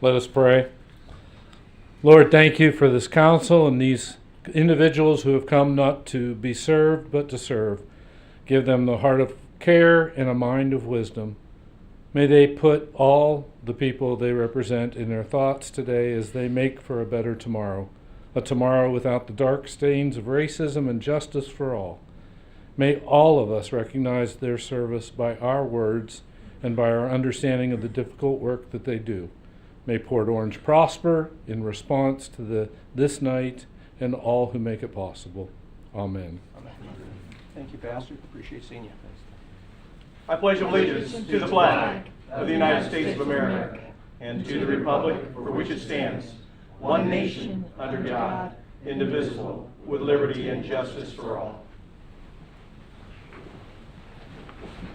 Let us pray. Lord, thank you for this council and these individuals who have come not to be served, but to serve. Give them the heart of care and a mind of wisdom. May they put all the people they represent in their thoughts today as they make for a better tomorrow, a tomorrow without the dark stains of racism and justice for all. May all of us recognize their service by our words and by our understanding of the difficult work that they do. May Port Orange prosper in response to this night and all who make it possible. Amen. Amen. Thank you, Pastor. Appreciate seeing you. I pledge allegiance to the flag of the United States of America and to the republic for which it stands, one nation under God, indivisible, with liberty and justice for all.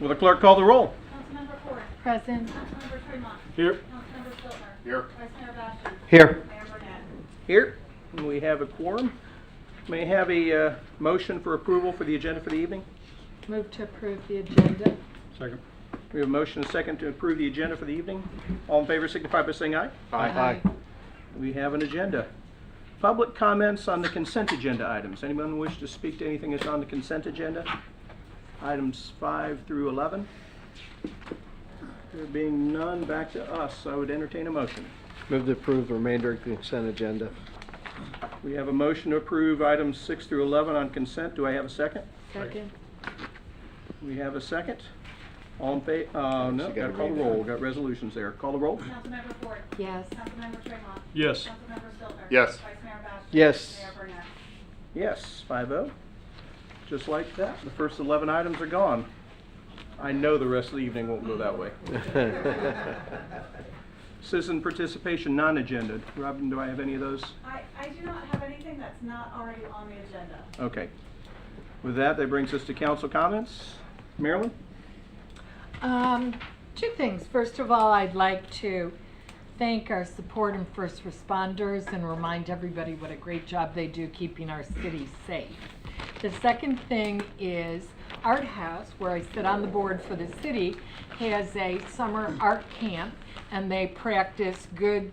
Will the clerk call the roll? Councilmember Ford. Present. Councilmember Tremont. Here. Councilmember Filtner. Here. Vice Mayor Bastian. Here. Mayor Burnett. Here. And we have a quorum. May I have a motion for approval for the agenda for the evening? Move to approve the agenda. Second. We have a motion and a second to approve the agenda for the evening. All in favor signify by saying aye. Aye. We have an agenda. Public comments on the consent agenda items. Anyone wish to speak to anything that's on the consent agenda? Items 5 through 11. There being none, back to us. I would entertain a motion. Move to approve the remainder of the consent agenda. We have a motion to approve items 6 through 11 on consent. Do I have a second? Second. We have a second. All in favor? No, gotta call the roll. Got resolutions there. Call the roll. Councilmember Ford. Yes. Councilmember Tremont. Yes. Councilmember Filtner. Yes. Vice Mayor Bastian. Yes. Mayor Burnett. Yes, 5-0. Just like that, the first 11 items are gone. I know the rest of the evening won't go that way. Citizen participation, non-agenda. Robin, do I have any of those? I do not have anything that's not already on the agenda. Okay. With that brings us to council comments. Marilyn? Two things. First of all, I'd like to thank our support and first responders and remind everybody what a great job they do keeping our city safe. The second thing is Art House, where I sit on the board for the city, has a summer art camp, and they practice good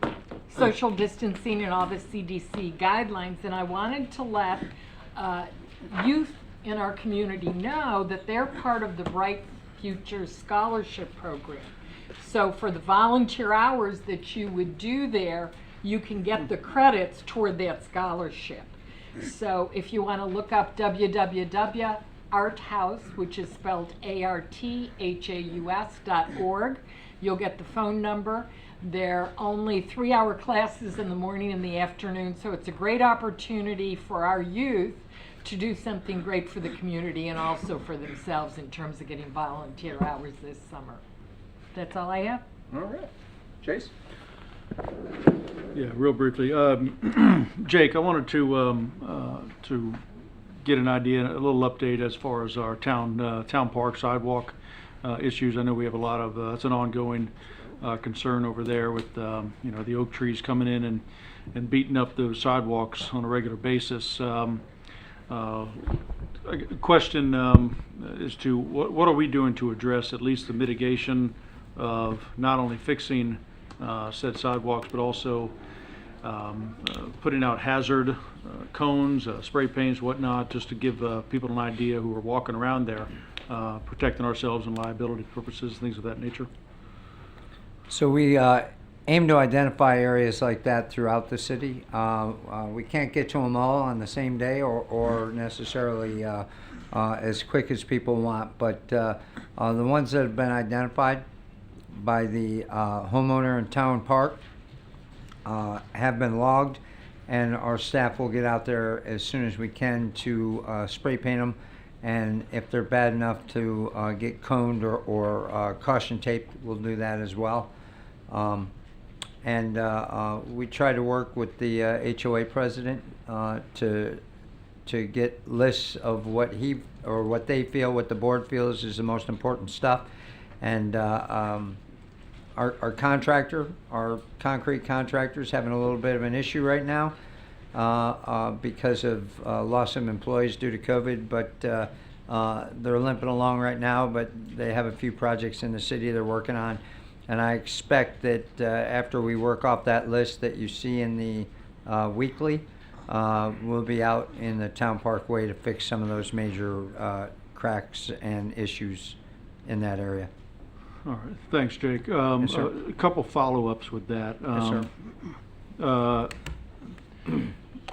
social distancing and all the CDC guidelines. And I wanted to let youth in our community know that they're part of the Bright Future Scholarship Program. So for the volunteer hours that you would do there, you can get the credits toward that scholarship. So if you want to look up www.arthouse, which is spelled arthaus.org, you'll get the phone number. They're only 3-hour classes in the morning and the afternoon, so it's a great opportunity for our youth to do something great for the community and also for themselves in terms of getting volunteer hours this summer. That's all I have. All right. Chase? Yeah, real briefly. Jake, I wanted to get an idea, a little update as far as our town park sidewalk issues. I know we have a lot of, it's an ongoing concern over there with, the oak trees coming in and beating up those sidewalks on a regular basis. A question as to what are we doing to address at least the mitigation of not only fixing said sidewalks, but also putting out hazard cones, spray paints, whatnot, just to give people an idea who are walking around there, protecting ourselves and liability purposes, things of that nature. So we aim to identify areas like that throughout the city. We can't get to them all on the same day or necessarily as quick as people want, but the ones that have been identified by the homeowner in Town Park have been logged, and our staff will get out there as soon as we can to spray paint them, and if they're bad enough to get coned or caution taped, we'll do that as well. We try to work with the HOA president to get lists of what he or what they feel, what the board feels is the most important stuff, and our contractor, our concrete contractor, is having a little bit of an issue right now because of loss of employees due to COVID, but they're limping along right now, but they have a few projects in the city they're working on. And I expect that after we work off that list that you see in the weekly, we'll be out in the town parkway to fix some of those major cracks and issues in that area. All right, thanks, Jake. Yes, sir. A couple follow-ups with that. Yes,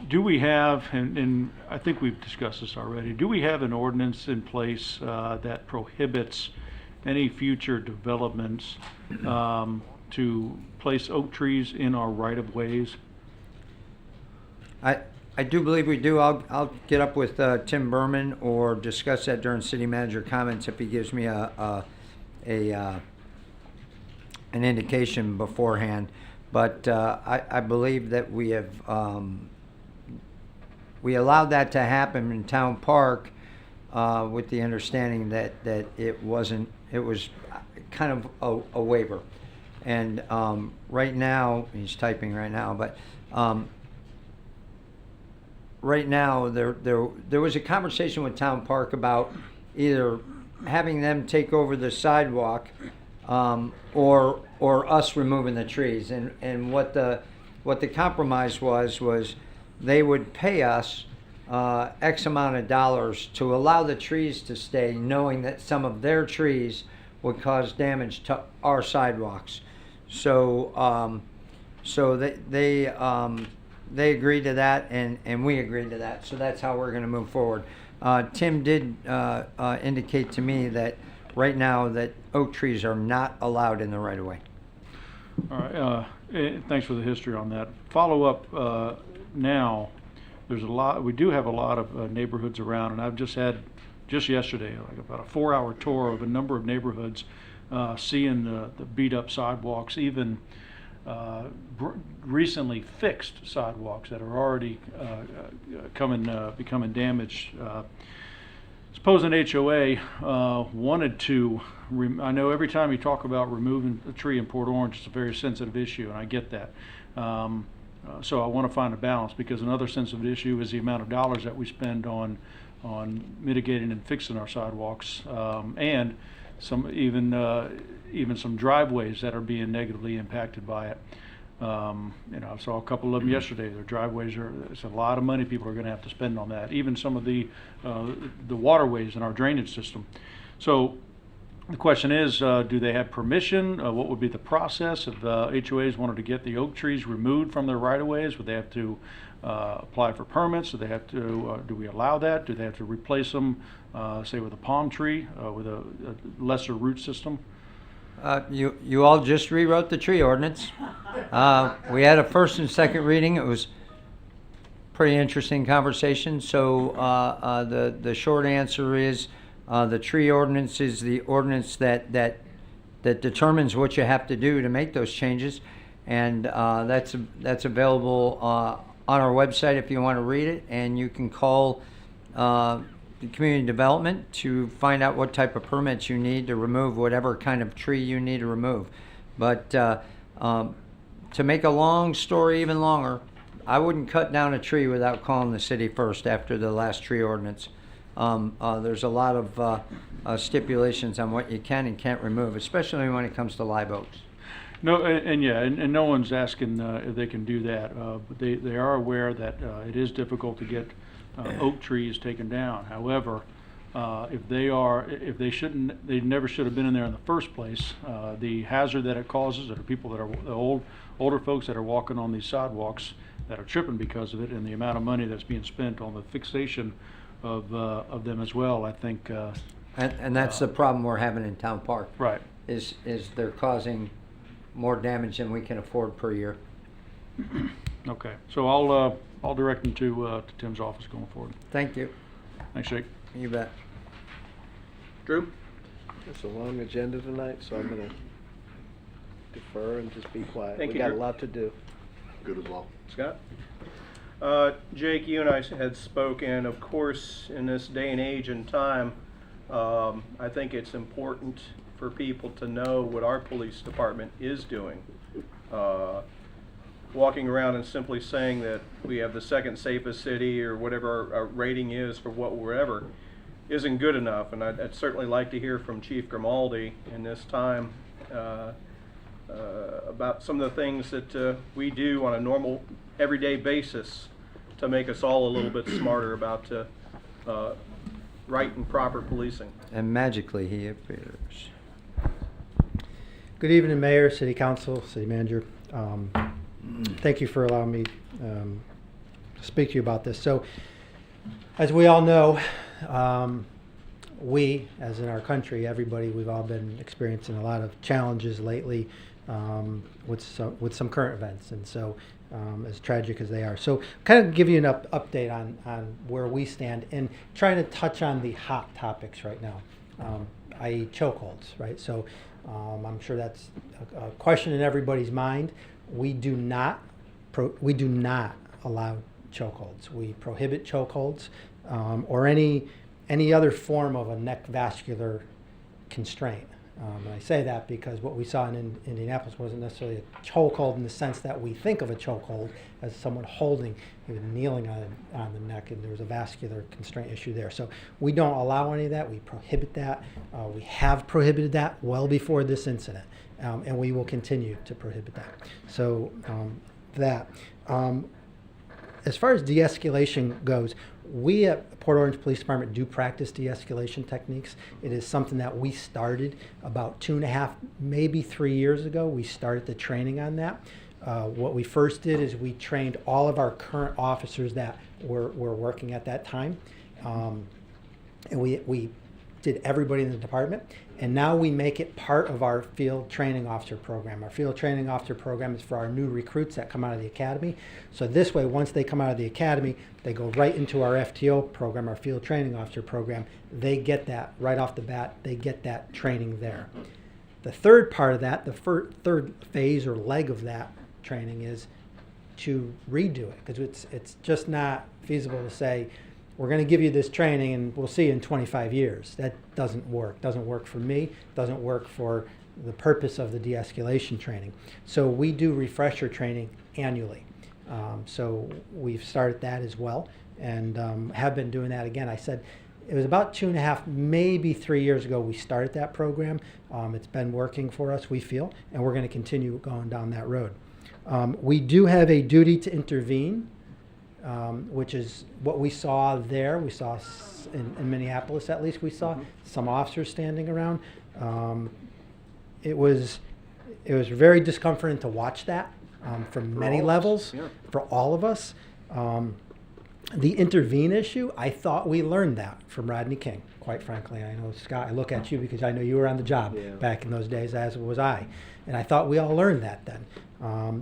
Do we have, and I think we've discussed this already, do we have an ordinance in place that prohibits any future developments to place oak trees in our right-of-ways? I do believe we do. I'll get up with Tim Berman or discuss that during city manager comments if he gives me an indication beforehand. But I believe that we have we allowed that to happen in Town Park with the understanding that it was kind of a waiver. And right now, he's typing right now, but right now there was a conversation with Town Park about either having them take over the sidewalk or us removing the trees. And what the compromise was they would pay us X amount of dollars to allow the trees to stay, knowing that some of their trees would cause damage to our sidewalks. So they agreed to that, and we agreed to that. So that's how we're going to move forward. Tim did indicate to me that right now that oak trees are not allowed in the right of way. All right, thanks for the history on that. Follow up now. There's a lot. We do have a lot of neighborhoods around, and I've just yesterday, like about a 4-hour tour of a number of neighborhoods, seeing the beat up sidewalks, even recently fixed sidewalks that are already becoming damaged. Suppose an HOA wanted to, I know every time you talk about removing a tree in Port Orange, it's a very sensitive issue, and I get that. So I want to find a balance, because another sensitive issue is the amount of dollars that we spend on mitigating and fixing our sidewalks, and even some driveways that are being negatively impacted by it. I saw a couple of them yesterday. Their driveways it's a lot of money people are going to have to spend on that. Even some of the waterways in our drainage system. So the question is, do they have permission? What would be the process if HOAs wanted to get the oak trees removed from their right-of-ways? Would they have to apply for permits? Do they have to? Do we allow that? Do they have to replace them, say, with a palm tree with a lesser root system? You all just rewrote the tree ordinance. We had a first and second reading. It was pretty interesting conversation. So the short answer is the tree ordinance is the ordinance that determines what you have to do to make those changes, and that's available on our website if you want to read it, and you can call community development to find out what type of permits you need to remove whatever kind of tree you need to remove. But to make a long story even longer, I wouldn't cut down a tree without calling the city first after the last tree ordinance. There's a lot of stipulations on what you can and can't remove, especially when it comes to live oaks. No, and no one's asking if they can do that, but they are aware that it is difficult to get oak trees taken down. However, if they never should have been in there in the first place. The hazard that it causes, there are people that are older folks that are walking on these sidewalks that are tripping because of it, and the amount of money that's being spent on the fixation of them as well. I think. And that's the problem we're having in Town Park. Right. Is they're causing more damage than we can afford per year. Okay, so I'll direct them to Tim's office going forward. Thank you. Thanks, Jake. You bet. Drew? It's a long agenda tonight, so I'm going to defer and just be quiet. Thank We you, got a Drew. lot to do. Good as well. Scott? Jake, you and I had spoken, of course, in this day and age and time, I think it's important for people to know what our police department is doing. Walking around and simply saying that we have the second safest city or whatever our rating is for wherever isn't good enough. And I'd certainly like to hear from Chief Grimaldi in this time about some of the things that we do on a normal, everyday basis to make us all a little bit smarter about right and proper policing. And magically he appears. Good evening, Mayor, City Council, City Manager. Thank you for allowing me to speak to you about this. So, as we all know, we, as in our country, everybody, we've all been experiencing a lot of challenges lately with some current events, and so as tragic as they are. So, kind of give you an update on where we stand and trying to touch on the hot topics right now, i.e. chokeholds, right? So, I'm sure that's a question in everybody's mind. We do not allow chokeholds. We prohibit chokeholds or any other form of a neck vascular constraint. And I say that because what we saw in Indianapolis wasn't necessarily a chokehold in the sense that we think of a chokehold as someone holding, kneeling on the neck, and there was a vascular constraint issue there. So we don't allow any of that. We prohibit that. We have prohibited that well before this incident, and we will continue to prohibit that. So as far as de-escalation goes, we at Port Orange Police Department do practice de-escalation techniques. It is something that we started about 2.5, maybe 3 years ago. We started the training on that. What we first did is we trained all of our current officers that were working at that time. And we did everybody in the department. And now we make it part of our field training officer program. Our field training officer program is for our new recruits that come out of the academy. So this way, once they come out of the academy, they go right into our FTO program, our field training officer program. They get that right off the bat. They get that training there. The third part of that, the third phase or leg of that training is to redo it, because it's just not feasible to say, we're going to give you this training and we'll see you in 25 years. That doesn't work. Doesn't work for me. Doesn't work for the purpose of the de-escalation training. So we do refresher training annually. So we've started that as well, and have been doing that again. I said it was about 2.5, maybe 3 years ago we started that program. It's been working for us, we feel, and we're going to continue going down that road. We do have a duty to intervene, which is what we saw there. We saw in Minneapolis, at least, we saw some officers standing around. It was very discomforting to watch that from many levels, for all of us. The intervene issue, I thought we learned that from Rodney King, quite frankly. I know, Scott, I look at you because I know you were on the job back in those days, as was I. And I thought we all learned that then.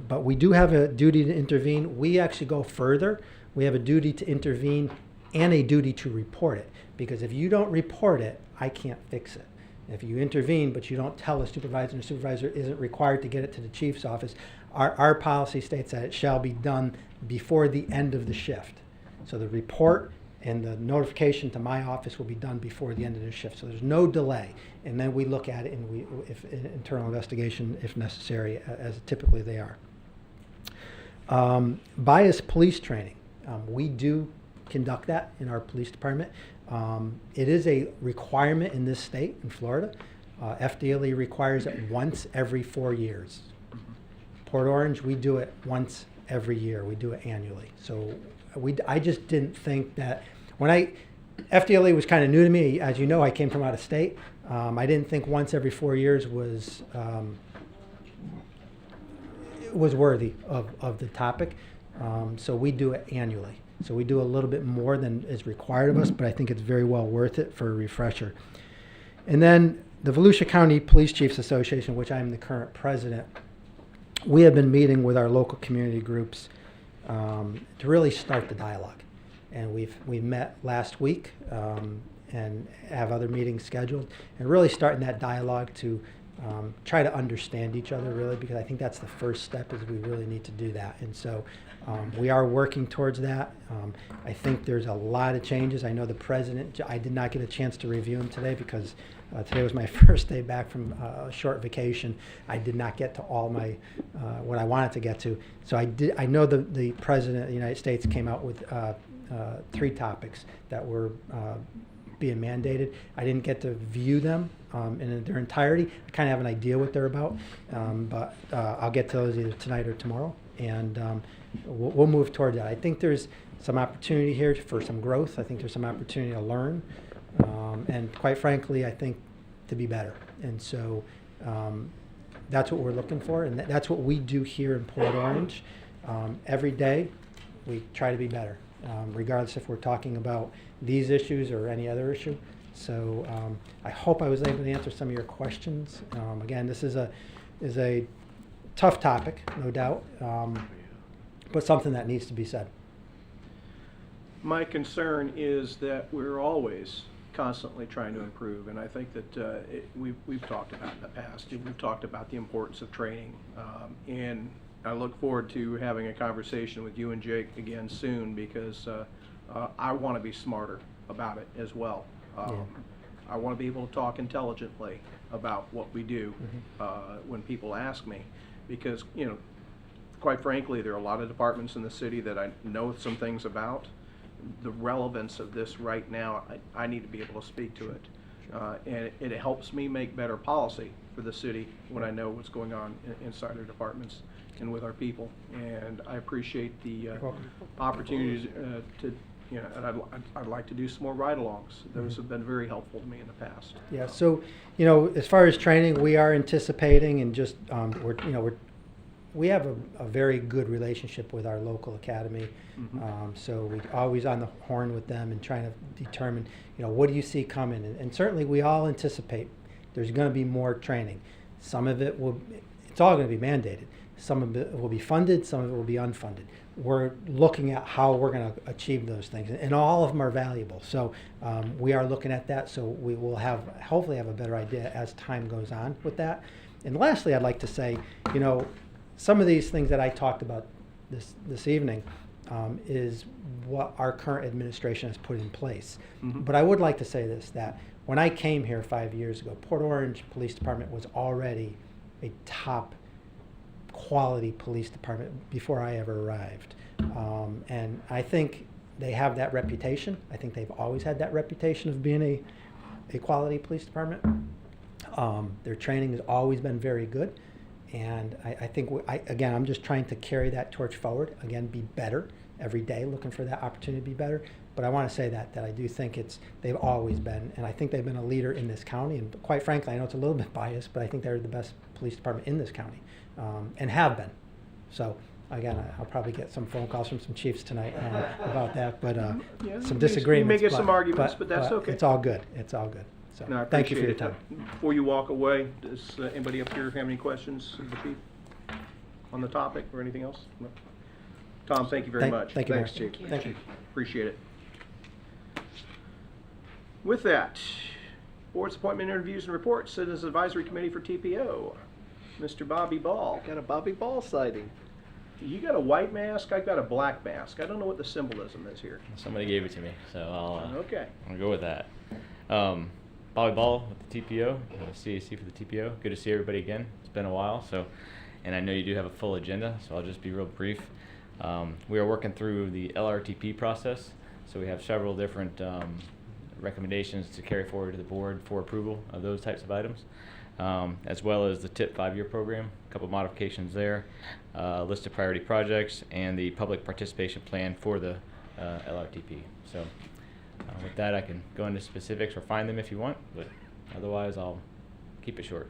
But we do have a duty to intervene. We actually go further. We have a duty to intervene and a duty to report it. Because if you don't report it, I can't fix it. If you intervene, but you don't tell a supervisor, and the supervisor isn't required to get it to the chief's office, our policy states that it shall be done before the end of the shift. So the report and the notification to my office will be done before the end of the shift. So there's no delay. And then we look at it and if internal investigation, if necessary, as typically they are. Bias police training. We do conduct that in our police department. It is a requirement in this state, in Florida. FDLE requires it once every 4 years. Port Orange, we do it once every year. We do it annually. So I just didn't think that FDLE was kind of new to me. As you know, I came from out of state. I didn't think once every 4 years was worthy of the topic. So we do it annually. So we do a little bit more than is required of us, but I think it's very well worth it for a refresher. And then the Volusia County Police Chiefs Association, which I'm the current president, we have been meeting with our local community groups to really start the dialogue. And we met last week and have other meetings scheduled, and really starting that dialogue to try to understand each other, really, because I think that's the first step, is we really need to do that. And so we are working towards that. I think there's a lot of changes. I know the president, I did not get a chance to review him today because today was my first day back from a short vacation. I did not get to all my what I wanted to get to. So I know the president of the United States came out with 3 topics that were being mandated. I didn't get to view them in their entirety. I kind of have an idea what they're about, but I'll get to those either tonight or tomorrow, and we'll move toward that. I think there's some opportunity here for some growth. I think there's some opportunity to learn, and quite frankly, I think to be better. And so that's what we're looking for, and that's what we do here in Port Orange. Every day, we try to be better, regardless if we're talking about these issues or any other issue. So I hope I was able to answer some of your questions. Again, this is a tough topic, no doubt, but something that needs to be said. My concern is that we're always constantly trying to improve, and I think that we've talked about in the past. We've talked about the importance of training, and I look forward to having a conversation with you and Jake again soon, because I want to be smarter about it as well. I want to be able to talk intelligently about what we do when people ask me, because, you know, quite frankly, there are a lot of departments in the city that I know some things about. The relevance of this right now, I need to be able to speak to it. And it helps me make better policy for the city when I know what's going on inside our departments and with our people. And I appreciate the opportunities to, you know, and I'd like to do some more ride-alongs. Those have been very helpful to me in the past. Yeah, so, you know, as far as training, we are anticipating, and just, we have a very good relationship with our local academy. So we're always on the horn with them and trying to determine, you know, what do you see coming? And certainly we all anticipate there's going to be more training. Some of it it's all going to be mandated. Some of it will be funded, some of it will be unfunded. We're looking at how we're going to achieve those things, and all of them are valuable. So we are looking at that, so we will hopefully have a better idea as time goes on with that. And lastly, I'd like to say, you know, some of these things that I talked about this evening is what our current administration has put in place. But I would like to say this, that when I came here 5 years ago, Port Orange Police Department was already a top quality police department before I ever arrived. And I think they have that reputation. I think they've always had that reputation of being a quality police department. Their training has always been very good. And I think, again, I'm just trying to carry that torch forward. Again, be better every day, looking for that opportunity to be better. But I want to say that I do think they've always been, and I think they've been a leader in this county. And quite frankly, I know it's a little bit biased, but I think they're the best police department in this county, and have been. So again, I'll probably get some phone calls from some chiefs tonight about that, but some disagreements. You may get some arguments, but that's okay. It's all good. It's all good. So No, I thank you for your appreciate time. it. Before you walk away, does anybody up here have any questions of the chief on the topic or anything else? No? Tom, thank you very much. Thank you, Thanks, Mayor. Chief. Thank you. Appreciate it. With that, board's appointment interviews and reports, Citizens Advisory Committee for TPO. Mr. Bobby Ball. Got a Bobby Ball sighting. You got a white mask, I've got a black mask. I don't know what the symbolism is here. Somebody gave it to me, so Okay. I'll go with that. Bobby Ball with the TPO, CAC for the TPO. Good to see everybody again. It's been a while, and I know you do have a full agenda, so I'll just be real brief. We are working through the LRTP process, so we have several different recommendations to carry forward to the board for approval of those types of items, as well as the TIP 5-year program, a couple modifications there, list of priority projects, and the public participation plan for the LRTP. So with that, I can go into specifics or find them if you want, but otherwise I'll keep it short.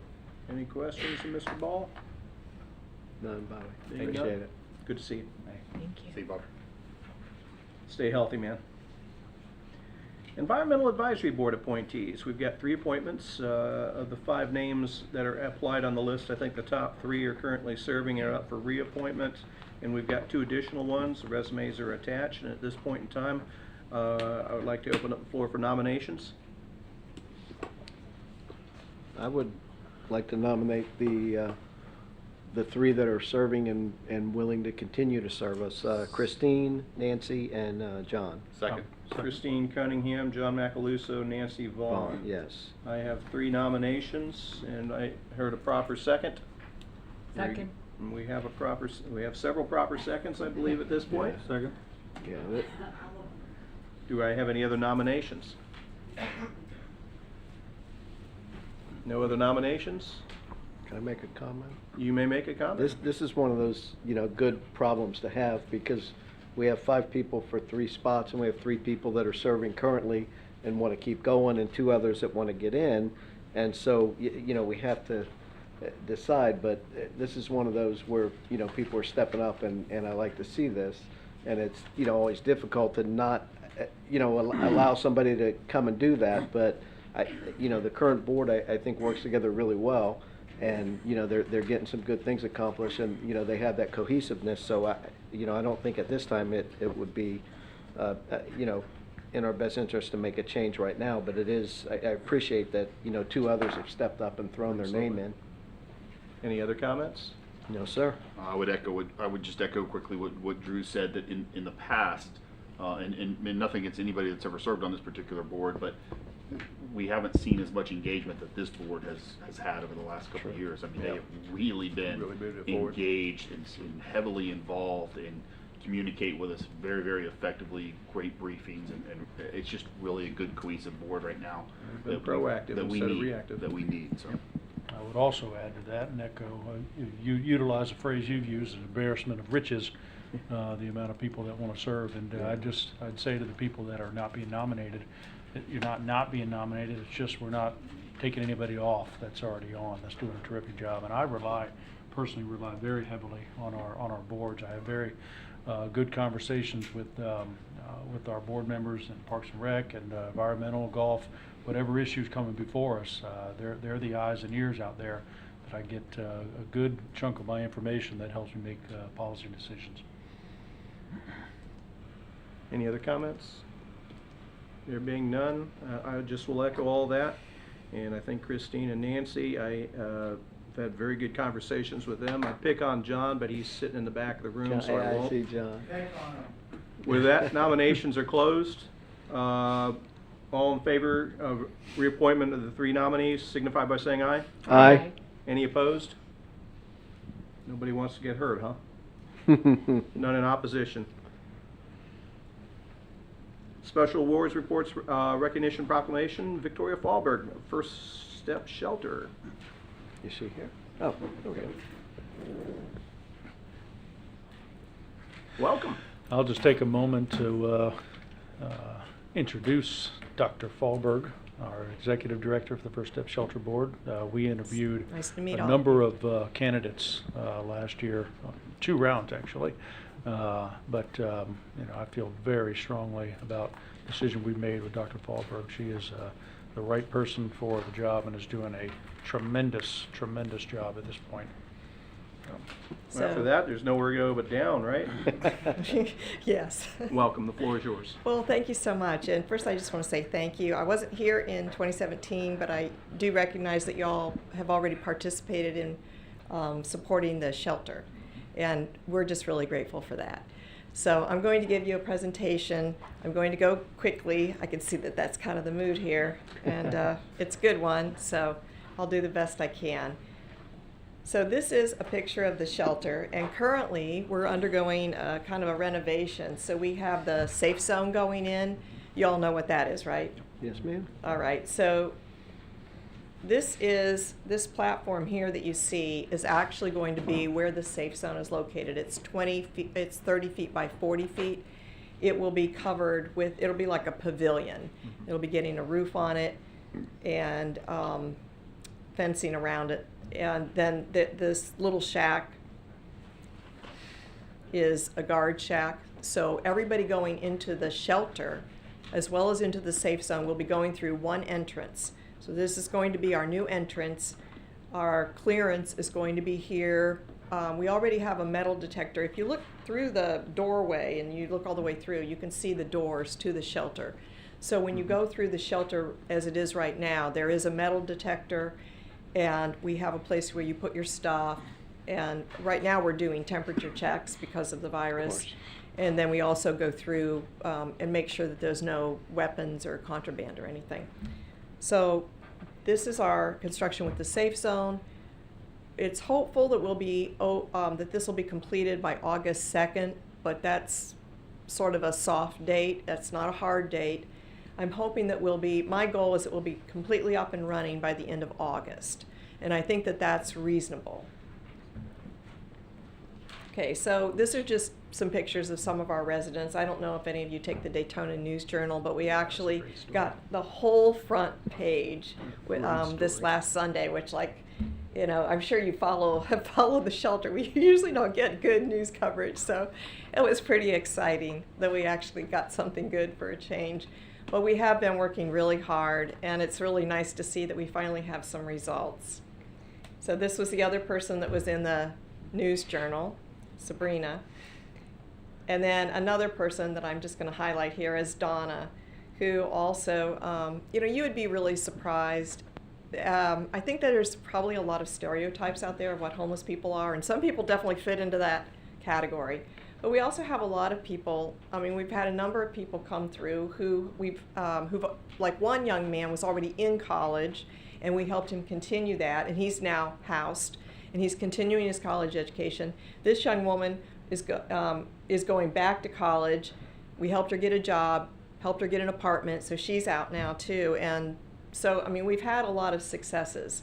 Any questions from Mr. Ball? None, Bobby. There you go. Appreciate it. Good to see you. Thank you. See you, Bob. Stay healthy, man. Environmental Advisory Board appointees. We've got 3 appointments. Of the 5 names that are applied on the list, I think the top 3 are currently serving and are up for reappointment. And we've got 2 additional ones. The resumes are attached. And at this point in time, I would like to open up the floor for nominations. I would like to nominate the 3 that are serving and willing to continue to serve us, Christine, Nancy, and John. Second. Christine Cunningham, John Macaluso, Nancy Vaughn. Yes. I have 3 nominations, and I heard a proper second. Second. And we have several proper seconds, I believe, at this point. Second. Yeah. Do I have any other nominations? No other nominations? Can I make a comment? You may make a comment. This is one of those, good problems to have, because we have 5 people for 3 spots, and we have 3 people that are serving currently and want to keep going, and 2 others that want to get in. And so, we have to decide, but this is one of those where, people are stepping up, and I like to see this. And it's, always difficult to not, allow somebody to come and do that, but the current board, I think, works together really well. And, they're getting some good things accomplished, and, they have that cohesiveness. So, I don't think at this time it would be, in our best interest to make a change right now. But it is, I appreciate that, 2 others have stepped up and thrown their name in. Any other comments? No, sir. I would just echo quickly what Drew said, that in the past, and nothing against anybody that's ever served on this particular board, but we haven't seen as much engagement that this board has had over the last couple of years. I mean, they have really been moved it forward. engaged and heavily involved and communicate with us very, very effectively, great briefings, and it's just really a good cohesive board right now. Been proactive that we instead of need, reactive. That we need, so. I would also add to that and echo, you utilize a phrase you've used, an embarrassment of riches, the amount of people that want to serve. And I'd say to the people that are not being nominated, that you're not being nominated, it's just we're not taking anybody off that's already on, that's doing a terrific job. And I personally rely very heavily on our boards. I have very good conversations with our board members in Parks and Rec and environmental, golf, whatever issues coming before us. They're the eyes and ears out there that I get a good chunk of my information that helps me make policy decisions. Any other comments? There being none, I just will echo all that. And I think Christine and Nancy, I've had very good conversations with them. I pick on John, but he's sitting in the back of the room, so I I won't. see John. With that, nominations are closed. All in favor of reappointment of the 3 nominees signify by saying aye. Aye. Any opposed? Nobody wants to get hurt, huh? None in opposition. Special awards reports, recognition proclamation, Victoria Fallberg, First Step Shelter. Is she here? Oh, okay. Welcome. I'll just take a moment to introduce Dr. Fallberg, our Executive Director for the First Step Shelter Board. We interviewed Nice to meet a all. number of candidates last year, 2 rounds actually. But I feel very strongly about the decision we made with Dr. Fallberg. She is the right person for the job and is doing a tremendous job at this point. After that, there's nowhere to go but down, right? Yes. Welcome. The floor is yours. Well, thank you so much. And first, I just want to say thank you. I wasn't here in 2017, but I do recognize that y'all have already participated in supporting the shelter. And we're just really grateful for that. So I'm going to give you a presentation. I'm going to go quickly. I can see that that's kind of the mood here. And it's a good one, so I'll do the best I can. So this is a picture of the shelter, and currently we're undergoing kind of a renovation. So we have the safe zone going in. You all know what that is, right? Yes, ma'am. All right, so this platform here that you see is actually going to be where the safe zone is located. It's 20 feet, it's 30 feet by 40 feet. It will be covered with, it'll be like a pavilion. It'll be getting a roof on it and fencing around it. And then this little shack is a guard shack. So everybody going into the shelter, as well as into the safe zone, will be going through one entrance. So this is going to be our new entrance. Our clearance is going to be here. We already have a metal detector. If you look through the doorway and you look all the way through, you can see the doors to the shelter. So when you go through the shelter as it is right now, there is a metal detector, and we have a place where you put your stuff. And right now we're doing temperature checks because of the virus. And then we also go through and make sure that there's no weapons or contraband or anything. So this is our construction with the safe zone. It's hopeful that that this will be completed by August 2nd, but that's sort of a soft date. That's not a hard date. I'm hoping that my goal is it will be completely up and running by the end of August. And I think that that's reasonable. Okay, so these are just some pictures of some of our residents. I don't know if any of you take the Daytona News Journal, but we actually got the whole front page with, this last Sunday, which, like, you know, I'm sure you follow the shelter. We usually don't get good news coverage, so it was pretty exciting that we actually got something good for a change. But we have been working really hard, and it's really nice to see that we finally have some results. So this was the other person that was in the News Journal, Sabrina. And then another person that I'm just going to highlight here is Donna, who also, you know, you would be really surprised. I think that there's probably a lot of stereotypes out there of what homeless people are, and some people definitely fit into that category. But we also have a lot of people, I mean, we've had a number of people come through who've, like one young man was already in college, and we helped him continue that, and he's now housed, and he's continuing his college education. This young woman is going back to college. We helped her get a job, helped her get an apartment, so she's out now too. And so, I mean, we've had a lot of successes,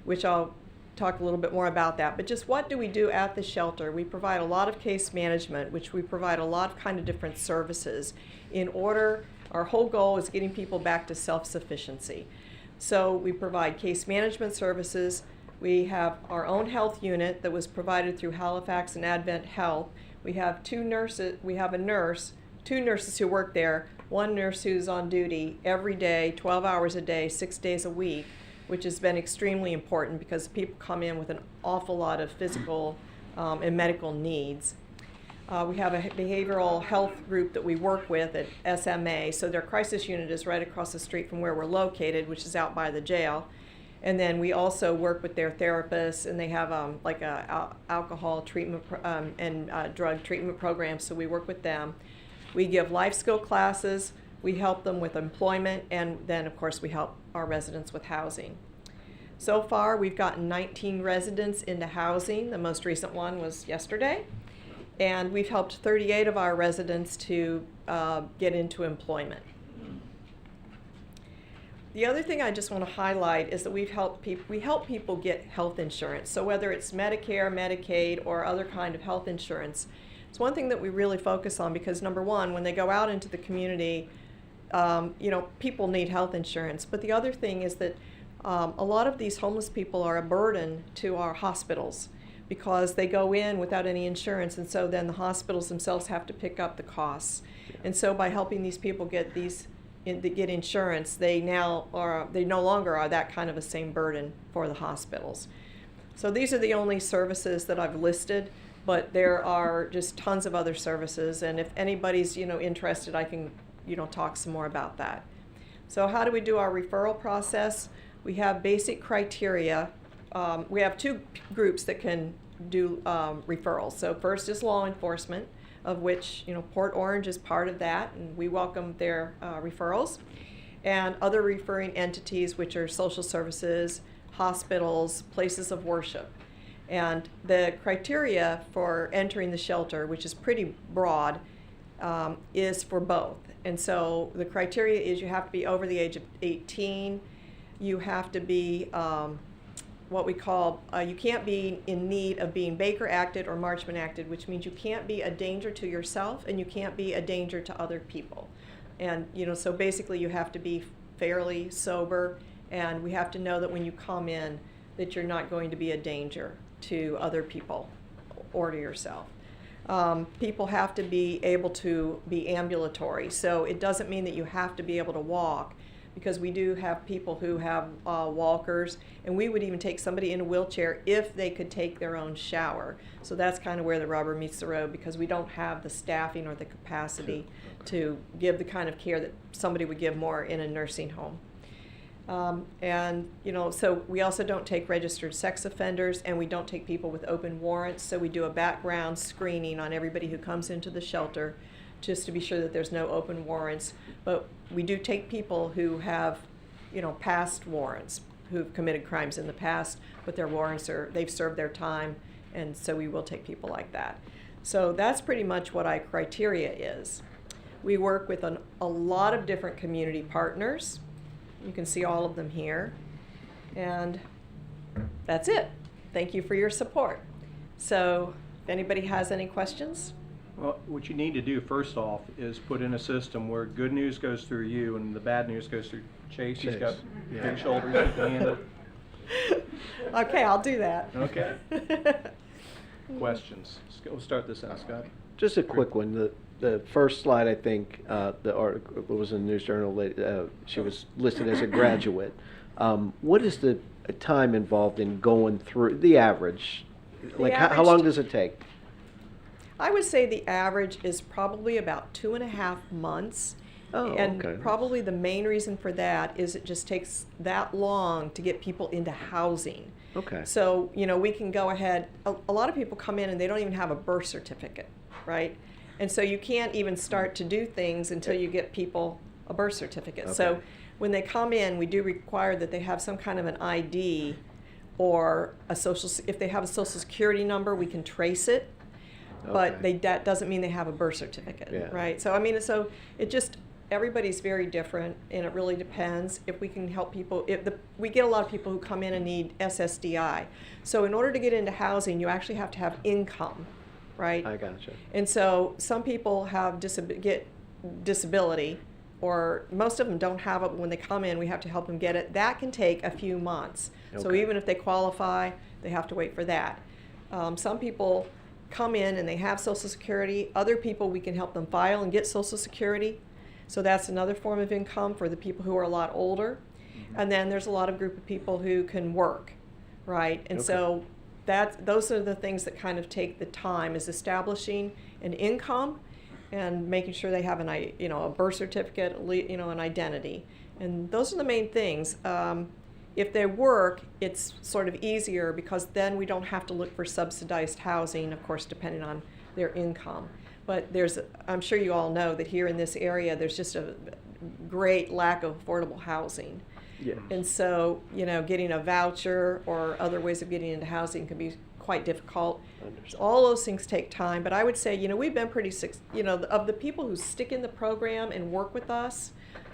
which I'll talk a little bit more about that. But just what do we do at the shelter? We provide a lot of case management, which we provide a lot of kind of different services. Our whole goal is getting people back to self-sufficiency. So we provide case management services. We have our own health unit that was provided through Halifax and Advent Health. We have two nurses who work there, one nurse who's on duty every day, 12 hours a day, 6 days a week, which has been extremely important because people come in with an awful lot of physical and medical needs. We have a behavioral health group that we work with at SMA, so their crisis unit is right across the street from where we're located, which is out by the jail. And then we also work with their therapists, and they have like a alcohol treatment and drug treatment program, so we work with them. We give life skill classes, we help them with employment, and then of course we help our residents with housing. So far we've gotten 19 residents into housing. The most recent one was yesterday. And we've helped 38 of our residents to get into employment. The other thing I just want to highlight is that we help people get health insurance. So whether it's Medicare, Medicaid, or other kind of health insurance, it's one thing that we really focus on because number one, when they go out into the community, you know, people need health insurance. But the other thing is that a lot of these homeless people are a burden to our hospitals because they go in without any insurance, and so then the hospitals themselves have to pick up the costs. And so by helping these people get insurance, they no longer are that kind of a same burden for the hospitals. So these are the only services that I've listed, but there are just tons of other services, and if anybody's interested, I can talk some more about that. So how do we do our referral process? We have basic criteria. We have two groups that can do referrals. So first is law enforcement, of which Port Orange is part of that, and we welcome their referrals, and other referring entities, which are social services, hospitals, places of worship. And the criteria for entering the shelter, which is pretty broad, is for both. And so the criteria is you have to be over the age of 18, you have to be what we call, you can't be in need of being Baker acted or Marchman acted, which means you can't be a danger to yourself and you can't be a danger to other people. And so basically you have to be fairly sober, and we have to know that when you come in that you're not going to be a danger to other people or to yourself. People have to be able to be ambulatory, so it doesn't mean that you have to be able to walk, because we do have people who have walkers, and we would even take somebody in a wheelchair if they could take their own shower. So that's kind of where the rubber meets the road, because we don't have the staffing or the capacity to give the kind of care that somebody would give more in a nursing home. So we also don't take registered sex offenders, and we don't take people with open warrants, so we do a background screening on everybody who comes into the shelter just to be sure that there's no open warrants. But we do take people who have, past warrants, who've committed crimes in the past, but their warrants they've served their time, and so we will take people like that. So that's pretty much what our criteria is. We work with a lot of different community partners. You can see all of them here. And that's it. Thank you for your support. So if anybody has any questions? Well, what you need to do first off is put in a system where good news goes through you and the bad news goes through Chase. He's got big shoulders, he can handle it. Okay, I'll do that. Okay. Questions? We'll start this out, Scott. Just a quick one. The first slide, I think, the article was in the News Journal. She was listed as a graduate. What is the time involved in going through the average? Like, how average- long does it take? I would say the average is probably about 2.5 months. Oh, And okay. probably the main reason for that is it just takes that long to get people into housing. Okay. So, we can go ahead, a lot of people come in and they don't even have a birth certificate, right? And so you can't even start to do things until you get people a birth certificate. So Okay. when they come in, we do require that they have some kind of an ID or if they have a social security number, we can trace it. But Okay. that doesn't mean they have a birth certificate, Yeah. right? So it just, everybody's very different, and it really depends if we can help people. We get a lot of people who come in and need SSDI. So in order to get into housing, you actually have to have income, right? I gotcha. And so some people have get disability, or most of them don't have it. But when they come in, we have to help them get it. That can take a few months. So Okay. even if they qualify, they have to wait for that. Some people come in and they have Social Security. Other people, we can help them file and get Social Security. So that's another form of income for the people who are a lot older. And then there's a lot of group of people who can work, right? And Okay. so those are the things that kind of take the time, is establishing an income and making sure they have a birth certificate, an identity. And those are the main things. If they work, it's sort of easier because then we don't have to look for subsidized housing, of course, depending on their income. But I'm sure you all know that here in this area, there's just a great lack of affordable housing. Yeah. And so, getting a voucher or other ways of getting into housing can be quite difficult. Understand. All those things take time, but I would say, we've been pretty, of the people who stick in the program and work with us,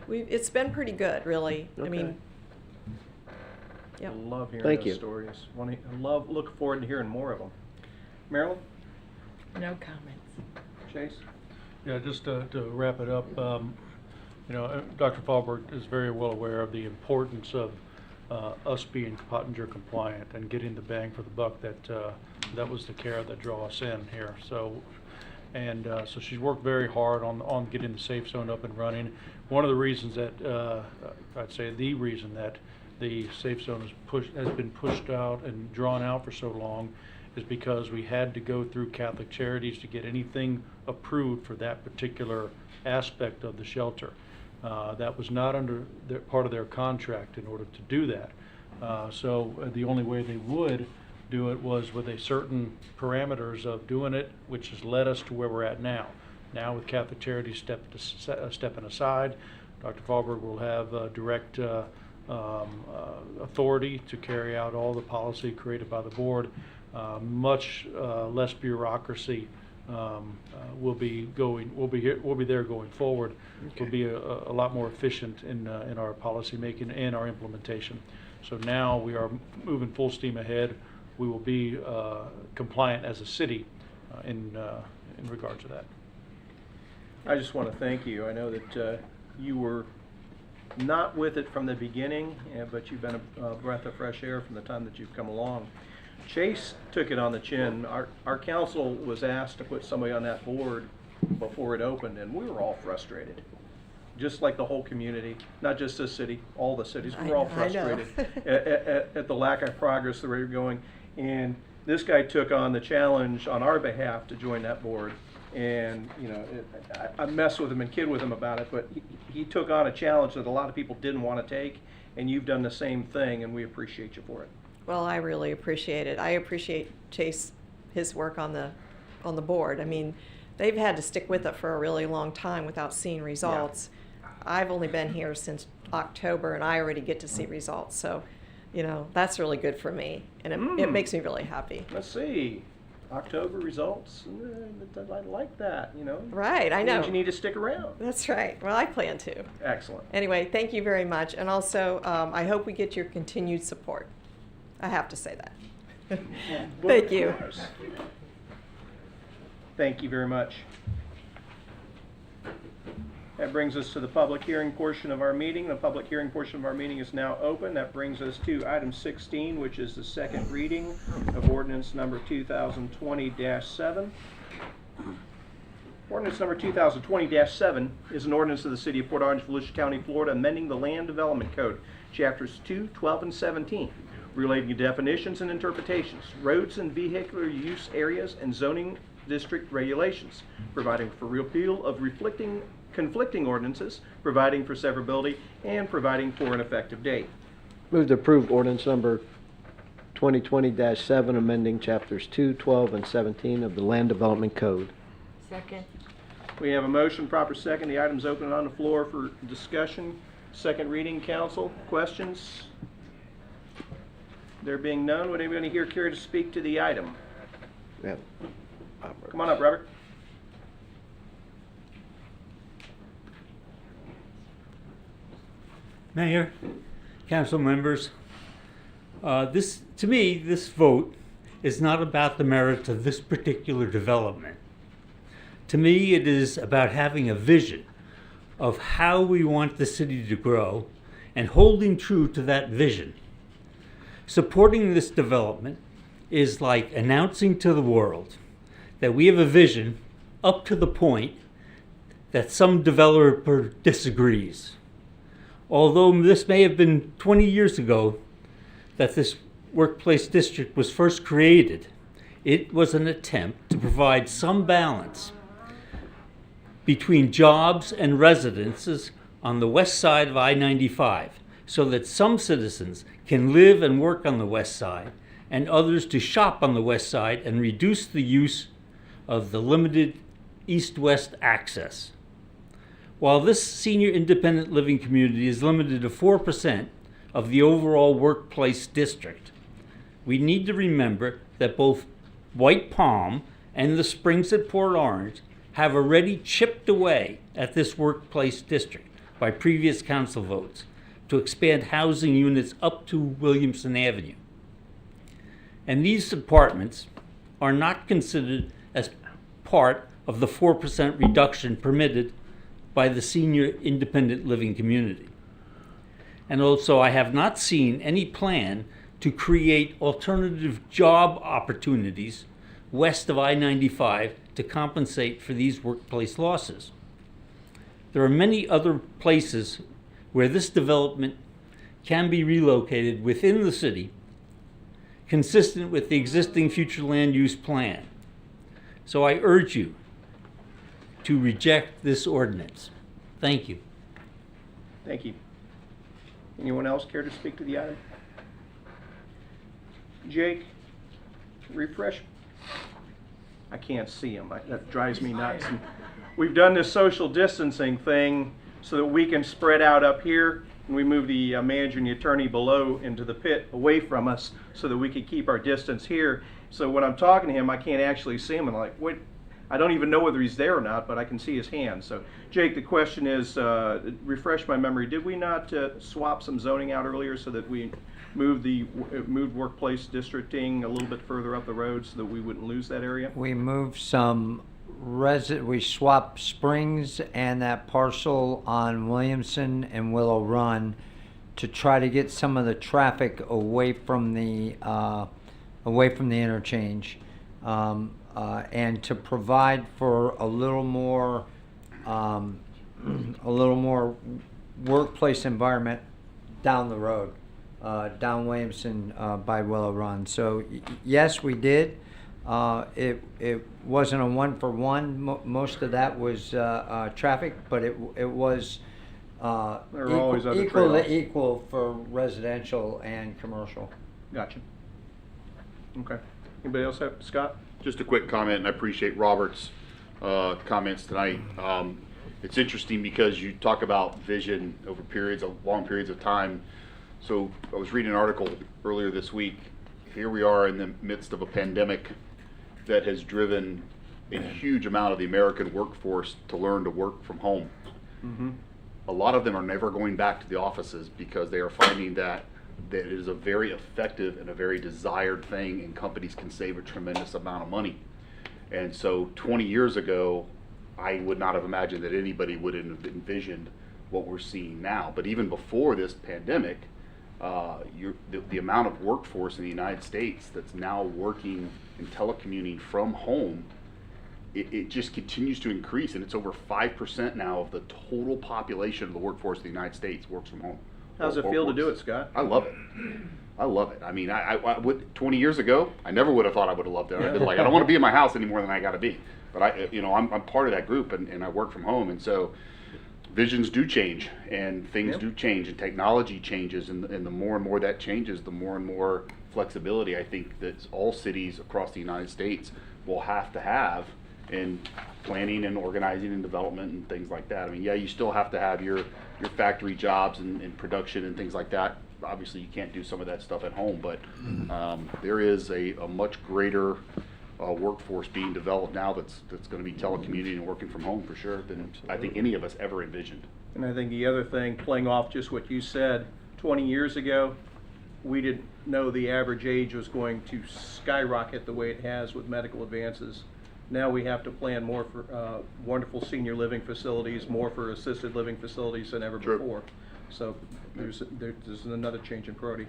it's been pretty good, really. I Okay. mean, yeah. I love hearing Thank those you. stories. Look forward to hearing more of them. Marilyn? No comments. Chase? Yeah, just to wrap it up, Dr. Fallberg is very well aware of the importance of us being Pottinger compliant and getting the bang for the buck. That was the care that drew us in here. So she's worked very hard on getting the safe zone up and running. One of the reasons that I'd say the reason that the safe zone has been pushed out and drawn out for so long is because we had to go through Catholic Charities to get anything approved for that particular aspect of the shelter. That was not part of their contract in order to do that. So the only way they would do it was with a certain parameters of doing it, which has led us to where we're at now. Now with Catholic Charities stepping aside, Dr. Fallberg will have direct authority to carry out all the policy created by the board. Much less bureaucracy will be there going forward. Okay. We'll be a lot more efficient in our policy making and our implementation. So now we are moving full steam ahead. We will be compliant as a city in regard to that. I just want to thank you. I know that you were not with it from the beginning, but you've been a breath of fresh air from the time that you've come along. Chase took it on the chin. Our council was asked to put somebody on that board before it opened, and we were all frustrated. Just like the whole community, not just this city, all the cities. We were all I know. frustrated at the lack of progress the way we're going. And this guy took on the challenge on our behalf to join that board. And, I mess with him and kid with him about it, but he took on a challenge that a lot of people didn't want to take, and you've done the same thing, and we appreciate you for it. Well, I really appreciate it. I appreciate Chase, his work on the board. I mean, they've had to stick with it for a really long time without seeing results. I've only been here since October, and I already get to see results. So, that's really good for me, and it makes me really happy. Let's see. October results, I like that, you know. Right, I know. Means you need to stick around. That's right. Well, I plan to. Excellent. Anyway, thank you very much. And also, I hope we get your continued support. I have to say that. Thank you. Of course. Thank you very much. That brings us to the public hearing portion of our meeting. The public hearing portion of our meeting is now open. That brings us to item 16, which is the second reading of ordinance number 2020-7. Ordinance number 2020-7 is an ordinance of the City of Port Orange, Volusia County, Florida, amending the Land Development Code, Chapters 2, 12, and 17, relating to definitions and interpretations, roads and vehicular use areas, and zoning district regulations, providing for repeal of conflicting ordinances, providing for severability, and providing for an effective date. Move to approve ordinance number 2020-7, amending chapters 2, 12, and 17 of the Land Development Code. Second. We have a motion, proper second. The item's open on the floor for discussion. Second reading, council. Questions? There being none, would anybody here care to speak to the item? Yeah. Come on up, Robert. Mayor, council members, to me, this vote is not about the merits of this particular development. To me, it is about having a vision of how we want the city to grow and holding true to that vision. Supporting this development is like announcing to the world that we have a vision up to the point that some developer disagrees. Although this may have been 20 years ago that this workplace district was first created, it was an attempt to provide some balance between jobs and residences on the west side of I-95 so that some citizens can live and work on the west side and others to shop on the west side and reduce the use of the limited east-west access. While this senior independent living community is limited to 4% of the overall workplace district, we need to remember that both White Palm and the Springs at Port Orange have already chipped away at this workplace district by previous council votes to expand housing units up to Williamson Avenue. And these apartments are not considered as part of the 4% reduction permitted by the senior independent living community. And also, I have not seen any plan to create alternative job opportunities west of I-95 to compensate for these workplace losses. There are many other places where this development can be relocated within the city, consistent with the existing future land use plan. So I urge you to reject this ordinance. Thank you. Thank you. Anyone else care to speak to the item? Jake, refresh. I can't see him. That drives me nuts. We've done this social distancing thing so that we can spread out up here, and we move the manager and the attorney below into the pit away from us so that we can keep our distance here. So when I'm talking to him, I can't actually see him, and I'm like, wait, I don't even know whether he's there or not, but I can see his hand. So Jake, the question is, refresh my memory, did we not swap some zoning out earlier so that we moved workplace districting a little bit further up the road so that we wouldn't lose that area? We moved some we swapped Springs and that parcel on Williamson and Willow Run to try to get some of the traffic away from the interchange, and to provide for a little more workplace environment down the road, down Williamson by Willow Run. So yes, we did. It wasn't a 1-for-1. Most of that was traffic, but it was equal to equal for residential and commercial. Gotcha. Okay. Anybody else have, Scott? Just a quick comment, and I appreciate Robert's comments tonight. It's interesting because you talk about vision over long periods of time. So I was reading an article earlier this week. Here we are in the midst of a pandemic, that has driven a huge amount of the American workforce to learn to work from home. A lot of them are never going back to the offices because they are finding that it is a very effective and a very desired thing, and companies can save a tremendous amount of money. And so 20 years ago, I would not have imagined that anybody would have envisioned what we're seeing now. But even before this pandemic, the amount of workforce in the United States that's now working and telecommuting from home, it just continues to increase, and it's over 5% now of the total population of the workforce of the United States works from home. How's it feel to do it, Scott? I love it. I love it. I mean, I would 20 years ago, I never would have thought I would have loved it. I'd been like, I don't want to be in my house any more than I got to be. But I'm part of that group, and I work from home, and so visions do change, and things do change, and technology changes, and the more and more that changes, the more and more flexibility I think that all cities across the United States will have to have in planning and organizing and development and things like that. I mean, yeah, you still have to have your factory jobs and production and things like that. Obviously, you can't do some of that stuff at home, but there is a much greater workforce being developed now that's going to be telecommuting and working from home for sure than I think any of us ever envisioned. And I think the other thing, playing off just what you said, 20 years ago, we didn't know the average age was going to skyrocket the way it has with medical advances. Now we have to plan more for wonderful senior living facilities, more for assisted living facilities than ever before. So there's another change in priority.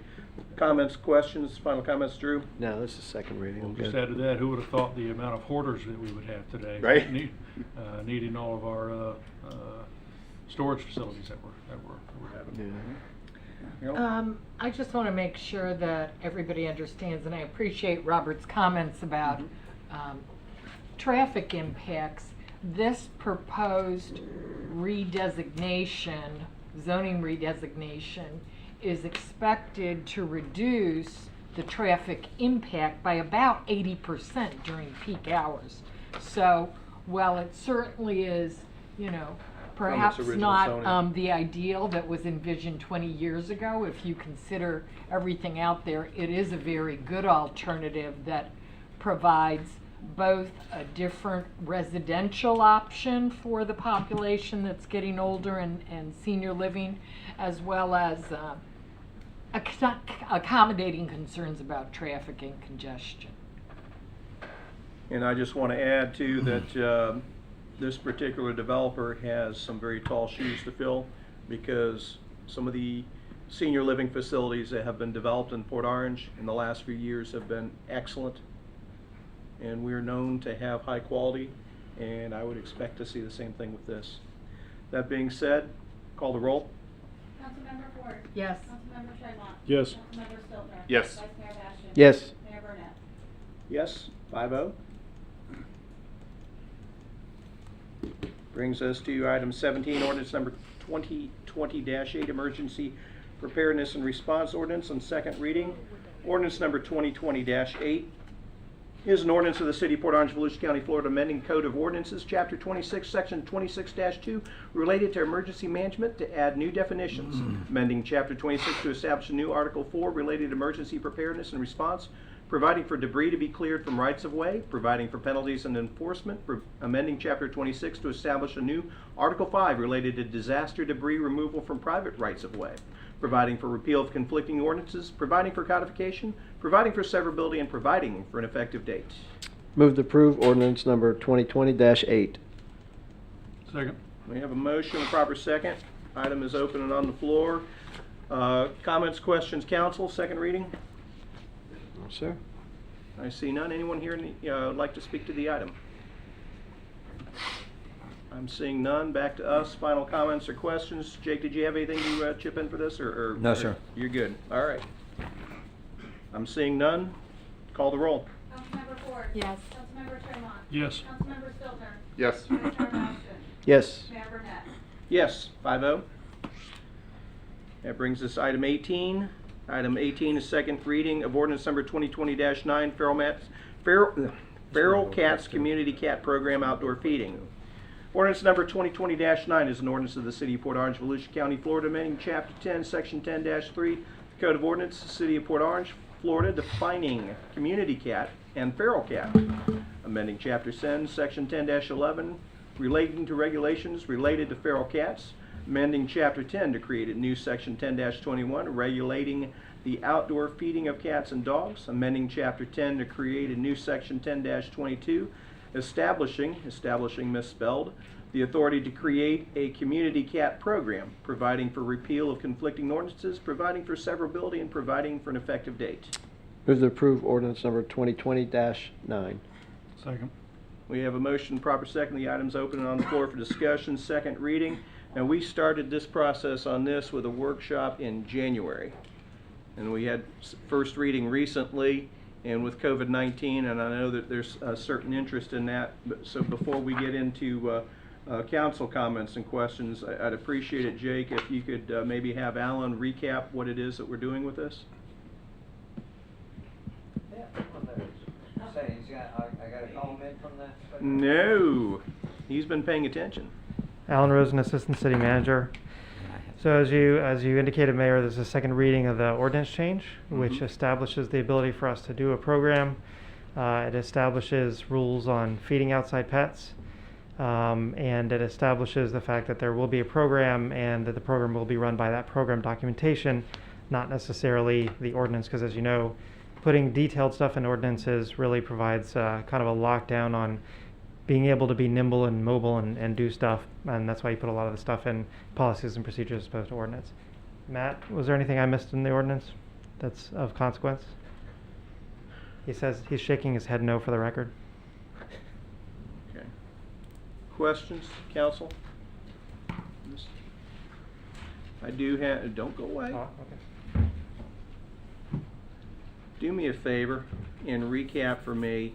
Comments, questions, final comments, Drew? No, this is second reading. I'm Just good. add to that, who would have thought the amount of hoarders that we would have today? Right. Needing all of our storage facilities that we're having. Yeah. I just want to make sure that everybody understands, and I appreciate Robert's comments about traffic impacts. This proposed redesignation, zoning redesignation, is expected to reduce the traffic impact by about 80% during peak hours. So while it certainly is, perhaps original not zoning. the ideal that was envisioned 20 years ago, if you consider everything out there, it is a very good alternative that provides both a different residential option for the population that's getting older and senior living, as well as accommodating concerns about traffic and congestion. And I just want to add too that this particular developer has some very tall shoes to fill, because some of the senior living facilities that have been developed in Port Orange in the last few years have been excellent. And we're known to have high quality, and I would expect to see the same thing with this. That being said, call the roll. Councilmember Ford. Yes. Councilmember Tremont. Yes. Councilmember Stiltner. Yes. Vice Mayor Bastian. Yes. Mayor Burnett. Yes, 5-0. Brings us to item 17, ordinance number 2020-8, emergency preparedness and response ordinance on second reading. Ordinance number 2020-8 is an ordinance of the City of Port Orange, Volusia County, Florida, amending Code of Ordinances, Chapter 26, Section 26-2, related to emergency management to add new definitions. Amending Chapter 26 to establish a new Article 4 related to emergency preparedness and response, providing for debris to be cleared from rights-of-way, providing for penalties and enforcement, amending Chapter 26 to establish a new Article 5 related to disaster debris removal from private rights-of-way, providing for repeal of conflicting ordinances, providing for codification, providing for severability, and providing for an effective date. Move to approve ordinance number 2020-8. Second. We have a motion, a proper second. Item is open and on the floor. Comments, questions, council, second reading? No, sir. I see none. Anyone here would like to speak to the item? I'm seeing none. Back to us. Final comments or questions? Jake, did you have anything to chip in for this? Or No, sir. You're good. All right. I'm seeing none. Call the roll. Councilmember Ford. Yes. Councilmember Tremont. Yes. Councilmember Stiltner. Yes. Vice Mayor Bastian. Yes. Mayor Burnett. Yes, 5-0. That brings us item 18. Item 18 is second reading of ordinance number 2020-9, Feral Cats Community Cat Program Outdoor Feeding. Ordinance number 2020-9 is an ordinance of the City of Port Orange, Volusia County, Florida, amending Chapter 10, Section 10-3, Code of Ordinance, City of Port Orange, Florida, defining community cat and feral cat. amending Chapter 10, Section 10-11, relating to regulations related to feral cats, amending Chapter 10 to create a new Section 10-21, regulating the outdoor feeding of cats and dogs, amending Chapter 10 to create a new Section 10-22, establishing misspelled, the authority to create a community cat program, providing for repeal of conflicting ordinances, providing for severability, and providing for an effective date. Move to approve ordinance number 2020-9. Second. We have a motion, proper second. The item's open and on the floor for discussion, second reading. And we started this process on this with a workshop in January. And we had first reading recently, and with COVID-19, and I know that there's a certain interest in that. So before we get into council comments and questions, I'd appreciate it, Jake, if you could maybe have Alan recap what it is that we're doing with this. Yeah, say, I gotta call him in from the. No, he's been paying attention. Alan Rosen, Assistant City Manager. So as you indicated, Mayor, there's a second reading of the ordinance change, which establishes the ability for us to do a program. It establishes rules on feeding outside pets, and it establishes the fact that there will be a program and that the program will be run by that program documentation, not necessarily the ordinance, because as you know, putting detailed stuff in ordinances really provides kind of a lockdown on being able to be nimble and mobile and do stuff, and that's why you put a lot of the stuff in policies and procedures as opposed to ordinance. Matt, was there anything I missed in the ordinance that's of consequence? He says he's shaking his head no for the record. Okay. Questions, council? I do have, don't go away. Oh, okay. Do me a favor and recap for me.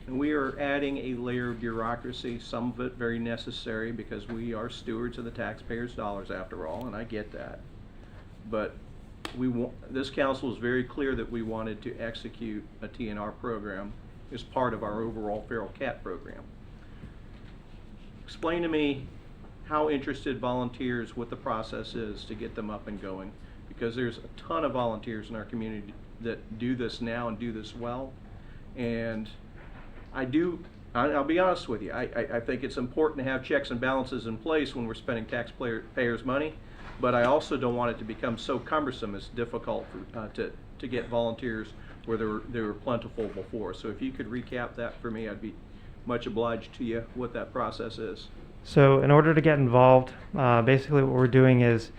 And we are adding a layer of bureaucracy, some of it very necessary because we are stewards of the taxpayers' dollars after all, and I get that. But this council is very clear that we wanted to execute a TNR program as part of our overall feral cat program. Explain to me how interested volunteers, what the process is to get them up and going, because there's a ton of volunteers in our community that do this now and do this well. And I'll be honest with you, I think it's important to have checks and balances in place when we're spending taxpayers' money, but I also don't want it to become so cumbersome it's difficult to get volunteers where they were plentiful before. So if you could recap that for me, I'd be much obliged to you, what that process is. So in order to get involved, basically what we're doing is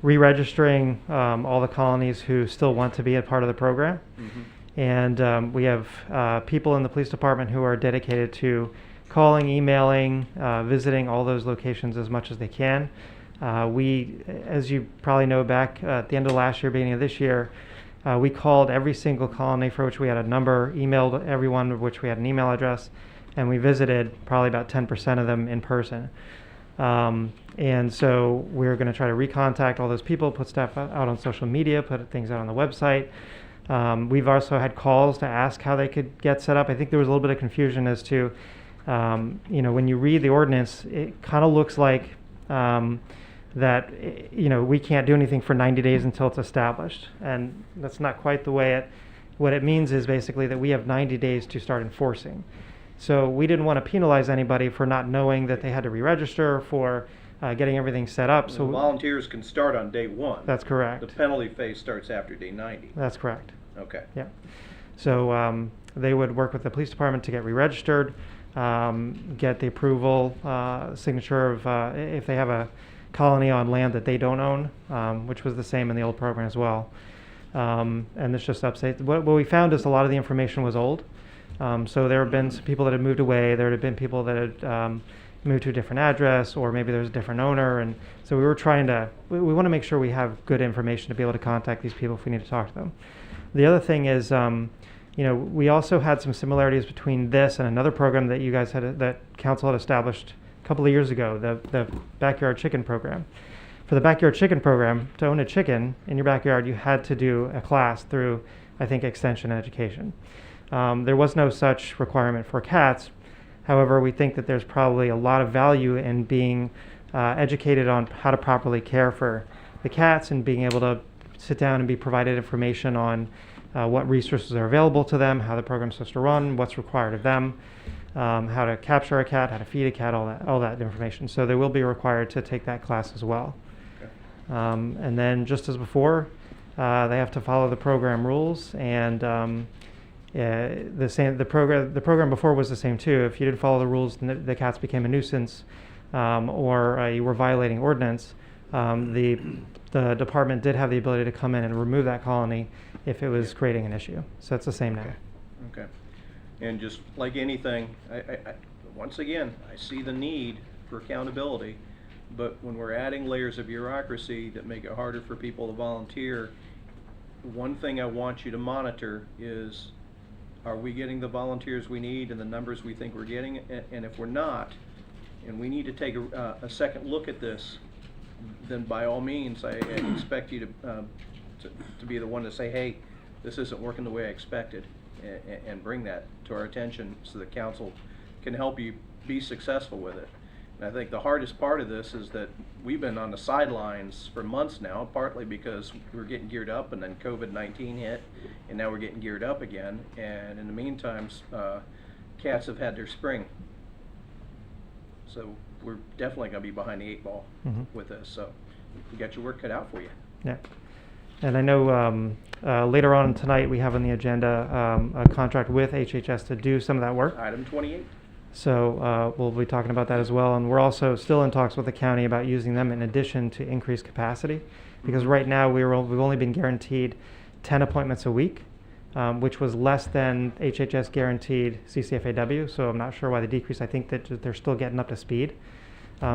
re-registering all the colonies who still want to be a part of the program. Mm-hmm. And we have people in the police department who are dedicated to calling, emailing, visiting all those locations as much as they can. We, as you probably know, back at the end of last year, beginning of this year, we called every single colony for which we had a number, emailed everyone of which we had an email address, and we visited probably about 10% of them in person. And so we're going to try to recontact all those people, put stuff out on social media, put things out on the website. We've also had calls to ask how they could get set up. I think there was a little bit of confusion as to, when you read the ordinance, it kind of looks like that, we can't do anything for 90 days until it's established. And that's not quite the way what it means is basically that we have 90 days to start enforcing. So we didn't want to penalize anybody for not knowing that they had to re-register, for getting everything set up. So volunteers can start on day one. That's correct. The penalty phase starts after day 90. That's correct. Okay. Yeah. So they would work with the police department to get re-registered, get the approval, signature of if they have a colony on land that they don't own, which was the same in the old program as well. And this just updates. What we found is a lot of the information was old. So there have been some people that had moved away. There had been people that had moved to a different address, or maybe there's a different owner. And so we were trying to, we want to make sure we have good information to be able to contact these people if we need to talk to them. The other thing is, we also had some similarities between this and another program that you guys had, that council had established a couple of years ago, the backyard chicken program. For the backyard chicken program, to own a chicken in your backyard, you had to do a class through, I think, Extension Education. There was no such requirement for cats. However, we think that there's probably a lot of value in being educated on how to properly care for the cats and being able to sit down and be provided information on what resources are available to them, how the program's supposed to run, what's required of them, how to capture a cat, how to feed a cat, all that information. So they will be required to take that class as well. And then just as before, they have to follow the program rules, and the program before was the same too. If you didn't follow the rules, the cats became a nuisance, or you were violating ordinance. The department did have the ability to come in and remove that colony if it was creating an issue. So it's the same now. Okay. And just like anything, once again, I see the need for accountability, but when we're adding layers of bureaucracy that make it harder for people to volunteer, one thing I want you to monitor is, are we getting the volunteers we need and the numbers we think we're getting? And if we're not, and we need to take a second look at this, then by all means, I expect you to be the one to say, hey, this isn't working the way I expected, and bring that to our attention so the council can help you be successful with it. And I think the hardest part of this is that we've been on the sidelines for months now, partly because we're getting geared up and then COVID-19 hit, and now we're getting geared up again. And in the meantime, cats have had their spring. So we're definitely going to be behind the 8 ball with this. So you got your work cut out for you. Yeah. And I know later on tonight we have on the agenda a contract with HHS to do some of that work. Item 28. So we'll be talking about that as well. And we're also still in talks with the county about using them in addition to increase capacity. Because right now we've only been guaranteed 10 appointments a week, which was less than HHS guaranteed CCFAW. So I'm not sure why the decrease. I think that they're still getting up to speed.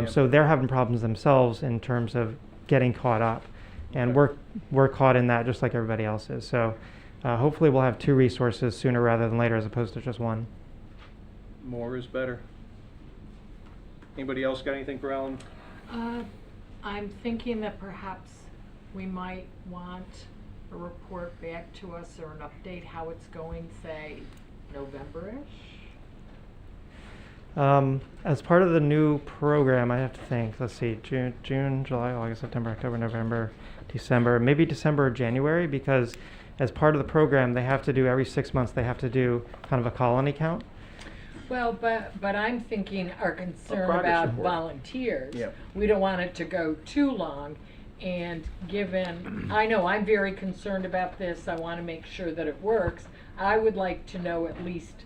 So they're having problems themselves in terms of getting caught up. And we're caught in that just like everybody else is. So hopefully we'll have 2 resources sooner rather than later as opposed to just 1. More is better. Anybody else got anything for Alan? I'm thinking that perhaps we might want a report back to us or an update how it's going, say, November-ish? As part of the new program, I have to think, let's see, June, July, August, September, October, November, December, maybe December or January, because as part of the program, they have to do every 6 months, they have to do kind of a colony count. Well, but I'm thinking our concern progress about report. volunteers. Yeah. We don't want it to go too long, and given, I know I'm very concerned about this, I want to make sure that it works. I would like to know at least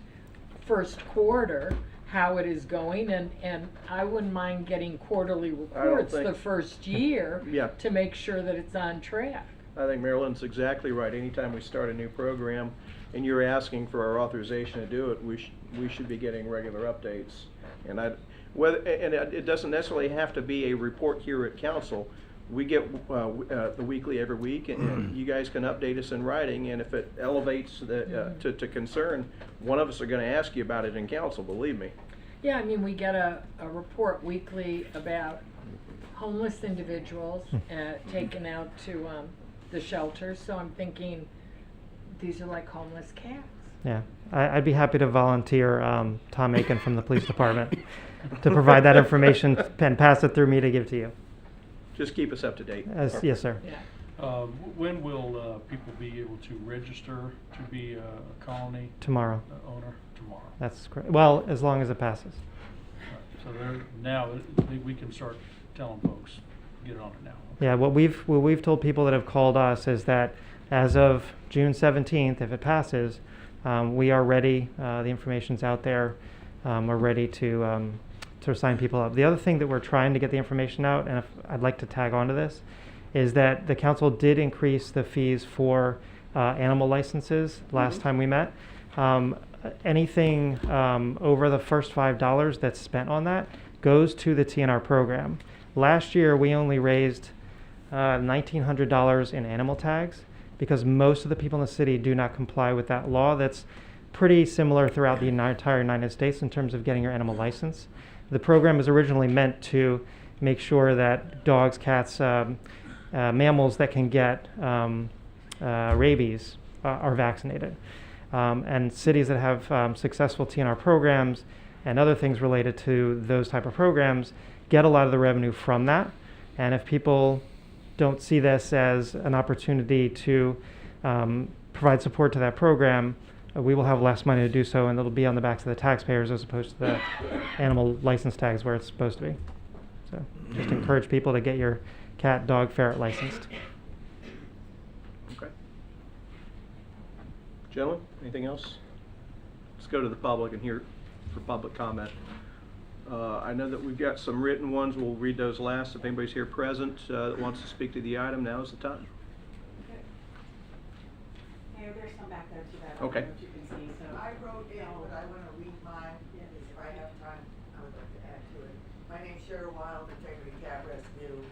first quarter how it is going, and I wouldn't mind getting quarterly reports the first year Yeah. to make sure that it's on track. I think Marilyn's exactly right. Anytime we start a new program and you're asking for our authorization to do it, we should be getting regular updates. And it doesn't necessarily have to be a report here at council. We get the weekly every week, and you guys can update us in writing. And if it elevates to concern, one of us are going to ask you about it in council. Believe me. Yeah, I mean, we get a report weekly about homeless individuals taken out to the shelters. So I'm thinking these are like homeless cats. Yeah, I'd be happy to volunteer Tom Aiken from the police department to provide that information and pass it through me to give to you. Just keep us up to date. Yes, sir. Yeah. When will people be able to register to be a colony Tomorrow. Owner? Tomorrow. That's correct. Well, as long as it passes. So now we can start telling folks, get on it now. Yeah, what we've told people that have called us is that as of June 17th, if it passes, we are ready. The information's out there. We're ready to sign people up. The other thing that we're trying to get the information out, and if I'd like to tag onto this, is that the council did increase the fees for animal licenses last time we met. Anything over the first $5 that's spent on that goes to the TNR program. Last year, we only raised $1,900 in animal tags because most of the people in the city do not comply with that law. That's pretty similar throughout the entire United States in terms of getting your animal license. The program was originally meant to make sure that dogs, cats, mammals that can get rabies are vaccinated. And cities that have successful TNR programs and other things related to those type of programs get a lot of the revenue from that. And if people don't see this as an opportunity to provide support to that program, we will have less money to do so, and it'll be on the backs of the taxpayers as opposed to the animal license tags where it's supposed to be. So just encourage people to get your cat, dog, ferret licensed. Okay. Gentlemen, anything else? Let's go to the public and hear for public comment. I know that we've got some written ones. We'll read those last. If anybody's here present that wants to speak to the item, now is the time. Mayor, there's some back there too that Okay. you can see, so. I wrote in, but I want to read mine, if I have time, I would like to add to it. My name's Cheryl Wild, Integrity Cat Rescue.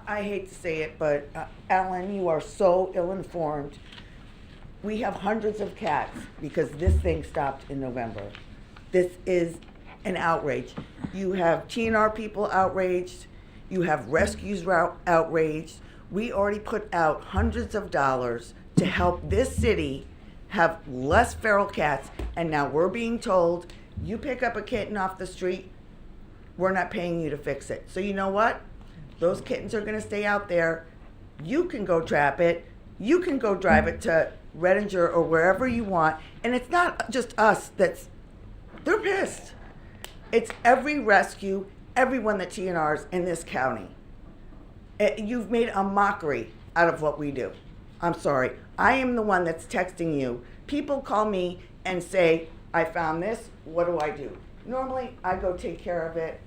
I hate to say it, but Alan, you are so ill-informed. We have hundreds of cats because this thing stopped in November. This is an outrage. You have TNR people outraged. You have rescues outraged. We already put out hundreds of dollars to help this city have less feral cats, and now we're being told, you pick up a kitten off the street, we're not paying you to fix it. So you know what? Those kittens are gonna stay out there. You can go trap it. You can go drive it to Redinger or wherever you want. And it's not just us they're pissed. It's every rescue, everyone that TNRs in this county. You've made a mockery out of what we do. I'm sorry. I am the one that's texting you. People call me and say, I found this, what do I do? Normally, I go take care of it.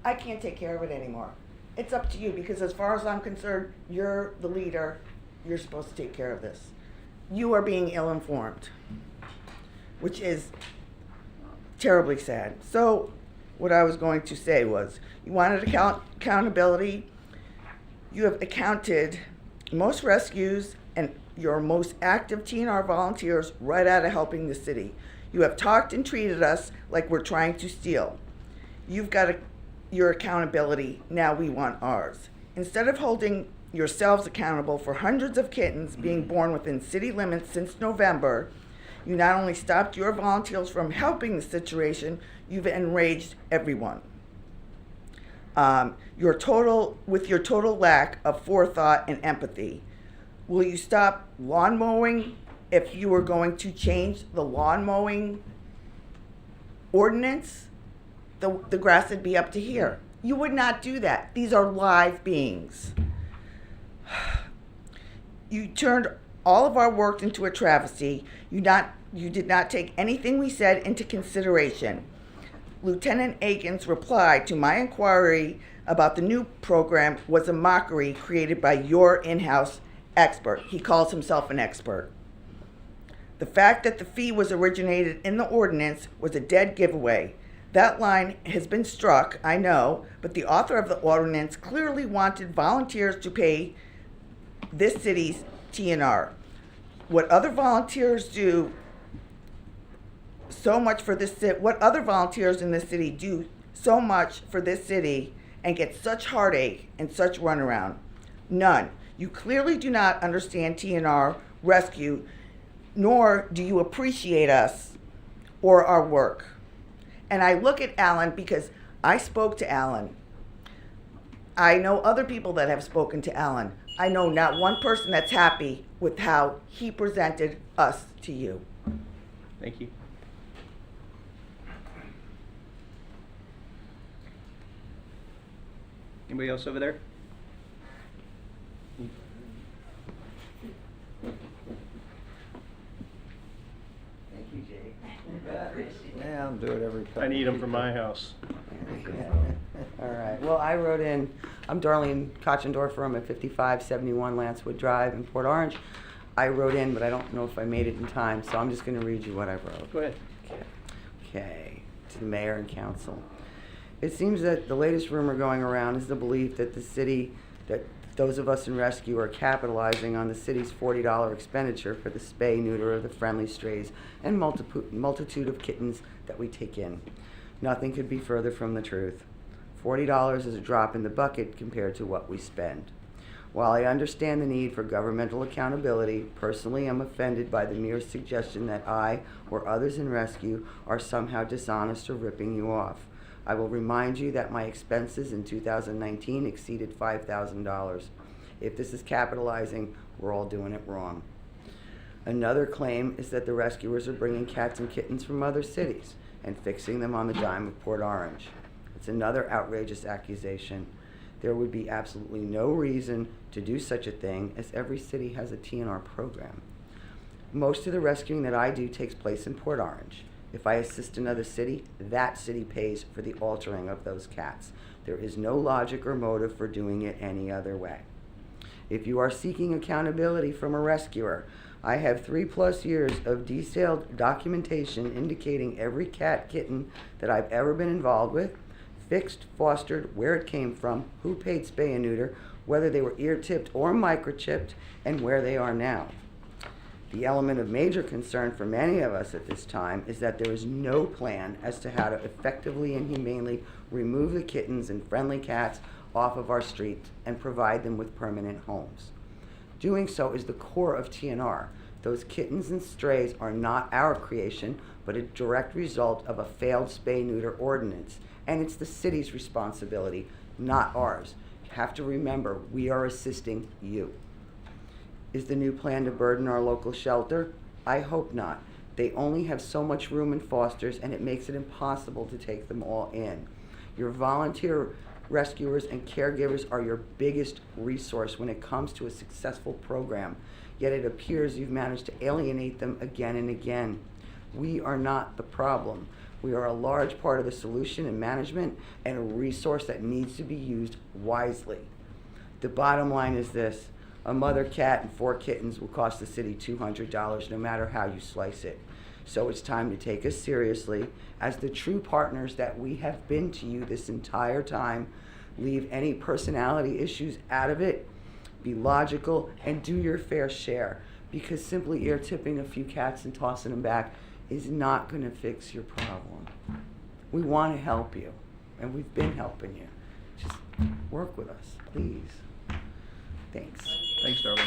I can't take care of it anymore. It's up to you, because as far as I'm concerned, you're the leader. You're supposed to take care of this. You are being ill-informed, which is terribly sad. So what I was going to say was, you wanted accountability. You have accounted most rescues and your most active TNR volunteers right out of helping the city. You have talked and treated us like we're trying to steal. You've got your accountability, now we want ours. Instead of holding yourselves accountable for hundreds of kittens being born within city limits since November, you not only stopped your volunteers from helping the situation, you've enraged everyone. Your total lack of forethought and empathy. Will you stop lawn mowing if you were going to change the lawn mowing ordinance? The grass would be up to here. You would not do that. These are live beings. You turned all of our work into a travesty. You did not take anything we said into consideration. Lieutenant Aiken's reply to my inquiry about the new program was a mockery created by your in-house expert. He calls himself an expert. The fact that the fee was originated in the ordinance was a dead giveaway. That line has been struck, I know, but the author of the ordinance clearly wanted volunteers to pay this city's TNR. What other volunteers do so much for this city, what other volunteers in this city do so much for this city and get such heartache and such runaround? None. You clearly do not understand TNR rescue, nor do you appreciate us or our work. And I look at Alan because I spoke to Alan. I know other people that have spoken to Alan. I know not one person that's happy with how he presented us to you. Thank you. Anybody else over there? Thank you, Jay. Yeah, I'll do it every time. I need them for my house. All right. Well, I wrote in, I'm Darlene Kochendorfer. I'm at 5571 Lancewood Drive in Port Orange. I wrote in, but I don't know if I made it in time, so I'm just going to read you what I wrote. Go ahead. Okay. To the mayor and council. It seems that the latest rumor going around is the belief that the city, that those of us in rescue are capitalizing on the city's $40 expenditure for the spay, neuter of the friendly strays and multitude of kittens that we take in. Nothing could be further from the truth. $40 is a drop in the bucket compared to what we spend. While I understand the need for governmental accountability, personally I'm offended by the mere suggestion that I or others in rescue are somehow dishonest or ripping you off. I will remind you that my expenses in 2019 exceeded $5,000. If this is capitalizing, we're all doing it wrong. Another claim is that the rescuers are bringing cats and kittens from other cities and fixing them on the dime of Port Orange. It's another outrageous accusation. There would be absolutely no reason to do such a thing, as every city has a TNR program. Most of the rescuing that I do takes place in Port Orange. If I assist another city, that city pays for the altering of those cats. There is no logic or motive for doing it any other way. If you are seeking accountability from a rescuer, I have 3+ years of detailed documentation indicating every cat, kitten that I've ever been involved with, fixed, fostered, where it came from, who paid spay and neuter, whether they were ear-tipped or microchipped, and where they are now. The element of major concern for many of us at this time is that there is no plan as to how to effectively and humanely remove the kittens and friendly cats off of our streets and provide them with permanent homes. Doing so is the core of TNR. Those kittens and strays are not our creation, but a direct result of a failed spay-neuter ordinance. And it's the city's responsibility, not ours. You have to remember, we are assisting you. Is the new plan to burden our local shelter? I hope not. They only have so much room in fosters, and it makes it impossible to take them all in. Your volunteer rescuers and caregivers are your biggest resource when it comes to a successful program, yet it appears you've managed to alienate them again and again. We are not the problem. We are a large part of the solution and management, and a resource that needs to be used wisely. The bottom line is this: a mother cat and 4 kittens will cost the city $200 no matter how you slice it. So it's time to take us seriously as the true partners that we have been to you this entire time. Leave any personality issues out of it. Be logical and do your fair share, because simply ear tipping a few cats and tossing them back is not going to fix your problem. We want to help you, and we've been helping you. Just work with us, please. Thanks. Thanks, darling.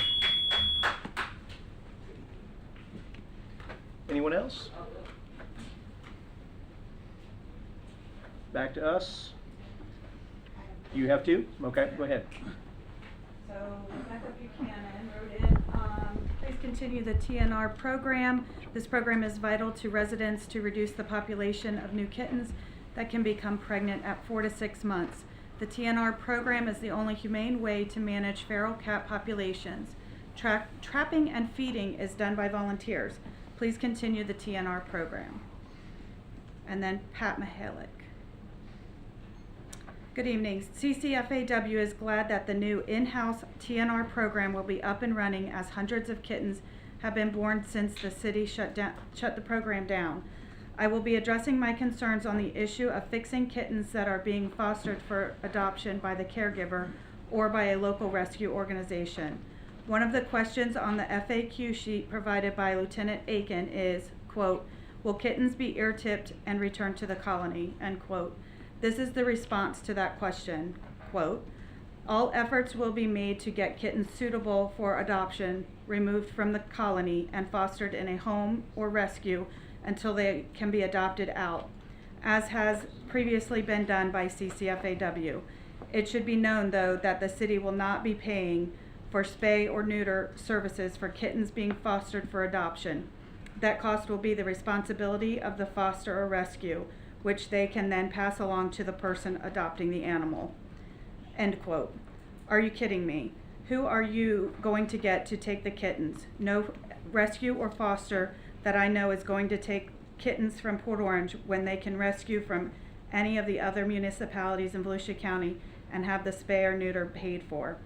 Anyone else? Back to us. You have 2? Okay, go ahead. So Rebecca Buchanan wrote in, please continue the TNR program. This program is vital to residents to reduce the population of new kittens that can become pregnant at 4 to 6 months. The TNR program is the only humane way to manage feral cat populations. Trapping and feeding is done by volunteers. Please continue the TNR program. And then Pat Mihalik. Good evening. CCFAW is glad that the new in-house TNR program will be up and running, as hundreds of kittens have been born since the city shut the program down. I will be addressing my concerns on the issue of fixing kittens that are being fostered for adoption by the caregiver or by a local rescue organization. One of the questions on the FAQ sheet provided by Lieutenant Aiken is, quote, will kittens be ear-tipped and returned to the colony, end quote. This is the response to that question, quote, all efforts will be made to get kittens suitable for adoption removed from the colony and fostered in a home or rescue until they can be adopted out, as has previously been done by CCFAW. It should be known, though, that the city will not be paying for spay or neuter services for kittens being fostered for adoption. That cost will be the responsibility of the foster or rescue, which they can then pass along to the person adopting the animal. End quote. Are you kidding me? Who are you going to get to take the kittens? No rescue or foster that I know is going to take kittens from Port Orange when they can rescue from any of the other municipalities in Volusia County and have the spay or neuter paid for.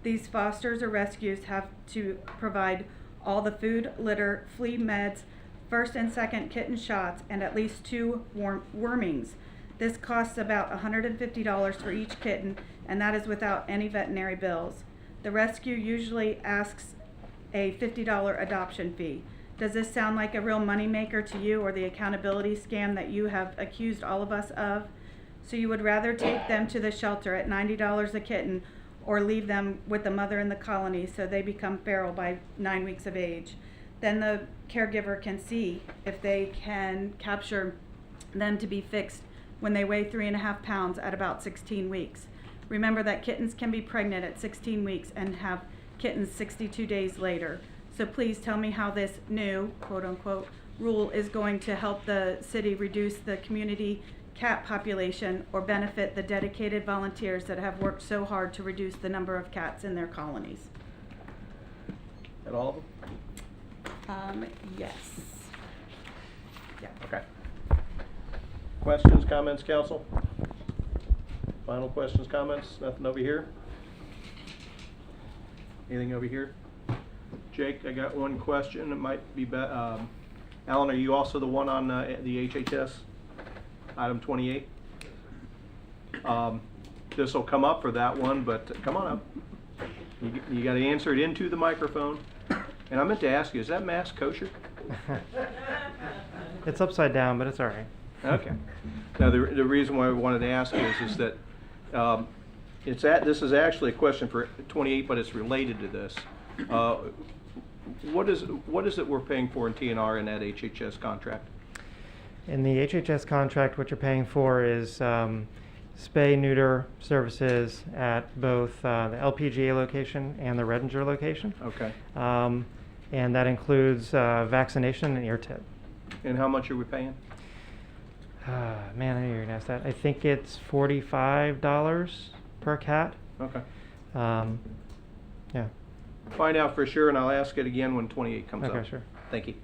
These fosters or rescues have to provide all the food, litter, flea meds, first and second kitten shots, and at least 2 wormings. This costs about $150 for each kitten, and that is without any veterinary bills. The rescue usually asks a $50 adoption fee. Does this sound like a real moneymaker to you, or the accountability scam that you have accused all of us of? So you would rather take them to the shelter at $90 a kitten, or leave them with the mother in the colony so they become feral by 9 weeks of age. Then the caregiver can see if they can capture them to be fixed when they weigh 3.5 pounds at about 16 weeks. Remember that kittens can be pregnant at 16 weeks and have kittens 62 days later. So please tell me how this new, quote-unquote, rule is going to help the city reduce the community cat population or benefit the dedicated volunteers that have worked so hard to reduce the number of cats in their colonies. At all of them? Yes. Yeah. Okay. Questions, comments, council? Final questions, comments? Nothing over here? Anything over here? Jake, I got one question. It might be, Alan, are you also the one on the HHS? Item 28? This will come up for that one, but come on up. You got to answer it into the microphone. And I meant to ask you, is that mask kosher? It's upside down, but it's all right. Okay. Now, the reason why we wanted to ask is that this is actually a question for 28, but it's related to this. What is it we're paying for in TNR in that HHS contract? In the HHS contract, what you're paying for is spay neuter services at both the LPGA location and the Redinger location. Okay. And that includes vaccination and ear tip. And how much are we paying? Man, I knew you were gonna ask that. I think it's $45 per cat. Okay. Yeah. Find out for sure, and I'll ask it again when 28 comes up. Okay, sure. Thank you.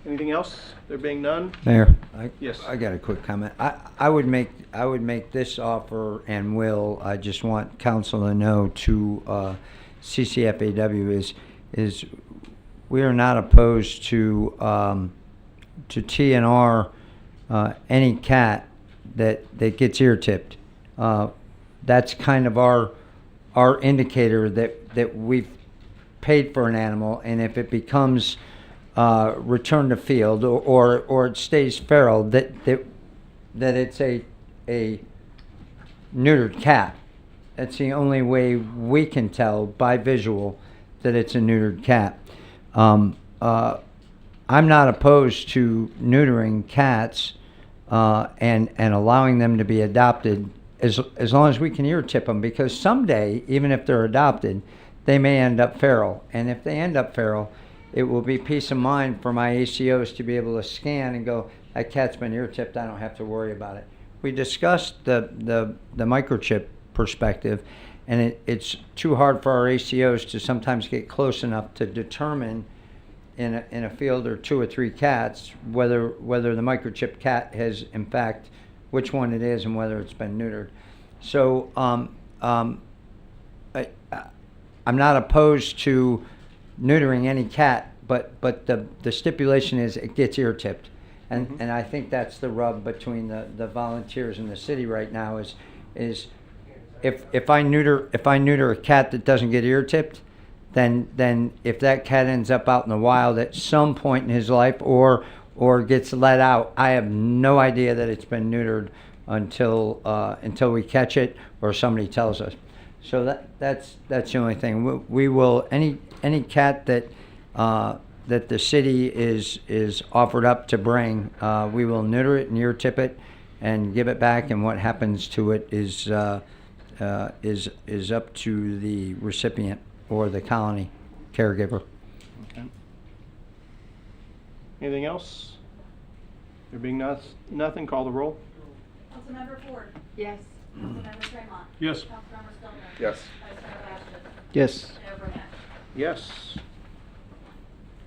Anything else? There being none? Mayor, Yes. I got a quick comment. I would make this offer, and I just want council to know to CCFAW is we are not opposed to TNR any cat that gets ear tipped. That's kind of our indicator that we've paid for an animal, and if it becomes return to field or it stays feral, that it's a neutered cat. That's the only way we can tell by visual that it's a neutered cat. I'm not opposed to neutering cats and allowing them to be adopted as long as we can ear tip them, because someday, even if they're adopted, they may end up feral. And if they end up feral, it will be peace of mind for my ACOs to be able to scan and go, that cat's been ear tipped, I don't have to worry about it. We discussed the microchip perspective, and it's too hard for our ACOs to sometimes get close enough to determine in a field or 2 or 3 cats whether the microchip cat has, in fact, which one it is and whether it's been neutered. So I'm not opposed to neutering any cat, but the stipulation is it gets ear tipped, and I think that's the rub between the volunteers and the city right now is if I neuter a cat that doesn't get ear tipped, then if that cat ends up out in the wild at some point in his life or gets let out, I have no idea that it's been neutered until we catch it or somebody tells us. So that's the only thing. We will any cat that the city is offered up to bring, we will neuter it and ear tip it and give it back, and what happens to it is up to the recipient or the colony caregiver. Okay. Anything else? There being nothing, call the roll. Councilmember Ford. Yes. Councilmember Tremont. Yes. Councilmember Stillman. Yes. Vice Mayor Basham. Yes. Mayor Burnett. Yes.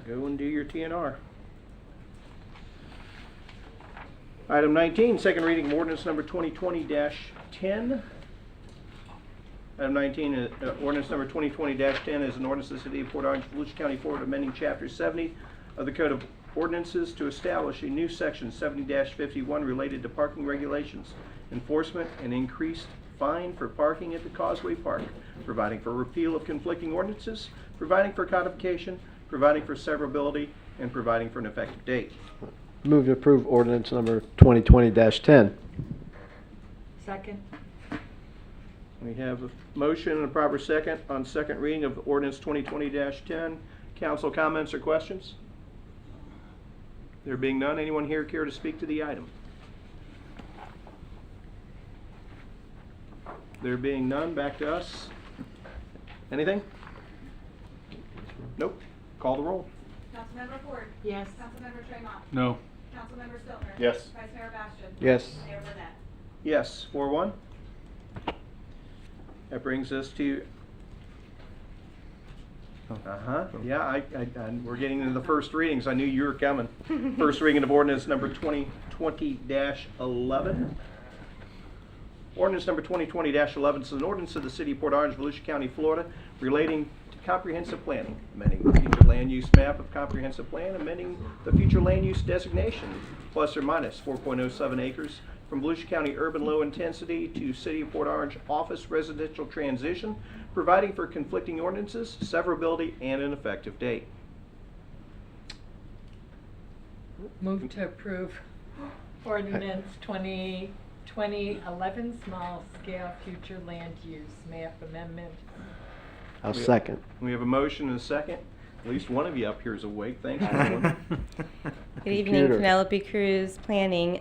Go and do your TNR. Item 19, second reading of ordinance number 2020-10. Item 19, ordinance number 2020-10 is an ordinance of the City of Port Orange, Volusia County, Florida, amending Chapter 70 of the Code of Ordinances to establish a new Section 70-51 related to parking regulations, enforcement, and increased fine for parking at the Causeway Park, providing for repeal of conflicting ordinances, providing for codification, providing for severability, and providing for an effective date. Move to approve ordinance number 2020-10. Second. We have a motion and a proper second on second reading of ordinance 2020-10. Council comments or questions? There being none, anyone here care to speak to the item? There being none, back to us. Anything? Nope. Call the roll. Councilmember Ford. Yes. Councilmember Tremont. No. Councilmember Stiltner. Yes. Vice Mayor Bastian. Yes. Mayor Burnett. Yes, 4-1. That brings us to. Yeah, and we're getting into the first readings. I knew you were coming. First reading of ordinance number 2020-11. Ordinance number 2020-11 is an ordinance of the City of Port Orange, Volusia County, Florida, relating to comprehensive planning, amending the future land use map of comprehensive plan, amending the future land use designation, plus or minus 4.07 acres, from Volusia County urban low intensity to City of Port Orange office residential transition, providing for conflicting ordinances, severability, and an effective date. Move to approve ordinance 2011 small scale future land use map amendment. I'll second. We have a motion and a second. At least one of you up here is awake. Thanks, everyone. Good evening, Computer. Penelope Cruz, Planning.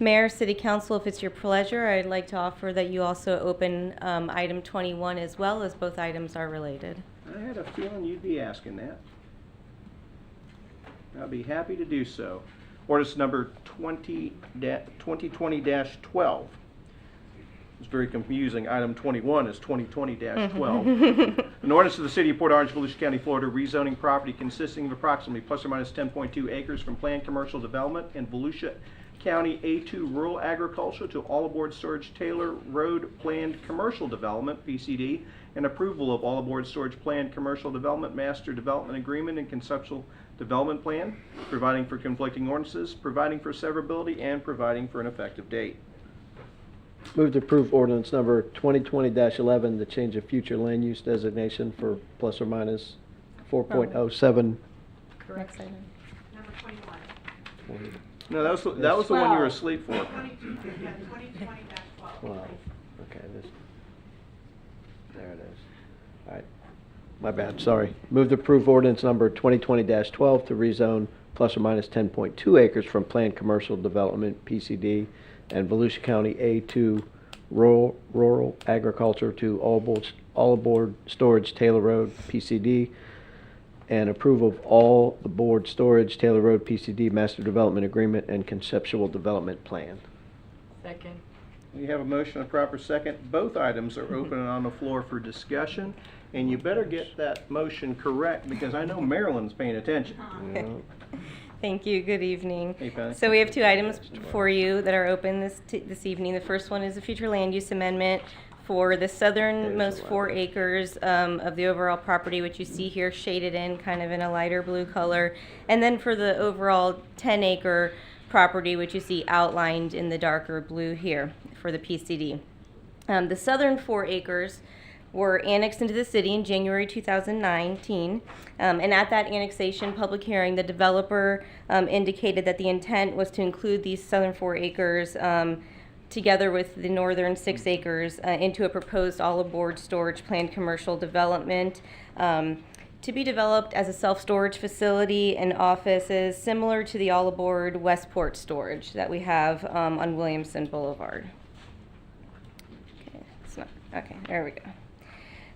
Mayor, City Council, if it's your pleasure, I'd like to offer that you also open item 21 as well, as both items are related. I had a feeling you'd be asking that. I'll be happy to do so. Ordinance number 2020-12. It's very confusing. Item 21 is 2020-12. An ordinance of the City of Port Orange, Volusia County, Florida, rezoning property consisting of approximately plus or minus 10.2 acres from planned commercial development in Volusia County A2 Rural Agriculture to all aboard storage Taylor Road Planned Commercial Development, PCD, and approval of all aboard storage planned commercial development, master development agreement, and conceptual development plan, providing for conflicting ordinances, providing for severability, and providing for an effective date. Move to approve ordinance number 2020-11, the change of future land use designation for plus or minus 4.07. Correct. Next item. Number 21. No, that was the one you were 12. asleep for. 2020-12. Wow. Okay, there it is. All right. My bad, sorry. Move to approve ordinance number 2020-12 to rezone plus or minus 10.2 acres from planned commercial development, PCD, and Volusia County A2 Rural Agriculture to all aboard storage Taylor Road, PCD, and approval of all aboard storage Taylor Road, PCD, master development agreement and conceptual development plan. Second. We have a motion and a proper second. Both items are open and on the floor for discussion, and you better get that motion correct because I know Marilyn's paying attention. Thank you. Good evening. Hey, Patty. So we have two items for you that are open this evening. The first one is a future land use amendment for the southernmost 4 acres of the overall property, which you see here shaded in kind of in a lighter blue color, and then for the overall 10-acre property, which you see outlined in the darker blue here for the PCD. The southern 4 acres were annexed into the city in January 2019, and at that annexation public hearing, the developer indicated that the intent was to include these southern 4 acres together with the northern 6 acres into a proposed all-aboard storage planned commercial development to be developed as a self-storage facility and offices similar to the all-aboard Westport storage that we have on Williamson Boulevard. Okay, there we go.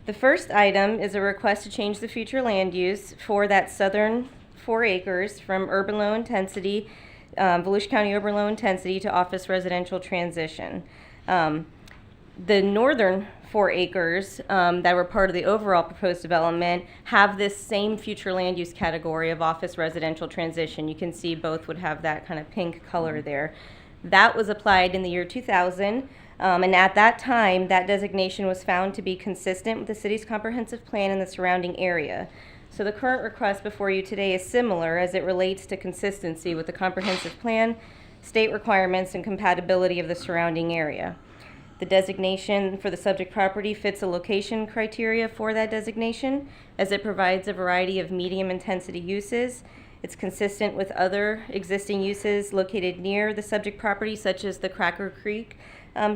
The first item is a request to change the future land use for that southern 4 acres from urban low intensity, Volusia County urban low intensity to office residential transition. The northern 4 acres that were part of the overall proposed development have this same future land use category of office residential transition. You can see both would have that kind of pink color there. That was applied in the year 2000. And at that time, that designation was found to be consistent with the city's comprehensive plan and the surrounding area. So the current request before you today is similar as it relates to consistency with the comprehensive plan, state requirements, and compatibility of the surrounding area. The designation for the subject property fits the location criteria for that designation as it provides a variety of medium intensity uses. It's consistent with other existing uses located near the subject property, such as the Cracker Creek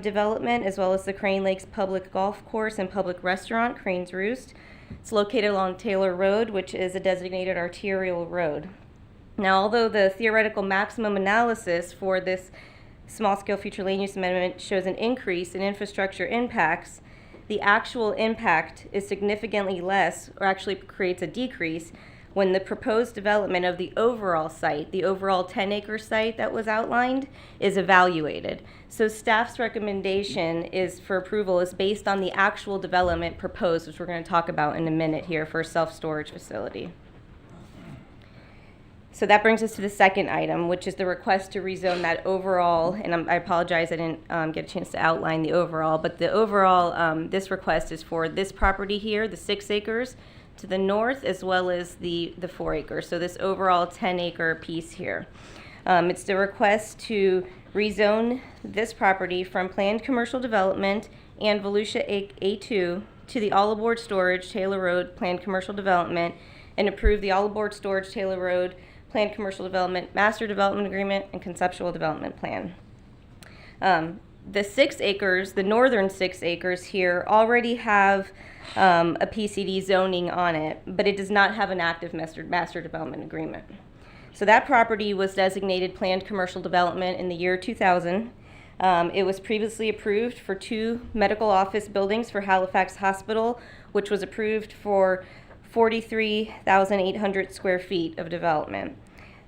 development, as well as the Crane Lakes Public Golf Course and Public Restaurant, Crane's Roost. It's located along Taylor Road, which is a designated arterial road. Now, although the theoretical maximum analysis for this small-scale future land use amendment shows an increase in infrastructure impacts, the actual impact is significantly less, or actually creates a decrease, when the proposed development of the overall site, the overall 10-acre site that was outlined, is evaluated. So staff's recommendation is for approval is based on the actual development proposed, which we're going to talk about in a minute here for a self-storage facility. So that brings us to the second item, which is the request to rezone that overall, and I apologize I didn't get a chance to outline the overall, but the overall, this request is for this property here, the 6 acres, to the north, as well as the 4 acres. So this overall 10-acre piece here. It's the request to rezone this property from planned commercial development and Volusia A2 to the all aboard storage Taylor Road planned commercial development, and approve the all aboard storage Taylor Road planned commercial development master development agreement and conceptual development plan. The 6 acres, the northern 6 acres here, already have a PCD zoning on it, but it does not have an active master development agreement. So that property was designated planned commercial development in the year 2000. It was previously approved for 2 medical office buildings for Halifax Hospital, which was approved for 43,800 square feet of development.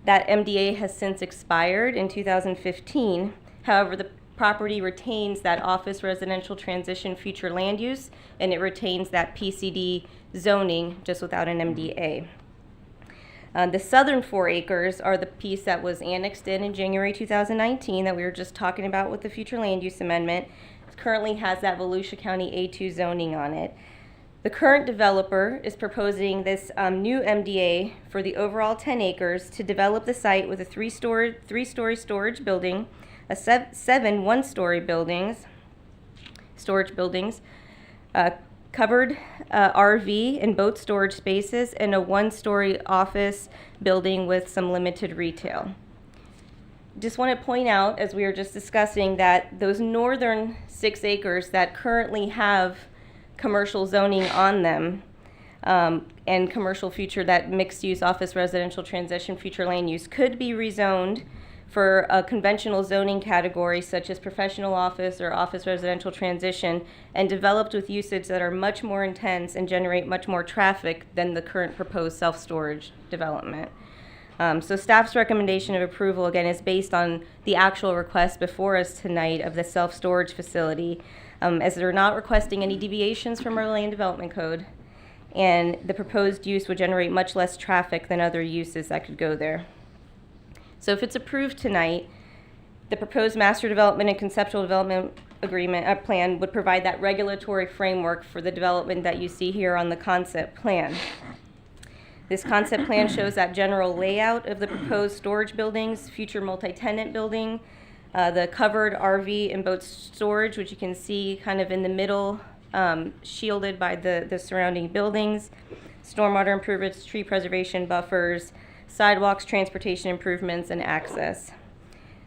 That MDA has since expired in 2015. However, the property retains that office residential transition future land use, and it retains that PCD zoning just without an MDA. The southern 4 acres are the piece that was annexed in January 2019 that we were just talking about with the future land use amendment. It currently has that Volusia County A2 zoning on it. The current developer is proposing this new MDA for the overall 10 acres to develop the site with a 3-story storage building, a 7 one-story storage buildings, covered RV and boat storage spaces, and a 1-story office building with some limited retail. Just want to point out, as we were just discussing, that those northern 6 acres that currently have commercial zoning on them, and commercial future, that mixed-use office residential transition future land use, could be rezoned for a conventional zoning category such as professional office or office residential transition, and developed with usage that are much more intense and generate much more traffic than the current proposed self-storage development. So staff's recommendation of approval, again, is based on the actual request before us tonight of the self-storage facility, as they're not requesting any deviations from our land development code, and the proposed use would generate much less traffic than other uses that could go there. So if it's approved tonight, the proposed master development and conceptual development agreement plan would provide that regulatory framework for the development that you see here on the concept plan. This concept plan shows that general layout of the proposed storage buildings, future multi-tenant building, the covered RV and boat storage, which you can see kind of in the middle, shielded by the surrounding buildings, stormwater improvements, tree preservation buffers, sidewalks, transportation improvements, and access.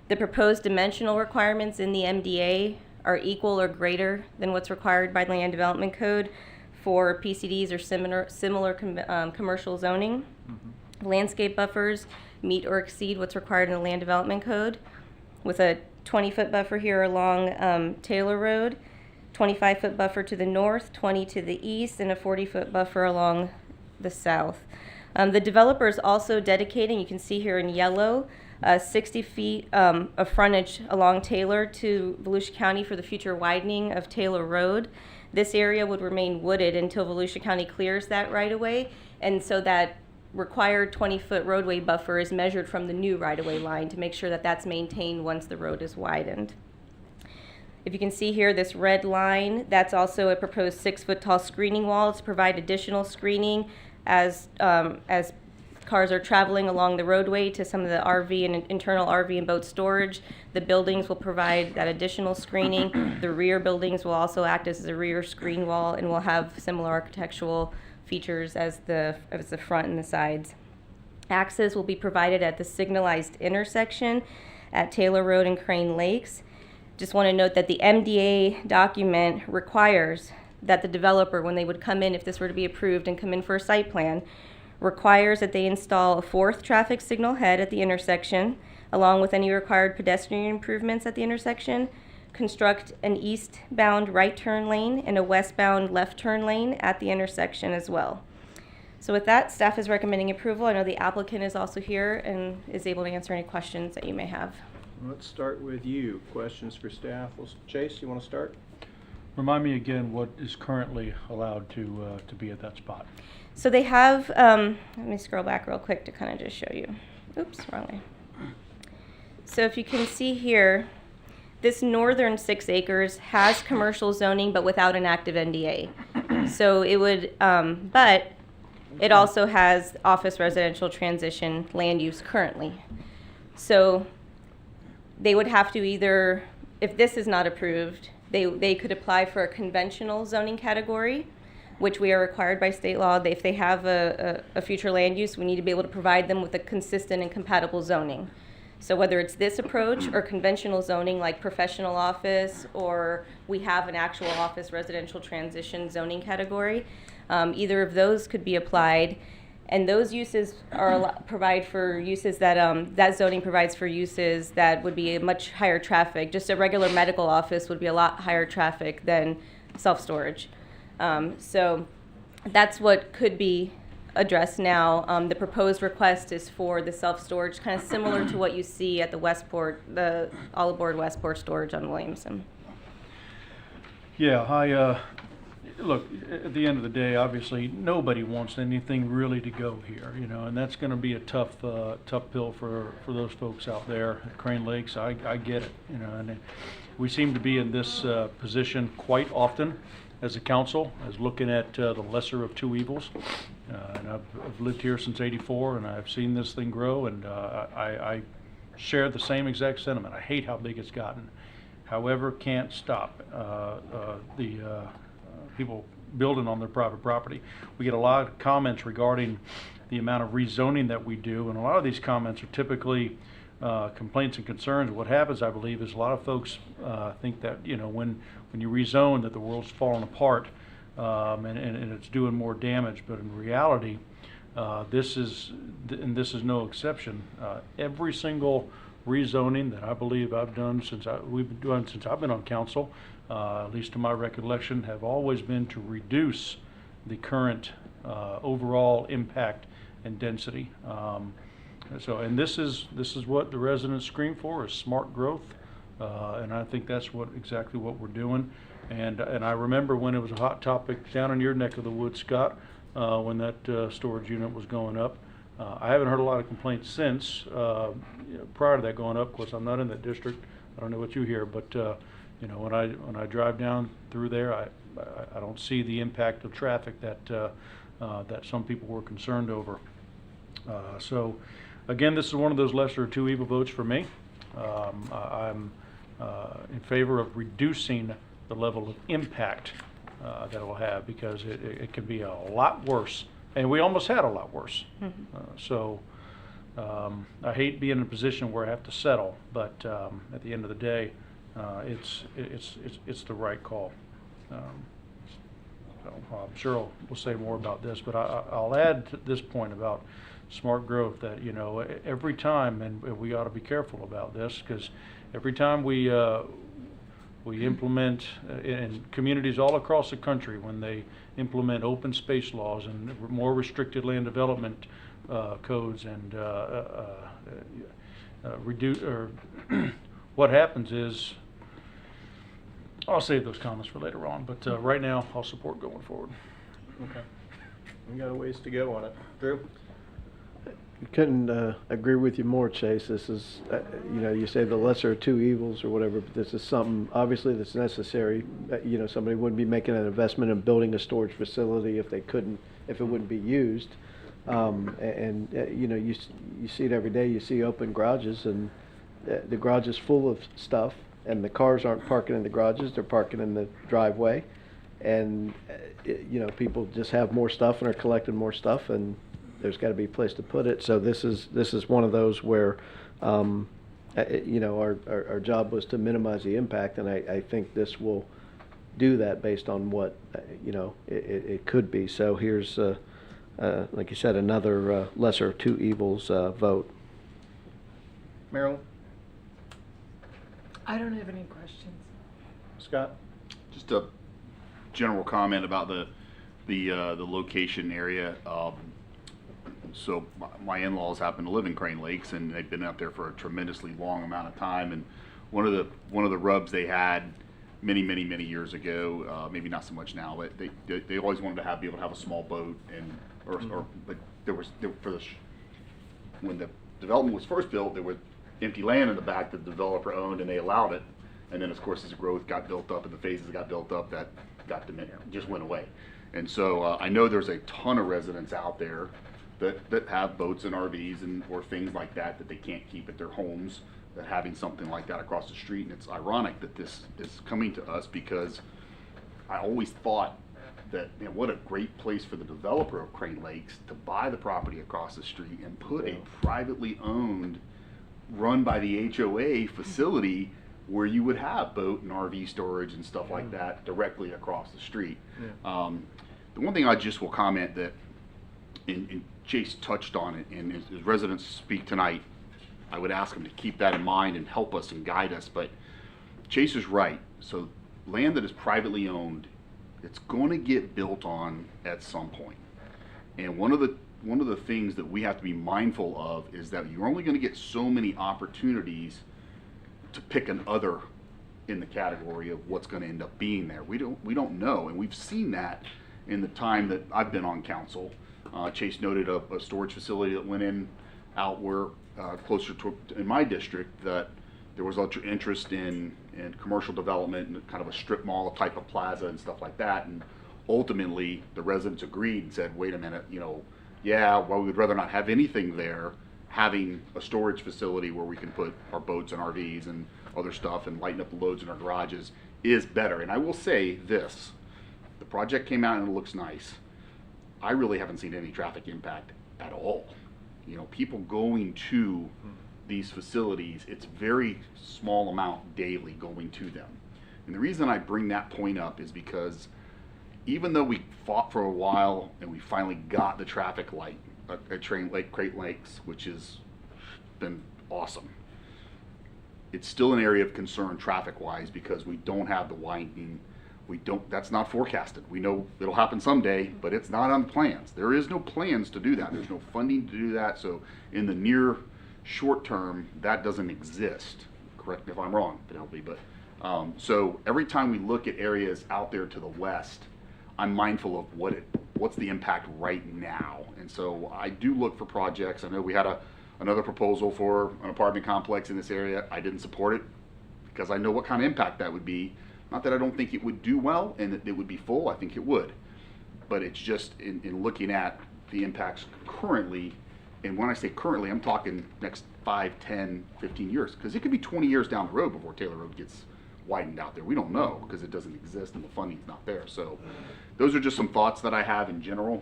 The proposed dimensional requirements in the MDA are equal or greater than what's required by the Land Development Code for PCDs or similar commercial zoning. Mm-hmm. Landscape buffers meet or exceed what's required in the Land Development Code, with a 20-foot buffer here along Taylor Road, 25-foot buffer to the north, 20 to the east, and a 40-foot buffer along the south. The developer is also dedicating, you can see here in yellow, 60 feet of frontage along Taylor to Volusia County for the future widening of Taylor Road. This area would remain wooded until Volusia County clears that right-of-way, and so that required 20-foot roadway buffer is measured from the new right-of-way line to make sure that that's maintained once the road is widened. If you can see here, this red line, that's also a proposed 6-foot tall screening wall to provide additional screening as cars are traveling along the roadway to some of the RV and internal RV and boat storage. The buildings will provide that additional screening. The rear buildings will also act as a rear screen wall and will have similar architectural features as the front and the sides. Access will be provided at the signalized intersection at Taylor Road and Crane Lakes. Just want to note that the MDA document requires that the developer, when they would come in, if this were to be approved and come in for a site plan, requires that they install a 4th traffic signal head at the intersection, along with any required pedestrian improvements at the intersection, construct an eastbound right turn lane and a westbound left turn lane at the intersection as well. So with that, staff is recommending approval. I know the applicant is also here and is able to answer any questions that you may have. Let's start with you. Questions for staff? Well, Chase, you want to start? Remind me again what is currently allowed to be at that spot. So they have, let me scroll back real quick to kind of just show you. Oops, wrong way. So if you can see here, this northern 6 acres has commercial zoning, but without an active NDA. So it would, but it also has office residential transition land use currently. So they would have to either, if this is not approved, they could apply for a conventional zoning category, which we are required by state law. If they have a future land use, we need to be able to provide them with a consistent and compatible zoning. So whether it's this approach or conventional zoning like professional office, or we have an actual office residential transition zoning category, either of those could be applied. And those uses provide for uses that that zoning provides for uses that would be a much higher traffic. Just a regular medical office would be a lot higher traffic than self-storage. So that's what could be addressed now. The proposed request is for the self-storage, kind of similar to what you see at the Westport, the all aboard Westport storage on Williamson. Yeah, look, at the end of the day, obviously, nobody wants anything really to go here, you know, and that's going to be a tough pill for those folks out there at Crane Lakes. I get it, you know, and we seem to be in this position quite often as a council, as looking at the lesser of two evils. And I've lived here since '84, and I've seen this thing grow, and I share the same exact sentiment. I hate how big it's gotten. However, can't stop the people building on their private property. We get a lot of comments regarding the amount of rezoning that we do, and a lot of these comments are typically complaints and concerns. What happens, I believe, is a lot of folks think that, you know, when you rezone, that the world's falling apart and it's doing more damage. But in reality, this is no exception. Every single rezoning that I believe I've done we've been doing since I've been on council, at least to my recollection, have always been to reduce the current overall impact and density. And this is what the residents scream for, is smart growth, and I think that's exactly what we're doing. And I remember when it was a hot topic down in your neck of the woods, Scott, when that storage unit was going up. I haven't heard a lot of complaints since. Prior to that going up, of course, I'm not in that district. I don't know what you hear, but you know, when I drive down through there, I don't see the impact of traffic that some people were concerned over. So, again, this is one of those lesser of two evil votes for me. I'm in favor of reducing the level of impact that it will have, because it can be a lot worse, and we almost had a lot worse. So I hate being in a position where I have to settle, but at the end of the day, it's the right call. So I'm sure we'll say more about this, but I'll add to this point about smart growth, that, you know, every time, and we ought to be careful about this, because every time we implement in communities all across the country, when they implement open space laws and more restricted land development codes, and reduce, or what happens is, I'll save those comments for later on, but right now I'll support going forward. Okay. We got a ways to go on it. Drew? Couldn't agree with you more, Chase. This is, you know, you say the lesser of two evils or whatever, but this is something obviously that's necessary. You know, somebody wouldn't be making an investment in building a storage facility if it wouldn't be used. You know, you see it every day. You see open garages, and the garage is full of stuff, and the cars aren't parking in the garages; they're parking in the driveway. And you know, people just have more stuff and are collecting more stuff, and there's got to be a place to put it. So this is one of those where, you know, our job was to minimize the impact, and I think this will do that based on what you know it could be. So here's, like you said, another lesser of two evils vote. Marilyn? I don't have any questions. Scott? Just a general comment about the location area. So my in-laws happen to live in Crane Lakes, and they've been out there for a tremendously long amount of time. And one of the rubs they had many years ago, maybe not so much now, but they always wanted to be able to have a small boat, and but when the development was first built, there was empty land in the back that the developer owned, and they allowed it. And then, of course, as the growth got built up and the phases got built up, that got diminished, just went away. And so I know there's a ton of residents out there that have boats and RVs and or things like that they can't keep at their homes, that having something like that across the street. And it's ironic that this is coming to us, because I always thought that, you know, what a great place for the developer of Crane Lakes to buy the property across the street and put a privately owned, run by the HOA facility where you would have boat and RV storage and stuff like that directly across the street. The one thing I just will comment that, and Chase touched on it, and as residents speak tonight, I would ask them to keep that in mind and help us and guide us. But Chase is right. So land that is privately owned, it's going to get built on at some point. And one of the things that we have to be mindful of is that you're only going to get so many opportunities to pick an other in the category of what's going to end up being there. We don't know, and we've seen that in the time that I've been on council. Chase noted a storage facility that went in out where closer to in my district, that there was interest in commercial development and kind of a strip mall type of plaza and stuff like that. And ultimately, the residents agreed and said, "Wait a minute, you know, yeah, well, we would rather not have anything there. Having a storage facility where we can put our boats and RVs and other stuff and lighten up the loads in our garages is better." And I will say this: the project came out and it looks nice. I really haven't seen any traffic impact at all. You know, people going to these facilities, it's very small amount daily going to them. And the reason I bring that point up is because even though we fought for a while and we finally got the traffic light at Crane Lakes, which has been awesome, it's still an area of concern traffic-wise, because we don't have the widening. That's not forecasted. We know it'll happen someday, but it's not on plans. There is no plans to do that. There's no funding to do that. So in the near short term, that doesn't exist. Correct me if I'm wrong, Penelope, but so every time we look at areas out there to the west, I'm mindful of what's the impact right now. And so I do look for projects. I know we had another proposal for an apartment complex in this area. I didn't support it because I know what kind of impact that would be. Not that I don't think it would do well and that it would be full, I think it would. But it's just in looking at the impacts currently, and when I say currently, I'm talking next 5, 10, 15 years, because it could be 20 years down the road before Taylor Road gets widened out there. We don't know because it doesn't exist and the funding's not there. So those are just some thoughts that I have in general.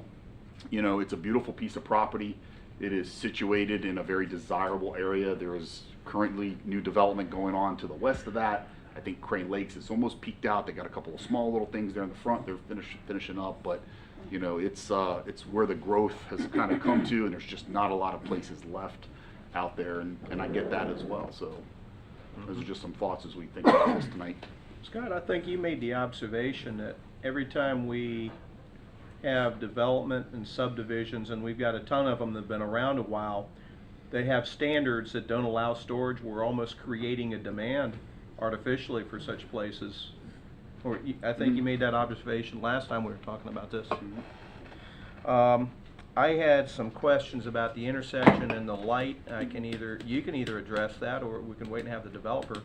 You know, it's a beautiful piece of property. It is situated in a very desirable area. There is currently new development going on to the west of that. I think Crane Lakes is almost peaked out. They got a couple of small little things there in the front. They're finishing up, but you know, it's where the growth has kind of come to, and there's just not a lot of places left out there, and I get that as well. So those are just some thoughts as we think about this tonight. Scott, I think you made the observation that every time we have development and subdivisions, and we've got a ton of them that have been around a while, they have standards that don't allow storage. We're almost creating a demand artificially for such places. Or I think you made that observation last time we were talking about this. I had some questions about the intersection and the light. You can either address that, or we can wait and have the developer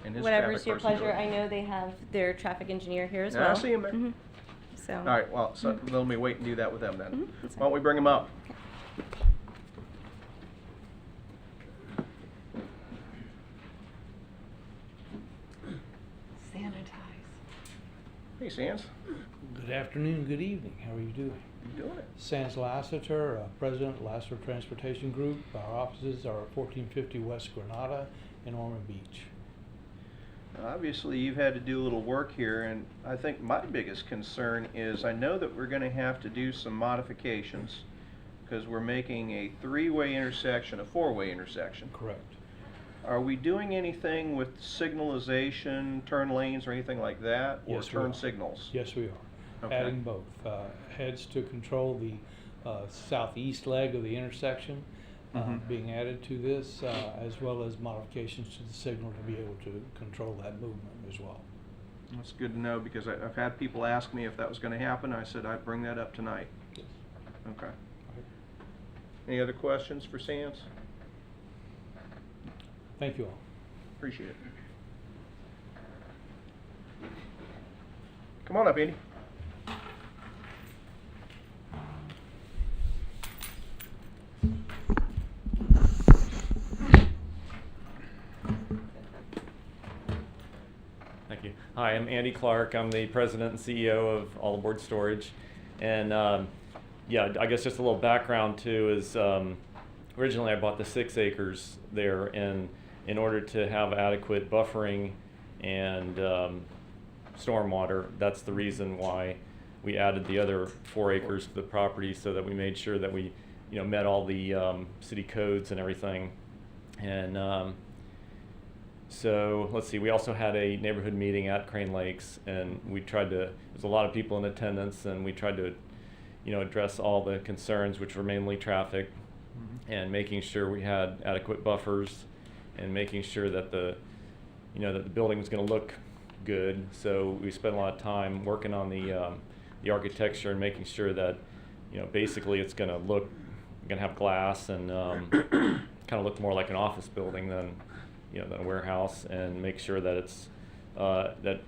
and his Whatever's traffic your person pleasure. do it. I know they have their traffic engineer here as Yeah, well. I see him there. So. All right, well, so let me wait and do that with them then. That's Why don't we bring them up? Hey, Sands. Good afternoon, good evening. How are you doing? You doing it? Sands Lassiter, President, Lassiter Transportation Group. Our offices are at 1450 West Granada in Ormond Beach. Obviously, you've had to do a little work here, and I think my biggest concern is I know that we're going to have to do some modifications because we're making a 3-way intersection a 4-way intersection. Correct. Are we doing anything with signalization, turn lanes, or anything like that? Or Yes, we turn are. signals? Yes, we are. Okay. Adding both. Heads to control the southeast leg of the intersection being added to this, as well as modifications to the signal to be able to control that movement as well. That's good to know, because I've had people ask me if that was going to happen. I said I'd bring that up tonight. Yes. Okay. Any other questions for Sands? Thank you all. Appreciate it. Come on up, Andy. Thank you. Hi, I'm Andy Clark. I'm the president and CEO of All Aboard Storage. And yeah, I guess just a little background too is originally I bought the 6 acres there, and in order to have adequate buffering and stormwater, that's the reason why we added the other 4 acres to the property, so that we made sure that we, met all the city codes and everything. And so let's see, we also had a neighborhood meeting at Crane Lakes, and we tried to, there's a lot of people in attendance, and we tried to, address all the concerns, which were mainly traffic, and making sure we had adequate buffers, and making sure that the, that the building was going to look good. So we spent a lot of time working on the architecture and making sure that, basically it's going to have glass and kind of look more like an office building than a warehouse, and make sure that it's that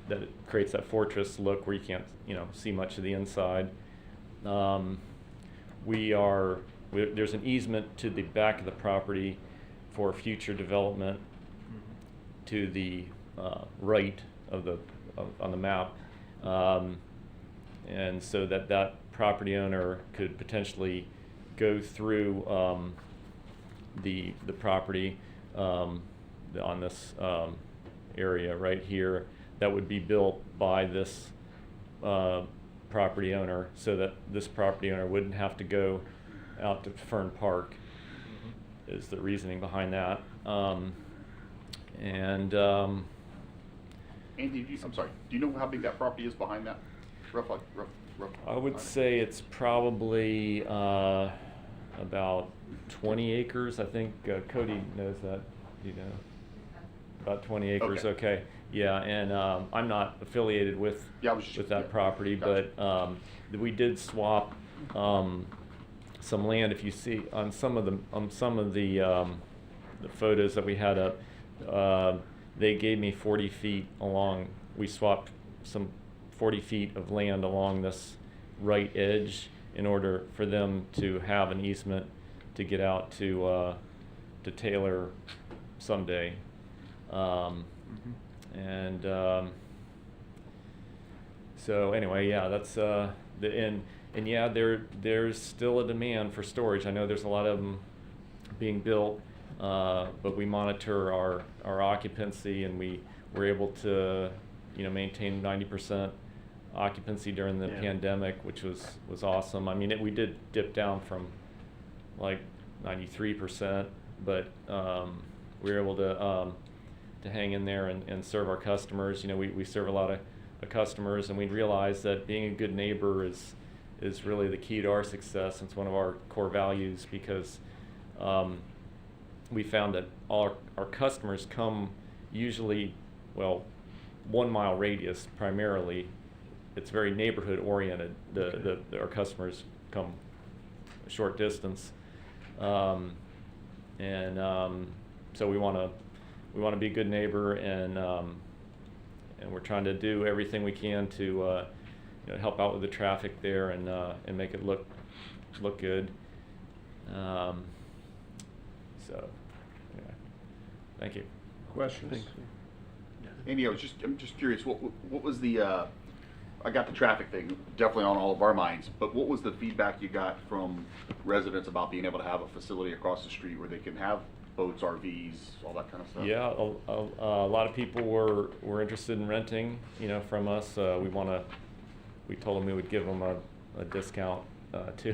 it creates that fortress look where you can't see much of the inside. There's an easement to the back of the property for future development to the right of on the map, and so that property owner could potentially go through the property on this area right here that would be built by this property owner, so that this property owner wouldn't have to go out to Fern Park, is the reasoning behind that. Andy, I'm sorry, do you know how big that property is behind that? Rough. I would say it's probably about 20 acres. I think Cody knows that. Do you know? About 20 acres. Okay. Yeah, and I'm not affiliated with that property, gotcha. but we did swap some land. If you see on some of the photos that we had up, they gave me 40 feet along. We swapped some 40 feet of land along this right edge in order for them to have an easement to get out to Taylor someday. So anyway, yeah, that's and yeah, there's still a demand for storage. I know there's a lot of them being built, but we monitor our occupancy, and we were able to maintain 90% occupancy during the pandemic, which was awesome. I mean, we did dip down from like 93%, but we were able to hang in there and serve our customers. We serve a lot of customers, and we realized that being a good neighbor is really the key to our success. It's one of our core values, because we found that all our customers come usually, 1 mile radius primarily. It's very neighborhood oriented. Our customers come a short distance, so we want to be a good neighbor, and we're trying to do everything we can to help out with the traffic there, and make it look good. So yeah, thank you. Questions? Andy, I'm just curious, what was the, I got the traffic thing definitely on all of our minds, but what was the feedback you got from residents about being able to have a facility across the street where they can have boats, RVs, all that kind of stuff? Yeah, a lot of people were interested in renting, from us. We told them we would give them a discount too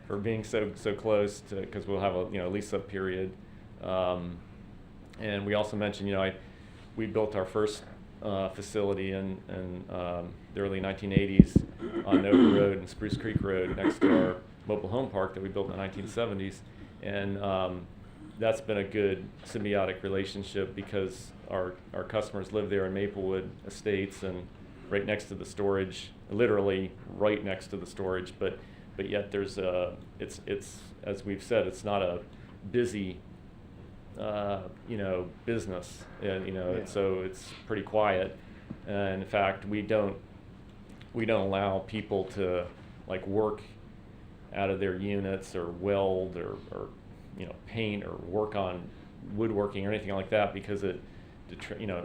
for being so close, because we'll have a lease up period. And we also mentioned, we built our first facility in the early 1980s on Nova Road and Spruce Creek Road next to our mobile home park that we built in the 1970s. And that's been a good symbiotic relationship because our customers live there in Maplewood Estates and right next to the storage, literally right next to the storage, but yet there's it's as we've said, it's not a busy business, and, so it's pretty quiet. And in fact, we don't allow people to like work out of their units or weld or paint or work on woodworking or anything like that because and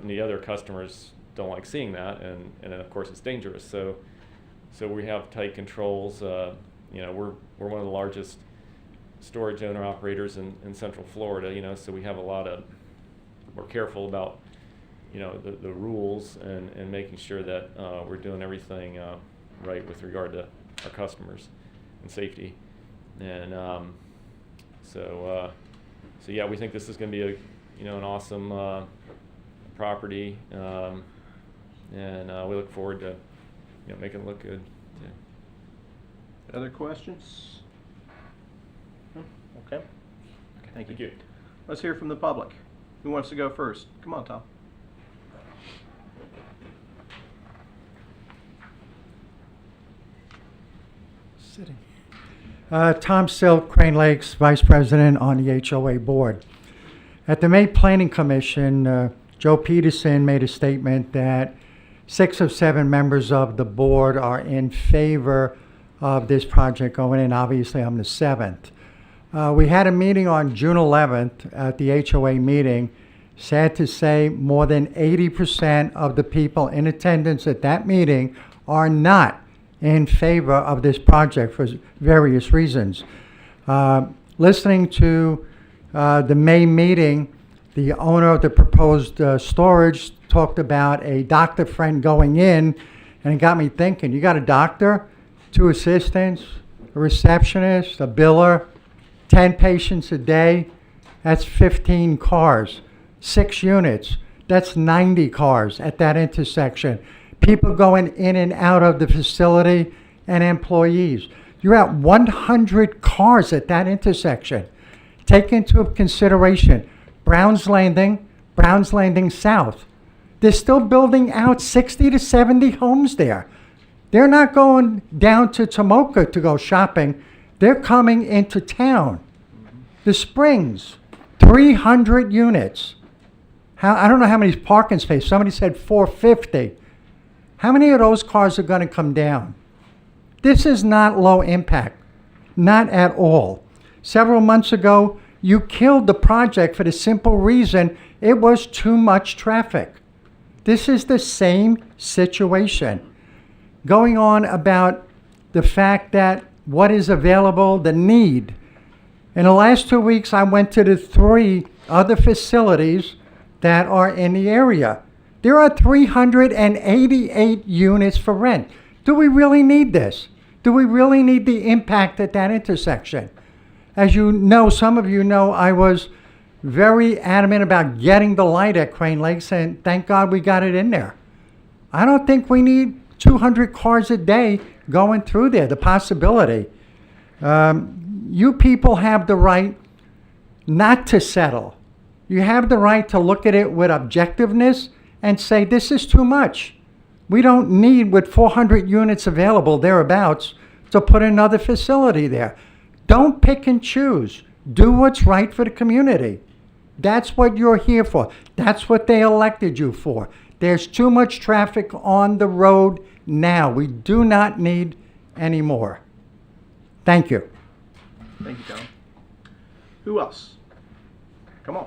the other customers don't like seeing that, and then of course it's dangerous. So we have tight controls. We're one of the largest storage owner operators in Central Florida. So we have we're careful about the rules and making sure that we're doing everything right with regard to our customers and safety. And so yeah, we think this is going to be an awesome property, and we look forward to making it look good too. Other questions? No? Okay. Thank you. Let's hear from the public. Who wants to go first? Come on, Tom. Sitting. Tom Silk, Crane Lakes, Vice President on the HOA Board. At the May Planning Commission, Joe Peterson made a statement that 6 of 7 members of the board are in favor of this project going in. Obviously, I'm the 7th. We had a meeting on June 11th at the HOA meeting. Sad to say, more than 80% of the people in attendance at that meeting are not in favor of this project for various reasons. Listening to the May meeting, the owner of the proposed storage talked about a doctor friend going in, and it got me thinking, you got a doctor, 2 assistants, a receptionist, a biller, 10 patients a day, that's 15 cars, 6 units, that's 90 cars at that intersection. People going in and out of the facility and employees. You're at 100 cars at that intersection. Take into consideration Browns Landing South. They're still building out 60 to 70 homes there. They're not going down to Tomoka to go shopping. They're coming into town. The Springs, 300 units. I don't know how many parking spaces. Somebody said 450. How many of those cars are going to come down? This is not low impact, not at all. Several months ago, you killed the project for the simple reason it was too much traffic. This is the same situation. Going on about the fact that what is available, the need. In the last 2 weeks, I went to the 3 other facilities that are in the area. There are 388 units for rent. Do we really need this? Do we really need the impact at that intersection? As you know, some of you know, I was very adamant about getting the light at Crane Lakes, and thank God we got it in there. I don't think we need 200 cars a day going through there, the possibility. You people have the right not to settle. You have the right to look at it with objectiveness and say, this is too much. We don't need, with 400 units available thereabouts, to put another facility there. Don't pick and choose. Do what's right for the community. That's what you're here for. That's what they elected you for. There's too much traffic on the road now. We do not need any more. Thank you. Thank you, Tom. Who else? Come on.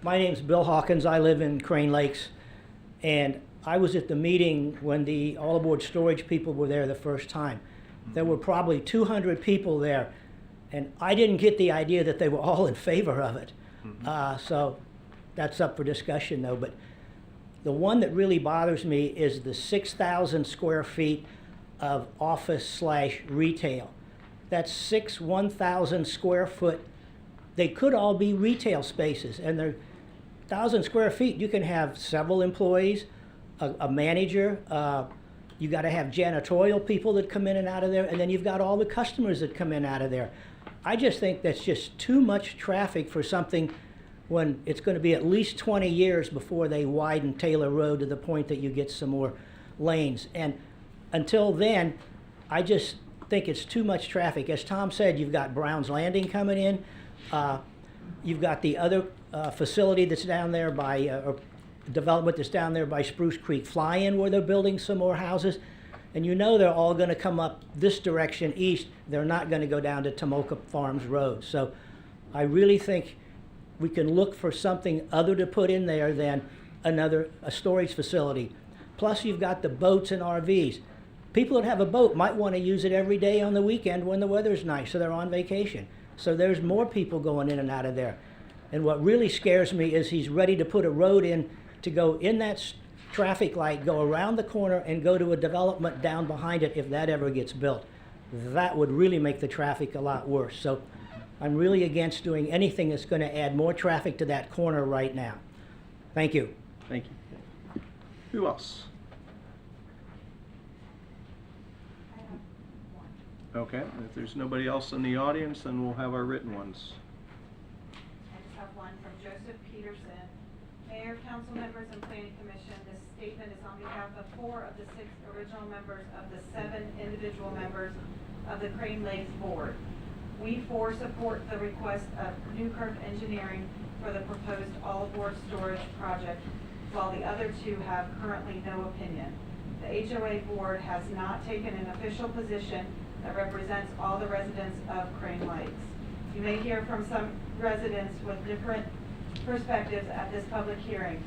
My name's Bill Hawkins. I live in Crane Lakes, and I was at the meeting when the all aboard storage people were there the first time. There were probably 200 people there, and I didn't get the idea that they were all in favor of it. So that's up for discussion, though. But the one that really bothers me is the 6,000 square feet of office/retail. that's 6 1,000 square foot. They could all be retail spaces, and they're 1,000 square feet. You can have several employees, a manager. You got to have janitorial people that come in and out of there, and then you've got all the customers that come in and out of there. I just think that's just too much traffic for something when it's going to be at least 20 years before they widen Taylor Road to the point that you get some more lanes. And until then, I just think it's too much traffic. As Tom said, you've got Brown's Landing coming in. You've got the other facility that's down there by, or development that's down there by Spruce Creek Fly-In, where they're building some more houses. And you know they're all going to come up this direction east. They're not going to go down to Tomoka Farms Road. So I really think we can look for something other to put in there than a storage facility. Plus you've got the boats and RVs. People that have a boat might want to use it every day on the weekend when the weather's nice, so they're on vacation. So there's more people going in and out of there. And what really scares me is he's ready to put a road in to go in that traffic light, go around the corner, and go to a development down behind it if that ever gets built. That would really make the traffic a lot worse. So I'm really against doing anything that's going to add more traffic to that corner right now. Thank you. Thank you. Who else? Okay, if there's nobody else in the audience, then we'll have our written ones. I just have one from Joseph Peterson. Mayor, council members, and planning commission, this statement is on behalf of 4 of the 6 original members of the 7 individual members of the Crane Lakes Board. We 4 support the request of Newkirk Engineering for the proposed all-aboard storage project, while the other 2 have currently no opinion. The HOA board has not taken an official position that represents all the residents of Crane Lakes. You may hear from some residents with different perspectives at this public hearing.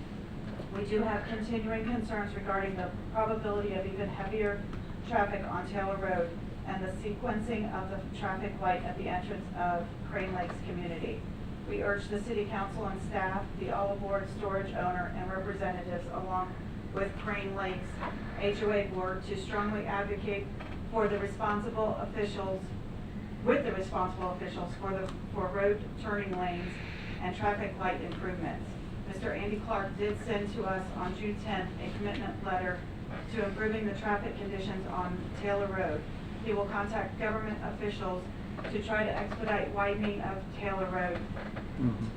We do have continuing concerns regarding the probability of even heavier traffic on Taylor Road and the sequencing of the traffic light at the entrance of Crane Lakes community. We urge the city council and staff, the all-aboard storage owner, and representatives along with Crane Lakes HOA board to strongly advocate for the responsible officials, for road turning lanes and traffic light improvements. Mr. Andy Clark did send to us on June 10th a commitment letter to improving the traffic conditions on Taylor Road. He will contact government officials to try to expedite widening of Taylor Road,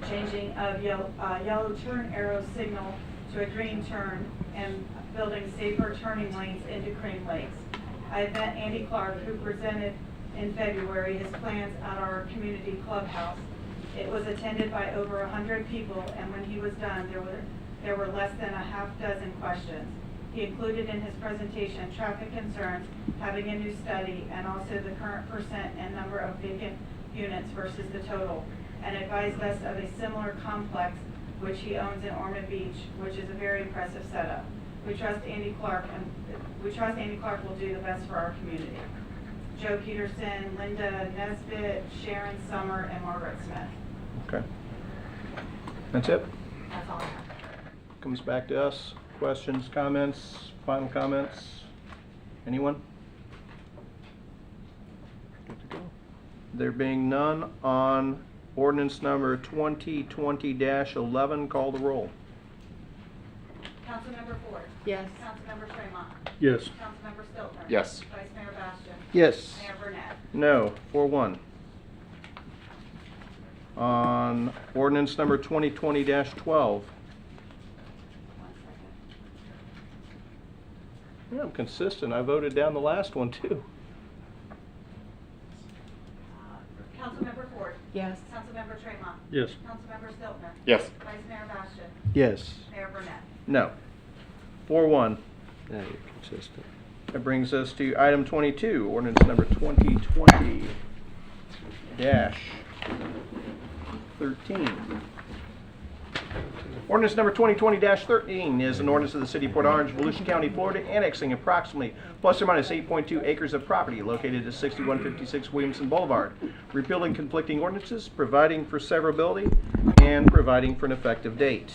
changing of yellow turn arrow signal to a green turn, and building safer turning lanes into Crane Lakes. I met Andy Clark, who presented in February his plans at our community clubhouse. It was attended by over 100 people, and when he was done, there were less than a half dozen questions. He included in his presentation traffic concerns, having a new study, and also the current percent and number of vacant units versus the total, and advised us of a similar complex which he owns in Ormond Beach, which is a very impressive setup. We trust Andy Clark will do the best for our community. Joe Peterson, Linda Nesbitt, Sharon Summer, and Margaret Smith. Okay. That's it? That's all I have. Comes back to us. Questions, comments, final comments? Anyone? Good to go. There being none, on ordinance number 2020-11, call the roll. Councilmember Ford. Yes. Councilmember Fremont. Yes. Councilmember Stiltner. Yes. Vice Mayor Bastian. Yes. Mayor Burnett. No, 4-1. On ordinance number 2020-12. Yeah, I'm consistent. I voted down the last one too. Councilmember Ford. Yes. Councilmember Fremont. Yes. Councilmember Stiltner. Yes. Vice Mayor Bastian. Yes. Mayor Burnett. No. 4-1. Now you're consistent. That brings us to item 22, ordinance number 2020-13. Ordinance number 2020-13 is an ordinance of the City of Port Orange, Volusia County, Florida, annexing approximately plus or minus 8.2 acres of property located at 6156 Williamson Boulevard, repealing conflicting ordinances, providing for severability, and providing for an effective date.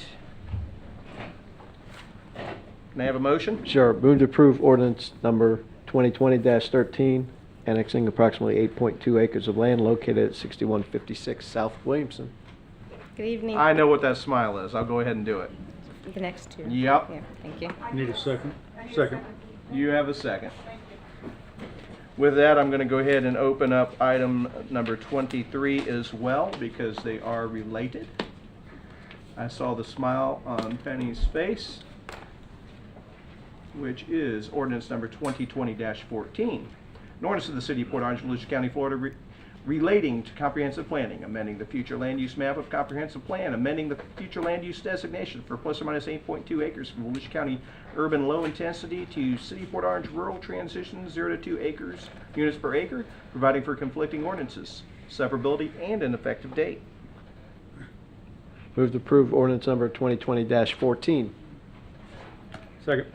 Can I have a motion? Sure. Move to approve ordinance number 2020-13. annexing approximately 8.2 acres of land located at 6156 South Williamson. Good evening. I know what that smile is. I'll go ahead and do it. The next two. Yep. Yeah, thank you. Need a second? Second. You have a second. With that, I'm going to go ahead and open up item number 23 as well, because they are related. I saw the smile on Penny's face, which is ordinance number 2020-14. An ordinance of the City of Port Orange, Volusia County, Florida, relating to comprehensive planning, amending the future land use map of comprehensive plan, amending the future land use designation for plus or minus 8.2 acres from Volusia County urban low intensity to City of Port Orange rural transition 0 to 2 acres units per acre, providing for conflicting ordinances, severability, and an effective date. Move to approve ordinance number 2020-14. Second.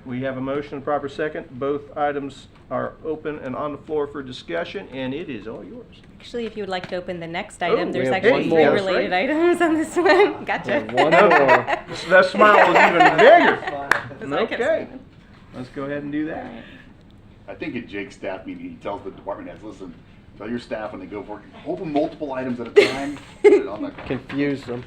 We have a motion and proper second. Both items are open and on the floor for discussion, and it is all yours. Actually, if you would like to open the next Oh, item, we there's have actually one three more. related That's right. items on this one. Gotcha. One more. That smile was even bigger. That's all I kept Okay, saying. let's go ahead and do that. I think at Jake's staff meeting, he tells the department heads, listen, tell your staff when they go for it, open multiple items at a time. Put it on the- Confuse them.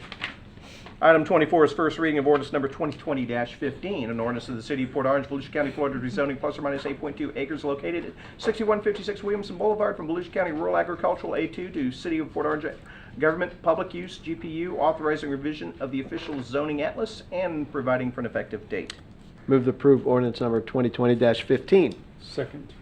Item 24 is first reading of ordinance number 2020-15, an ordinance of the City of Port Orange, Volusia County, Florida, rezoning plus or minus 8.2 acres located at 6156 Williamson Boulevard from Volusia County Rural Agricultural A2 to City of Port Orange Government Public Use GPU, authorizing revision of the official zoning atlas and providing for an effective date. Move to approve ordinance number 2020-15. Second.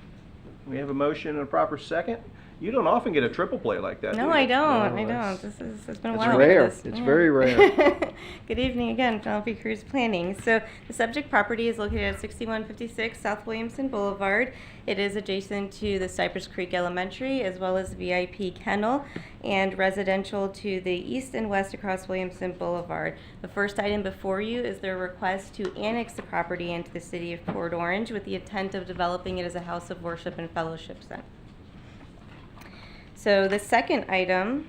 We have a motion and a proper second. You don't often get a triple play like that. No, do you? I don't. No, I that's- don't. It's been a It's while. rare. with this. It's Yeah. very rare. Good evening again, Penelope Cruz Planning. So the subject property is located at 6156 South Williamson Boulevard. It is adjacent to the Cypress Creek Elementary as well as VIP Kennel and residential to the east and west across Williamson Boulevard. The first item before you is their request to annex the property into the City of Port Orange with the intent of developing it as a house of worship and fellowship center. So the second item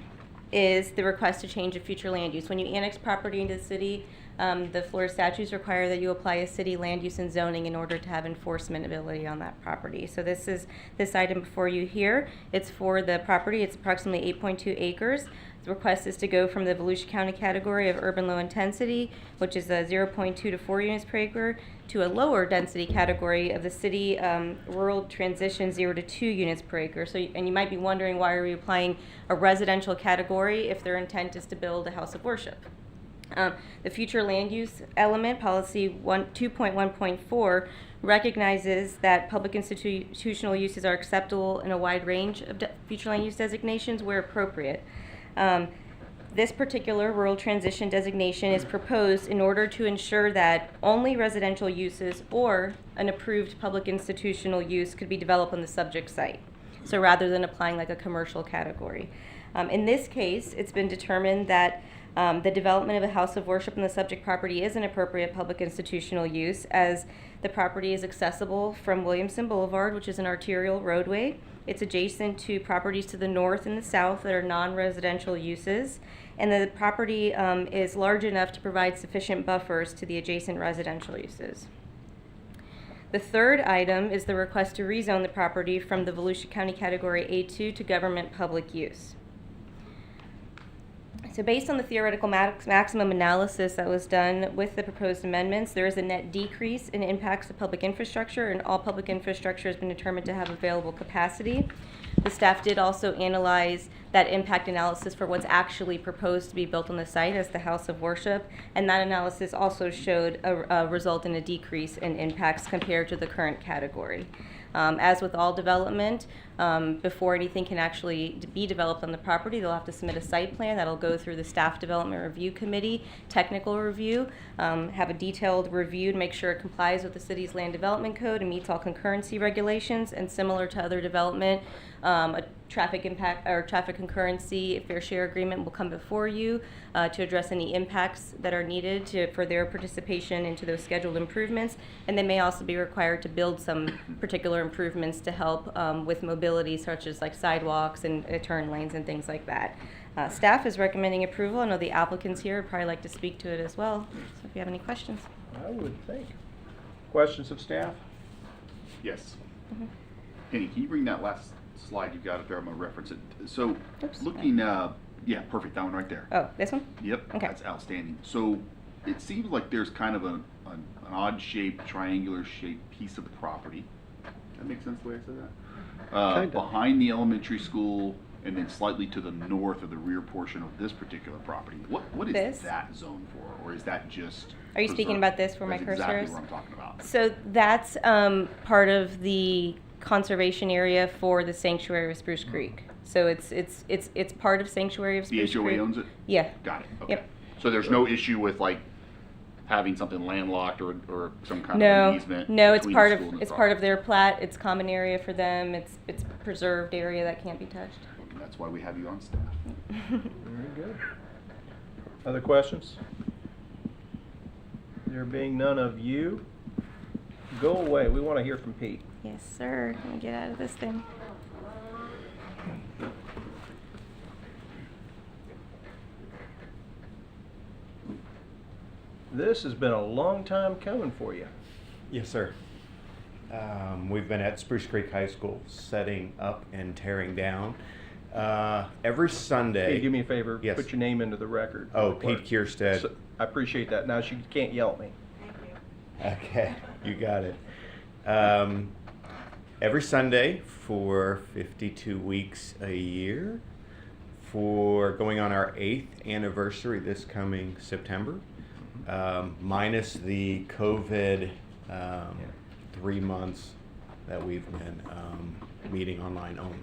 is the request to change a future land use. When you annex property into the city, the Florida statutes require that you apply a city land use and zoning in order to have enforcement ability on that property. So this is this item before you here. It's for the property. It's approximately 8.2 acres. The request is to go from the Volusia County category of urban low intensity, which is a 0.2 to 4 units per acre, to a lower density category of the city rural transition 0 to 2 units per acre. So, and you might be wondering, why are we applying a residential category if their intent is to build a house of worship? The future land use element, policy 2.1.4, recognizes that public institutional uses are acceptable in a wide range of future land use designations where appropriate. This particular rural transition designation is proposed in order to ensure that only residential uses or an approved public institutional use could be developed on the subject site. So rather than applying like a commercial category. In this case, it's been determined that the development of a house of worship on the subject property is an appropriate public institutional use, as the property is accessible from Williamson Boulevard, which is an arterial roadway. It's adjacent to properties to the north and the south that are non-residential uses, and the property is large enough to provide sufficient buffers to the adjacent residential uses. The third item is the request to rezone the property from the Volusia County Category A2 to government public use. So based on the theoretical maximum analysis that was done with the proposed amendments, there is a net decrease in impacts to public infrastructure, and all public infrastructure has been determined to have available capacity. The staff did also analyze that impact analysis for what's actually proposed to be built on the site as the house of worship, and that analysis also showed a result in a decrease in impacts compared to the current category. As with all development, before anything can actually be developed on the property, they'll have to submit a site plan that'll go through the Staff Development Review Committee, technical review, have a detailed review to make sure it complies with the city's land development code and meets all concurrency regulations, and similar to other development, a traffic impact or traffic concurrency fair share agreement will come before you to address any impacts that are needed for their participation into those scheduled improvements, and they may also be required to build some particular improvements to help with mobility, such as like sidewalks and turn lanes and things like that. Staff is recommending approval. I know the applicants here would probably like to speak to it as well, so if you have any questions. I would think. Questions of staff? Yes. Penny, can you bring that last slide you got up there? I'm gonna reference it. So, Oops. looking, yeah, perfect, that one right there. Oh, this one? Yep, Okay. that's outstanding. So, it seems like there's kind of an odd-shaped, triangular-shaped piece of the property. That makes sense the way I said that? Kinda. Behind the elementary school, and then slightly to the north of the rear portion of this particular property. What is This? that zone for, or is that just? Are you speaking preserved? about this where my That's cursor exactly is? what I'm talking about. So that's part of the conservation area for the sanctuary of Spruce Creek. So it's part of sanctuary of The Spruce HOA Creek. owns it? Yeah. Got it, okay. Yep. So there's no issue with like having something landlocked or some kind of No, an easement? no, it's between part the of school and the it's part of property? their plat. It's common area for them. It's preserved area that can't be touched. That's why we have you on staff. Very good. Other questions? There being none of you, go away. We want to hear from Pete. Yes, sir. Let me get out of this thing. This has been a long time coming for you. Yes, sir. We've been at Spruce Creek High School setting up and tearing down. Every Sunday. Pete, do me a favor. Yes. Put your name into the record. Oh, for the clerk. Pete Kierstead. So, I appreciate that. Now, she can't yell at me. Okay, you got it. Every Sunday for 52 weeks a year, for going on our 8th anniversary this coming September, minus the COVID 3 months that we've been meeting online only.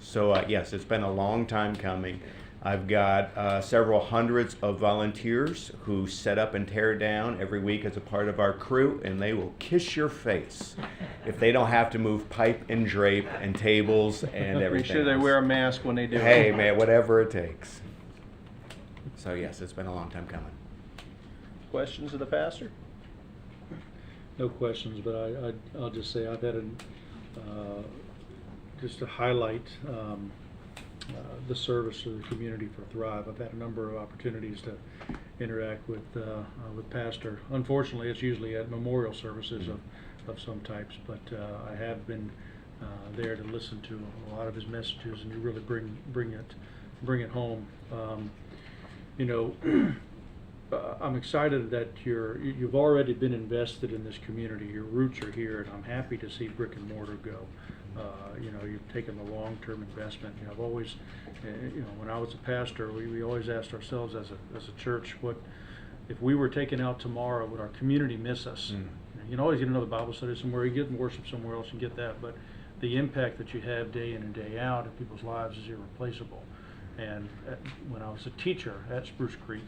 So yes, it's been a long time coming. I've got several hundreds of volunteers who set up and tear down every week as a part of our crew, and they will kiss your face if they don't have to move pipe and drape and tables and everything. Make sure they else. wear a mask when they do it. Hey man, whatever it takes. So yes, it's been a long time coming. Questions of the pastor? No questions, but I'll just say I've had just to highlight the service to the community for Thrive. I've had a number of opportunities to interact with Pastor. Unfortunately, it's usually at memorial services of some types, but I have been there to listen to a lot of his messages, and you really bring it home. You know. I'm excited that you've already been invested in this community. Your roots are here, and I'm happy to see brick and mortar go. You know, you've taken the long-term investment. You know, I've always, you know, when I was a pastor, we always asked ourselves as a church, what if we were taken out tomorrow, would our community miss us? You can always get another Bible study somewhere, you get worship somewhere else, and get that, but the impact that you have day in and day out in people's lives is irreplaceable. And when I was a teacher at Spruce Creek,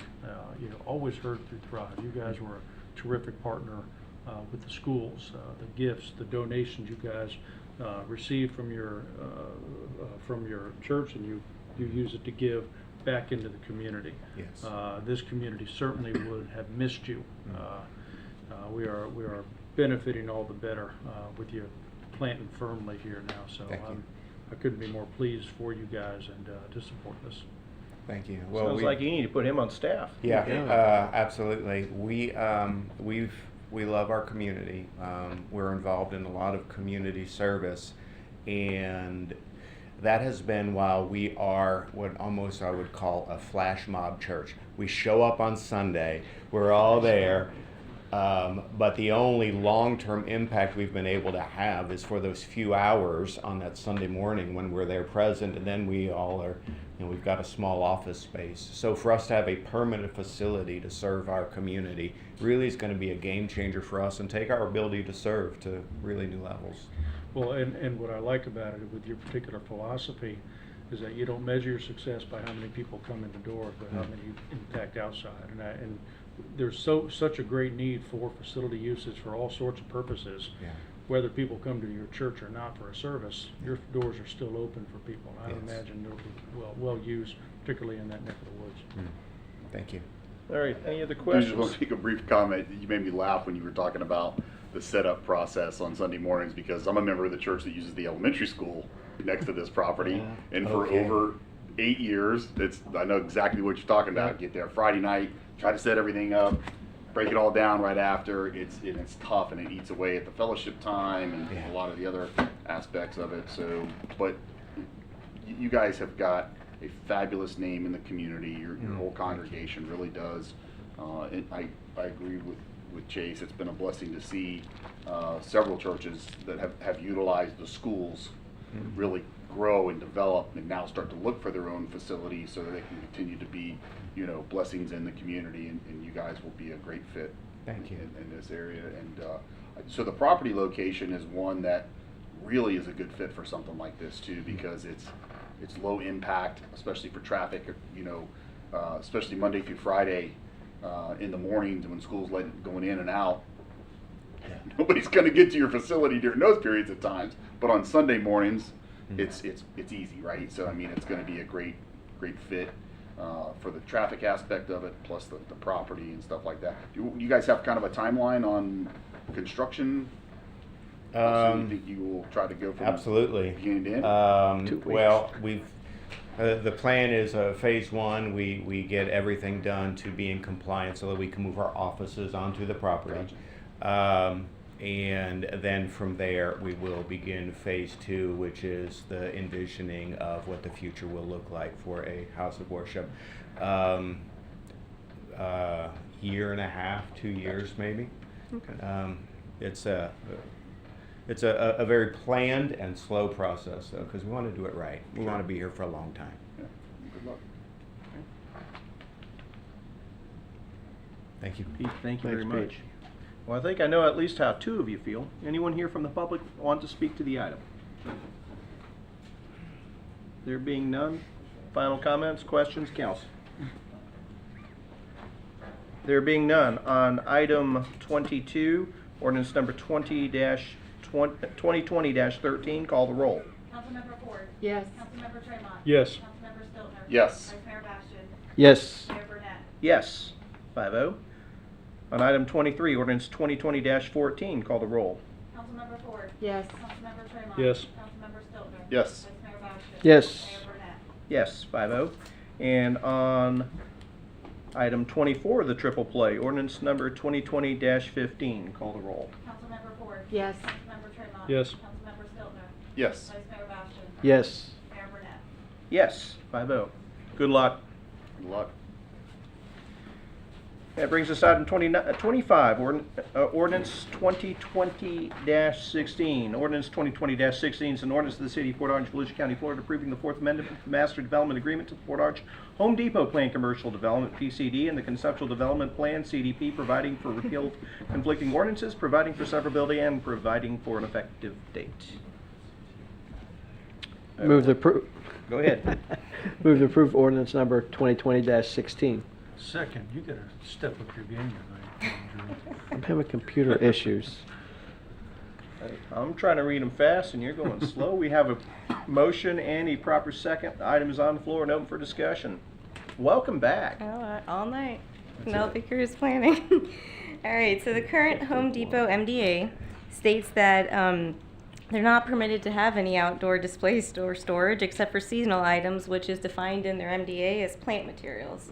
you know, always heard through Thrive. You guys were a terrific partner with the schools, the gifts, the donations you guys received from your church, and you use it to give back into the community. Yes. This community certainly would have missed you. We are benefiting all the better with you planting firmly here now. So I couldn't be more pleased for you guys and to support this. Thank you. Sounds like you need to put him on staff. Yeah, absolutely. We love our community. We're involved in a lot of community service, and that has been while we are what almost I would call a flash mob church. We show up on Sunday, we're all there, but the only long-term impact we've been able to have is for those few hours on that Sunday morning when we're there present, and then we all are, you know, we've got a small office space. So for us to have a permanent facility to serve our community really is going to be a game changer for us and take our ability to serve to really new levels. Well, and what I like about it with your particular philosophy is that you don't measure your success by how many people come in the door, but how many you impact outside. And there's such a great need for facility usage for all sorts of purposes. Yeah. Whether people come to your church or not for a service, your doors are still open for people. I Yes. imagine they'll be well used, particularly in that neck of the woods. Thank you. All right, any other I just questions? want to make a brief comment. You made me laugh when you were talking about the setup process on Sunday mornings, because I'm a member of the church that uses the elementary school next to this property, and for over 8 years, I know exactly what you're talking about. Get there Friday night, try to set everything up, break it all down right after. It's tough, and it eats away at the fellowship time and a lot of the other aspects of it. So, but you guys have got a fabulous name in the community. Your whole congregation really does. And I agree with Chase. It's been a blessing to see several churches that have utilized the schools really grow and develop and now start to look for their own facilities so that they can continue to be, blessings in the community, and you guys will be a great fit. Thank you. In this area. And so the property location is one that really is a good fit for something like this too, because it's low impact, especially for traffic, especially Monday through Friday in the mornings when school's going in and out. Nobody's going to get to your facility during those periods of times, but on Sunday mornings, it's easy, right? So I mean, it's going to be a great fit for the traffic aspect of it, plus the property and stuff like that. Do you guys have kind of a timeline on construction? So you think you will try to go from Absolutely. beginning to end? 2 weeks. Well, the plan is phase 1. We get everything done to be in compliance so that we can move our offices onto the property. Gotcha. And then from there we will begin phase 2, which is the envisioning of what the future will look like for a house of worship. Year and a half, 2 years maybe. Okay. It's a very planned and slow process, though, because we want to do it right. We want to be here for a long time. Yeah. Good luck. Thank you. Pete, thank you very Thanks, much. Pete. Well, I think I know at least how 2 of you feel. Anyone here from the public want to speak to the item? There being none, final comments, questions, council? There being none, on item 22, ordinance number 2020-13, call the roll. Councilmember Ford. Yes. Councilmember Tremont. Yes. Councilmember Stiltner. Yes. Vice Mayor Bastian. Yes. Mayor Burnett. Yes, 5-0. On item 23, ordinance 2020-14, call the roll. Councilmember Ford. Yes. Councilmember Tremont. Yes. Councilmember Stiltner. Yes. Vice Mayor Bastian. Yes. Mayor Burnett. Yes, 5-0. And on item 24, the triple play, ordinance number 2020-15, call the roll. Councilmember Ford. Yes. Councilmember Tremont. Yes. Councilmember Stiltner. Yes. Vice Mayor Bastian. Yes. Mayor Burnett. Yes, 5-0. Good luck. Good luck. That brings us to item 25, ordinance 2020-16. Ordinance 2020-16 is an ordinance of the City of Port Orange, Volusia County, Florida, approving the Fourth Amendment to the Master Development Agreement to the Port Orange Home Depot Plan Commercial Development, PCD, and the Conceptual Development Plan, CDP, providing for repeal of conflicting ordinances, providing for severability, and providing for an effective date. Move the approve. Go ahead. Move to approve ordinance number 2020-16. Second, you gotta step up your game tonight. I'm having computer issues. I'm trying to read them fast and you're going slow. We have a motion and a proper second. The item is on the floor and open for discussion. Welcome back. All night. Penelope Cruz planning. All right, so the current Home Depot MDA states that they're not permitted to have any outdoor display or storage except for seasonal items, which is defined in their MDA as plant materials.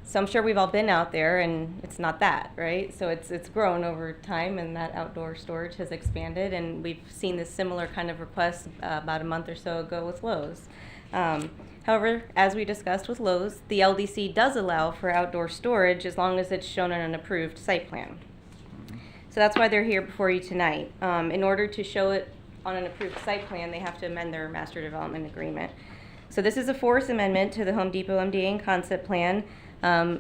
So I'm sure we've all been out there, and it's not that, right? So it's grown over time, and that outdoor storage has expanded, and we've seen this similar kind of request about a month or so ago with Lowe's. However, as we discussed with Lowe's, the LDC does allow for outdoor storage as long as it's shown on an approved site plan. So that's why they're here before you tonight. In order to show it on an approved site plan, they have to amend their master development agreement. So this is a fourth amendment to the Home Depot MDA and concept plan.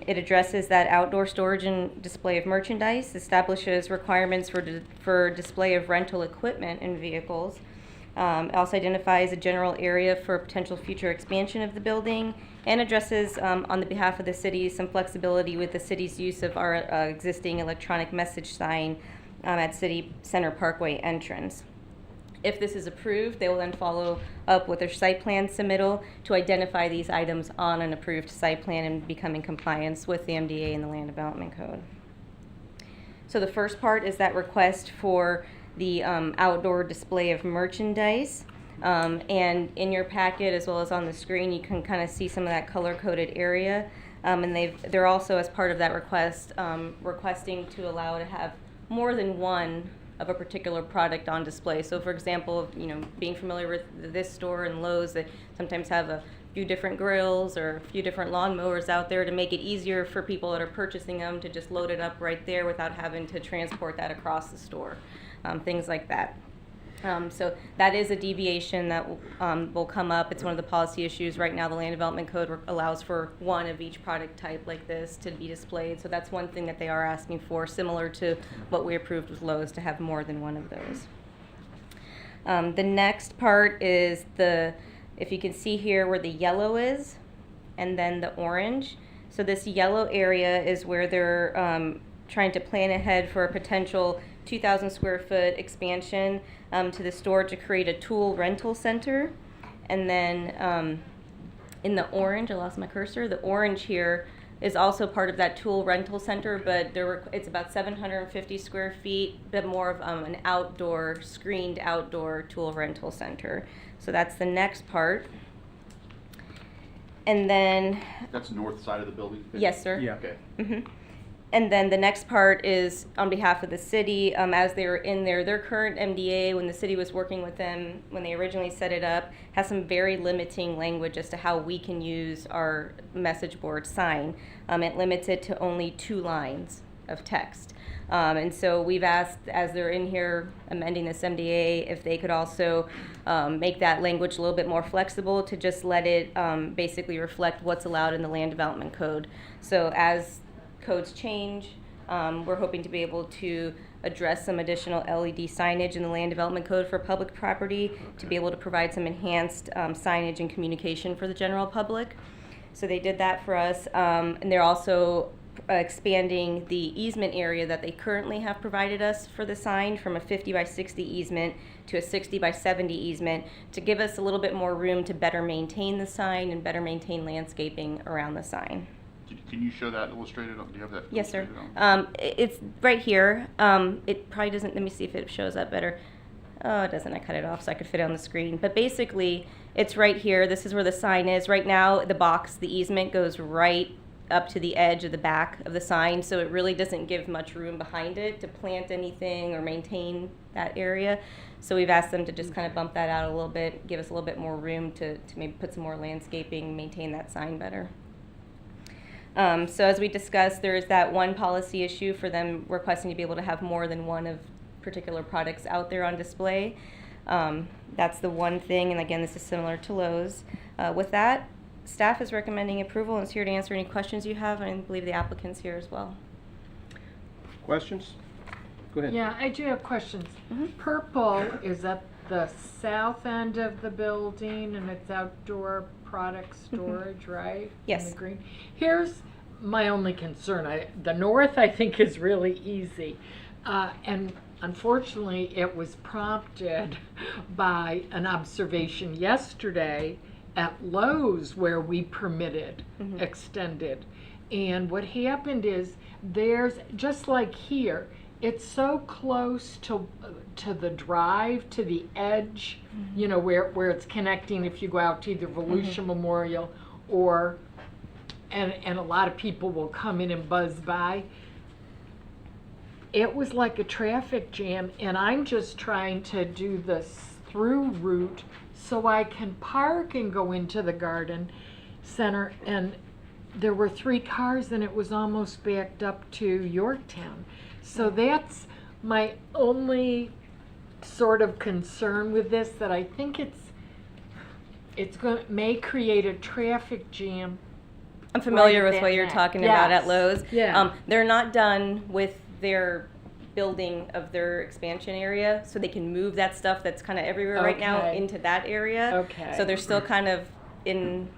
It addresses that outdoor storage and display of merchandise, establishes requirements for display of rental equipment and vehicles. It also identifies a general area for potential future expansion of the building, and addresses, on the behalf of the city, some flexibility with the city's use of our existing electronic message sign at City Center Parkway entrance. If this is approved, they will then follow up with their site plan submittal to identify these items on an approved site plan and become in compliance with the MDA and the Land Development Code. So the first part is that request for the outdoor display of merchandise. And in your packet, as well as on the screen, you can kind of see some of that color-coded area. And they're also, as part of that request, requesting to allow to have more than one of a particular product on display. So for example, you know, being familiar with this store and Lowe's, they sometimes have a few different grills or a few different lawnmowers out there to make it easier for people that are purchasing them to just load it up right there without having to transport that across the store, things like that. So that is a deviation that will come up. It's one of the policy issues. Right now, the Land Development Code allows for one of each product type like this to be displayed. So that's one thing that they are asking for, similar to what we approved with Lowe's, to have more than one of those. The next part is if you can see here where the yellow is, and then the orange. So this yellow area is where they're trying to plan ahead for a potential 2,000 square foot expansion to the store to create a tool rental center. And then in the orange, I lost my cursor, the orange here is also part of that tool rental center, but it's about 750 square feet, but more of an outdoor, screened outdoor tool rental center. So that's the next part. And then... That's north side of the building? Yes, sir. Yeah. Okay. Mm-hmm. And then the next part is on behalf of the city, as they were in there, their current MDA, when the city was working with them, when they originally set it up, has some very limiting language as to how we can use our message board sign. It limits it to only 2 lines of text. And so we've asked, as they're in here amending this MDA, if they could also make that language a little bit more flexible to just let it basically reflect what's allowed in the Land Development Code. So as codes change, we're hoping to be able to address some additional LED signage in the Land Development Code for public property to be able to provide some enhanced signage and communication for the general public. So they did that for us, and they're also expanding the easement area that they currently have provided us for the sign from a 50 by 60 easement to a 60 by 70 easement to give us a little bit more room to better maintain the sign and better maintain landscaping around the sign. Can you show that illustrated? Do you have that? Yes, sir. On? It's right here. It probably doesn't, let me see if it shows up better. Oh, it doesn't. I cut it off so I could fit it on the screen. But basically, it's right here. This is where the sign is. Right now, the box, the easement goes right up to the edge of the back of the sign, so it really doesn't give much room behind it to plant anything or maintain that area. So we've asked them to just kind of bump that out a little bit, give us a little bit more room to maybe put some more landscaping, maintain that sign better. So as we discussed, there is that one policy issue for them requesting to be able to have more than one of particular products out there on display. That's the one thing, and again, this is similar to Lowe's. With that, staff is recommending approval and is here to answer any questions you have, and I believe the applicant's here as well. Questions? Go ahead. Yeah, I do have questions. Mm-hmm. Purple is at the south end of the building, and it's outdoor product storage, right? Yes. And the green. Here's my only concern. The north, I think, is really easy. And unfortunately, it was prompted by an observation yesterday at Lowe's where we permitted extended. And what happened is there's, just like here, it's so close to the drive, to the edge, you know, where it's connecting if you go out to either Volusia Memorial or, and a lot of people will come in and buzz by. It was like a traffic jam, and I'm just trying to do this through route so I can park and go into the garden center, and there were 3 cars and it was almost backed up to Yorktown. So that's my only sort of concern with this, that I think may create a traffic jam. I'm familiar right with what you're there. talking about at Yes. Lowe's. Yeah. They're not done with their building of their expansion area, so they can move that stuff that's kind of everywhere right now Okay. into that area. Okay. So they're still kind of in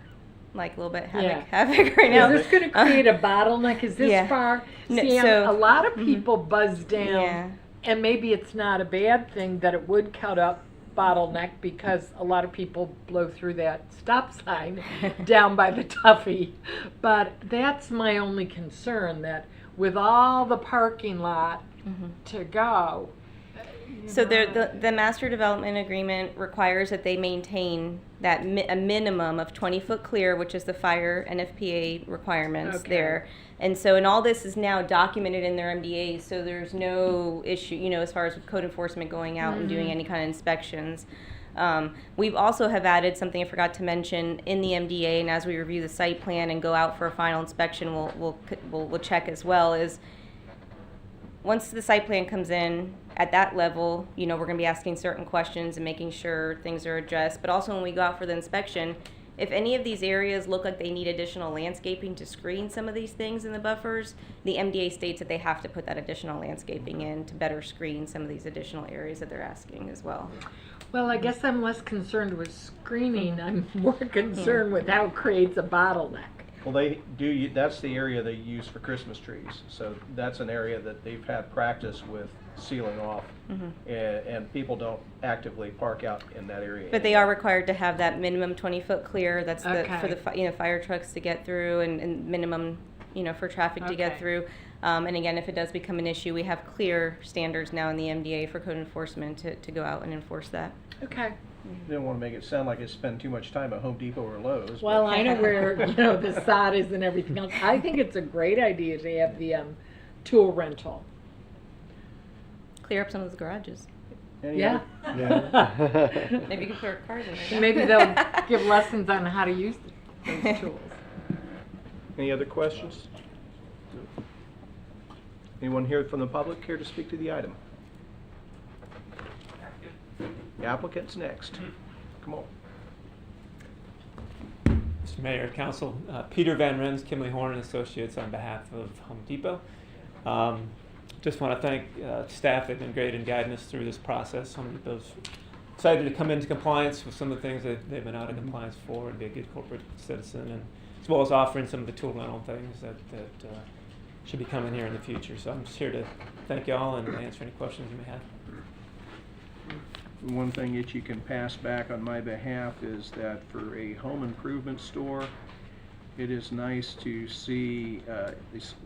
like a little bit havoc right now. Is this going to create a bottleneck? Is this Yeah. far? No, See, so- a lot of people buzz down, Yeah. and maybe it's not a bad thing that it would cut up bottleneck, because a lot of people blow through that stop sign down by the Tuffy. But that's my only concern, that with all the parking lot to go, So the master development agreement requires that they maintain that a minimum of 20-foot clear, which is the fire NFPA requirements there. And so, and all this is now documented in their MDAs, so there's no issue, you know, as far as code enforcement going out and doing any kind of inspections. We've also have added something I forgot to mention in the MDA, and as we review the site plan and go out for a final inspection, we'll check as well, is once the site plan comes in at that level, you know, we're going to be asking certain questions and making sure things are addressed. But also when we go out for the inspection, if any of these areas look like they need additional landscaping to screen some of these things in the buffers, the MDA states that they have to put that additional landscaping in to better screen some of these additional areas that they're asking as well. Well, I guess I'm less concerned with screening. I'm more concerned with how it creates a bottleneck. Well, they do, that's the area they use for Christmas trees. So that's an area that they've had practice with sealing off. And people don't actively park out in that area. But they are required to have that minimum 20-foot clear. That's for Okay. the fire trucks to get through, and minimum, you know, for traffic to get Okay. through. And again, if it does become an issue, we have clear standards now in the MDA for code enforcement to go out and enforce that. Okay. Didn't want to make it sound like I spend too much time at Home Depot or Lowe's. Well, but- I know where, you know, the sod is and everything else. I think it's a great idea to have the tool rental. Clear up some of the garages. Any Yeah. other- Maybe you can throw cars in there. Maybe they'll give lessons on how to use those tools. Any other questions? Anyone here from the public care to speak to the item? The applicant's next. Come on. Mr. Mayor, Council, Peter Van Rens, Kimley Horn and Associates on behalf of Home Depot. Just want to thank staff. They've been great in guiding us through this process. Home Depot's excited to come into compliance with some of the things that they've been out of compliance for and be a good corporate citizen, and as well as offering some of the tool rental things that should be coming here in the future. So I'm just here to thank y'all and answer any questions you may have. One thing that you can pass back on my behalf is that for a home improvement store, it is nice to see,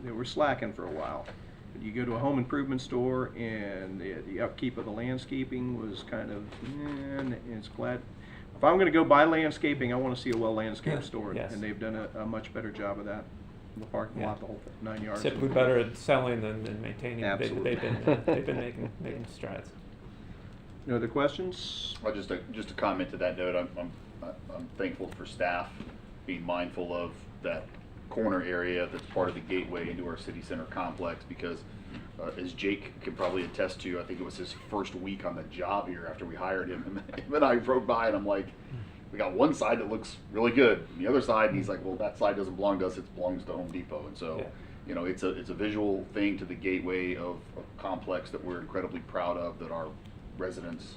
they were slacking for a while. But you go to a home improvement store and the upkeep of the landscaping was kind of, and it's glad. If I'm gonna go buy landscaping, I wanna see a well-landscaped store. Yes. And they've done a much better job of that. The parking lot, the whole 9 yards. Typically better at selling than maintaining. Absolutely. They've been making strides. No other questions? Well, just a comment to that note. I'm thankful for staff being mindful of that corner area that's part of the gateway into our city center complex, because as Jake can probably attest to, I think it was his first week on the job here after we hired him. Him and I rode by and I'm like, we got one side that looks really good, and the other side, and he's like, well, that side doesn't belong to us, it belongs to Home Depot. And so, you know, it's a visual thing to the gateway of a complex that we're incredibly proud of, that our residents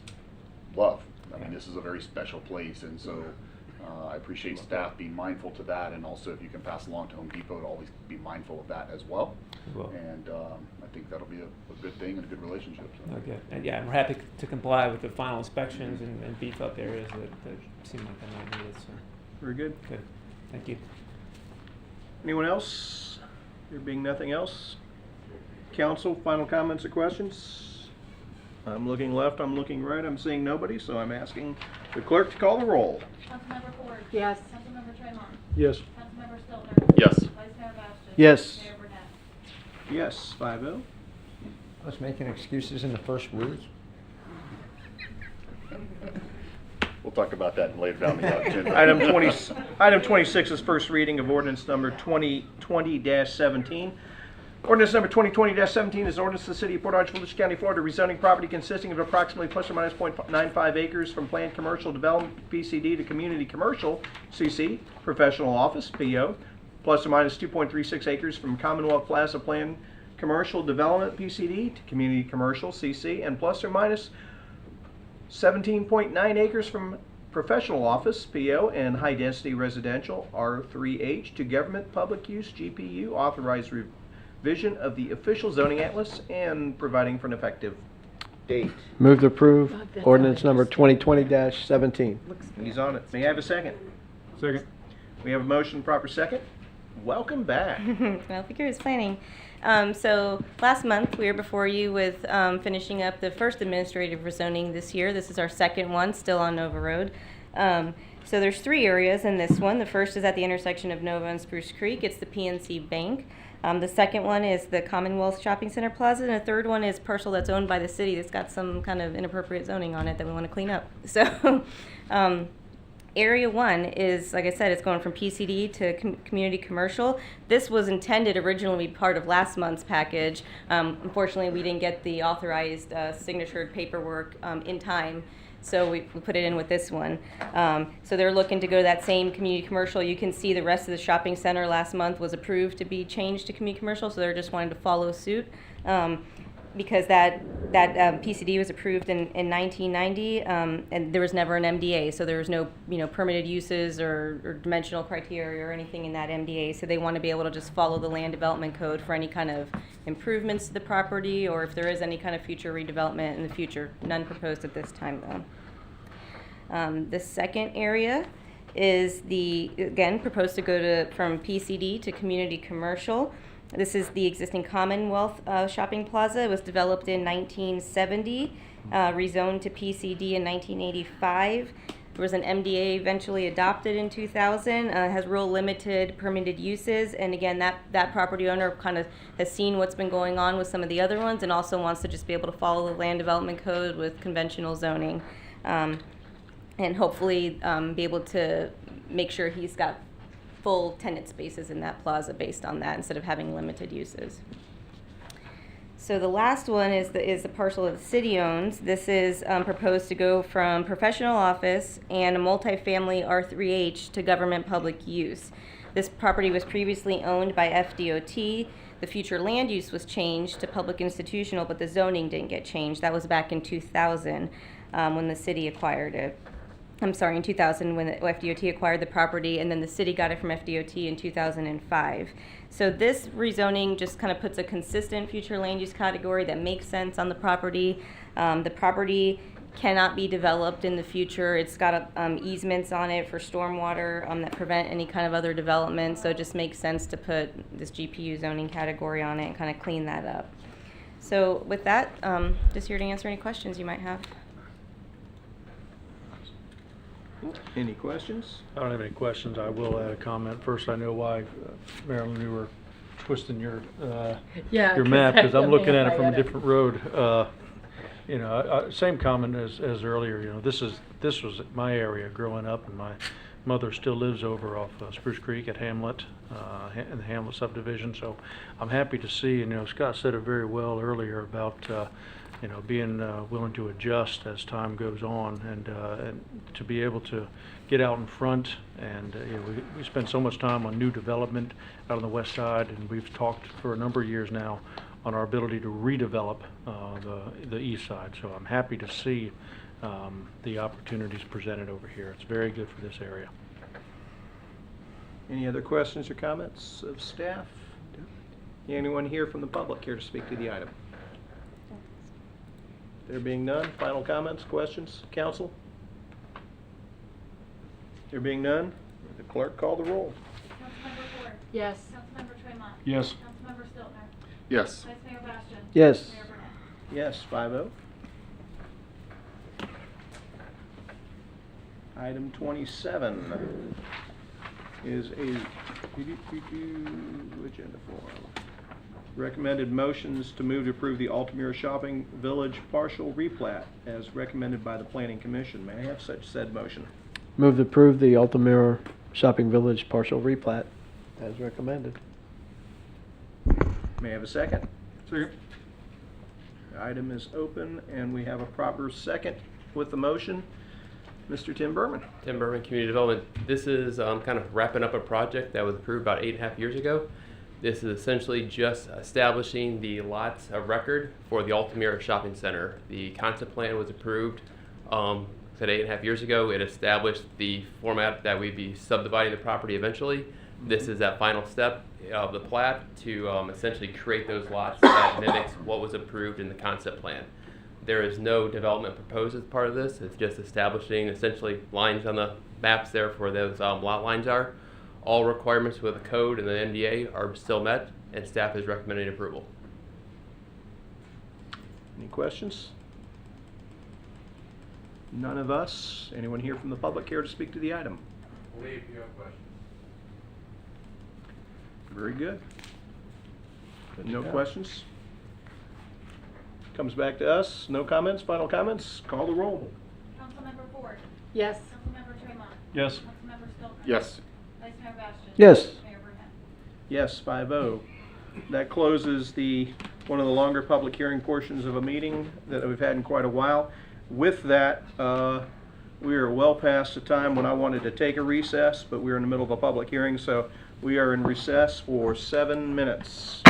love. I mean, this is a very special place, and so I appreciate staff being mindful to that, and also if you can pass along to Home Depot to always be mindful of that as well. And I think that'll be a good thing and a good relationship. So. Okay, and yeah, I'm happy to comply with the final inspections and beef up areas that seem like they might need it. So. Very good. Good, thank you. Anyone else? There being nothing else? Council, final comments or questions? I'm looking left, I'm looking right, I'm seeing nobody, so I'm asking the clerk to call the roll. Councilmember Ford. Yes. Councilmember Tremont. Yes. Councilmember Stiltner. Yes. Vice Mayor Bastian. Yes. Mayor Burnett. Yes, 5-0. I was making excuses in the first week. We'll talk about that later down the agenda. Item 26 is first reading of ordinance number 2020-17. Ordinance number 2020-17 is ordinance of the City of Port Orange, Volusia County, Florida, rezoning property consisting of approximately plus or minus 0.95 acres from planned commercial development PCD to community commercial CC, professional office PO, plus or minus 2.36 acres from Commonwealth Plaza planned commercial development PCD to community commercial CC, and plus or minus 17.9 acres from professional office PO and high density residential R3H to government public use GPU, authorized revision of the official zoning atlas and providing for an effective date. Move to approve ordinance number 2020-17. He's on it. May I have a second? Second. We have a motion, proper second. Welcome back. Well, figure is planning. So last month we were before you with finishing up the first administrative rezoning this year. This is our second one, still on Nova Road. So there's 3 areas in this one. The first is at the intersection of Nova and Spruce Creek. It's the PNC Bank. The second one is the Commonwealth Shopping Center Plaza, and the third one is parcel that's owned by the city that's got some kind of inappropriate zoning on it that we want to clean up. So Area 1 is, like I said, it's going from PCD to community commercial. This was intended originally to be part of last month's package. Unfortunately, we didn't get the authorized signatured paperwork in time, so we put it in with this one. So they're looking to go to that same community commercial. You can see the rest of the shopping center last month was approved to be changed to community commercial, so they're just wanting to follow suit. Because that PCD was approved in 1990, and there was never an MDA, so there was no permitted uses or dimensional criteria or anything in that MDA. So they want to be able to just follow the land development code for any kind of improvements to the property, or if there is any kind of future redevelopment in the future. None proposed at this time, though. The second area is again proposed to go from PCD to community commercial. This is the existing Commonwealth Shopping Plaza. It was developed in 1970, rezoned to PCD in 1985. There was an MDA eventually adopted in 2000. Has real limited permitted uses, and again, that property owner kind of has seen what's been going on with some of the other ones, and also wants to just be able to follow the land development code with conventional zoning, and hopefully be able to make sure he's got full tenant spaces in that plaza based on that instead of having limited uses. So the last one is the parcel that the city owns. This is proposed to go from professional office and a multifamily R3H to government public use. This property was previously owned by FDOT. The future land use was changed to public institutional, but the zoning didn't get changed. That was back in 2000 when the city acquired it. I'm sorry, in 2000 when the FDOT acquired the property, and then the city got it from FDOT in 2005. So this rezoning just kind of puts a consistent future land use category that makes sense on the property. The property cannot be developed in the future. It's got easements on it for stormwater that prevent any kind of other development, so it just makes sense to put this GPU zoning category on it and kind of clean that up. So with that, just here to answer any questions you might have. Any questions? I don't have any questions. I will add a comment. First, I know why, Marilyn, you were twisting your Yeah, your map, because I'm looking at it I from a got it. different road. Same comment as earlier. This was my area growing up, and my mother still lives over off Spruce Creek at Hamlet, in the Hamlet subdivision. So I'm happy to see, and Scott said it very well earlier about being willing to adjust as time goes on, and to be able to get out in front. And we spend so much time on new development out on the west side, and we've talked for a number of years now on our ability to redevelop the east side. So I'm happy to see the opportunities presented over here. It's very good for this area. Any other questions or comments of staff? Anyone here from the public care to speak to the item? There being none, final comments, questions, council? There being none, the clerk call the roll. Councilmember Ford. Yes. Councilmember Tremont. Yes. Councilmember Stiltner. Yes. Vice Mayor Bastian. Yes. Mayor Burnett. Yes, 5-0. Item 27 is a agenda form. Recommended motions to move to approve the Altamira Shopping Village partial replat as recommended by the Planning Commission. May I have such said motion? Move to approve the Altamira Shopping Village partial replat as recommended. May I have a second? Second. The item is open, and we have a proper second with the motion. Mr. Tim Berman. Tim Berman, Community Development. This is kind of wrapping up a project that was approved about 8.5 years ago. This is essentially just establishing the lots of record for the Altamira Shopping Center. The concept plan was approved 8.5 years ago. It established the format that we'd be subdividing the property eventually. This is that final step of the plat to essentially create those lots that mimics what was approved in the concept plan. There is no development proposed as part of this. It's just establishing essentially lines on the maps there for those lot lines are. All requirements with the code and the NDA are still met, and staff is recommending approval. Any questions? None of us? Anyone here from the public care to speak to the item? Lee, if you have questions. Very good. No questions? Comes back to us. No comments, final comments? Call the roll. Councilmember Ford. Yes. Councilmember Tremont. Yes. Councilmember Stolper. Yes. Vice Mayor Bastian. Yes. Mayor Burnett. Yes, 5-0. That closes one of the longer public hearing portions of a meeting that we've had in quite a while. With that, we are well past the time when I wanted to take a recess, but we're in the middle of a public hearing, so we are in recess for 7 minutes.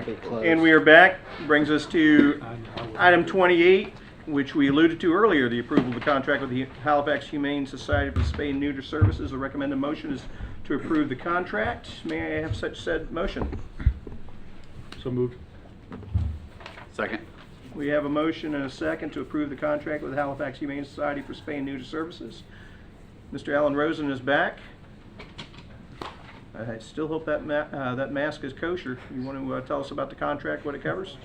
And we are back. Brings us to item 28, which we alluded to earlier, the approval of the contract with the Halifax Humane Society for Spay and Neuter Services. The recommended motion is to approve the contract. May I have such said motion? So moved. Second. We have a motion and a second to approve the contract with the Halifax Humane Society for Spay and Neuter Services. Mr. Alan Rosen is back. I still hope that that mask is kosher. You want to tell us about the contract, what it covers?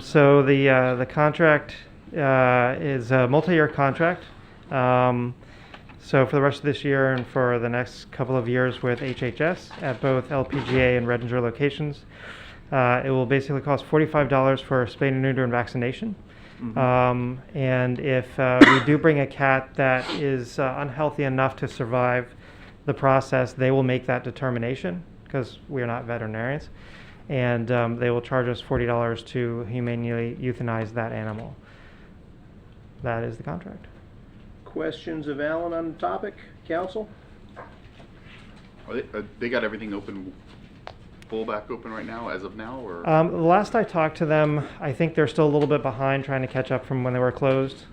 So the contract is a multi-year contract. So for the rest of this year and for the next couple of years with HHS at both LPGA and Redinger locations. It will basically cost $45 for spay and neuter and vaccination. And if we do bring a cat that is unhealthy enough to survive the process, they will make that determination because we are not veterinarians. And they will charge us $40 to humanely euthanize that animal. That is the contract. Questions of Alan on the topic, council? They got everything open, full back open right now, as of now, or? The last I talked to them, I think they're still a little bit behind trying to catch up from when they were closed.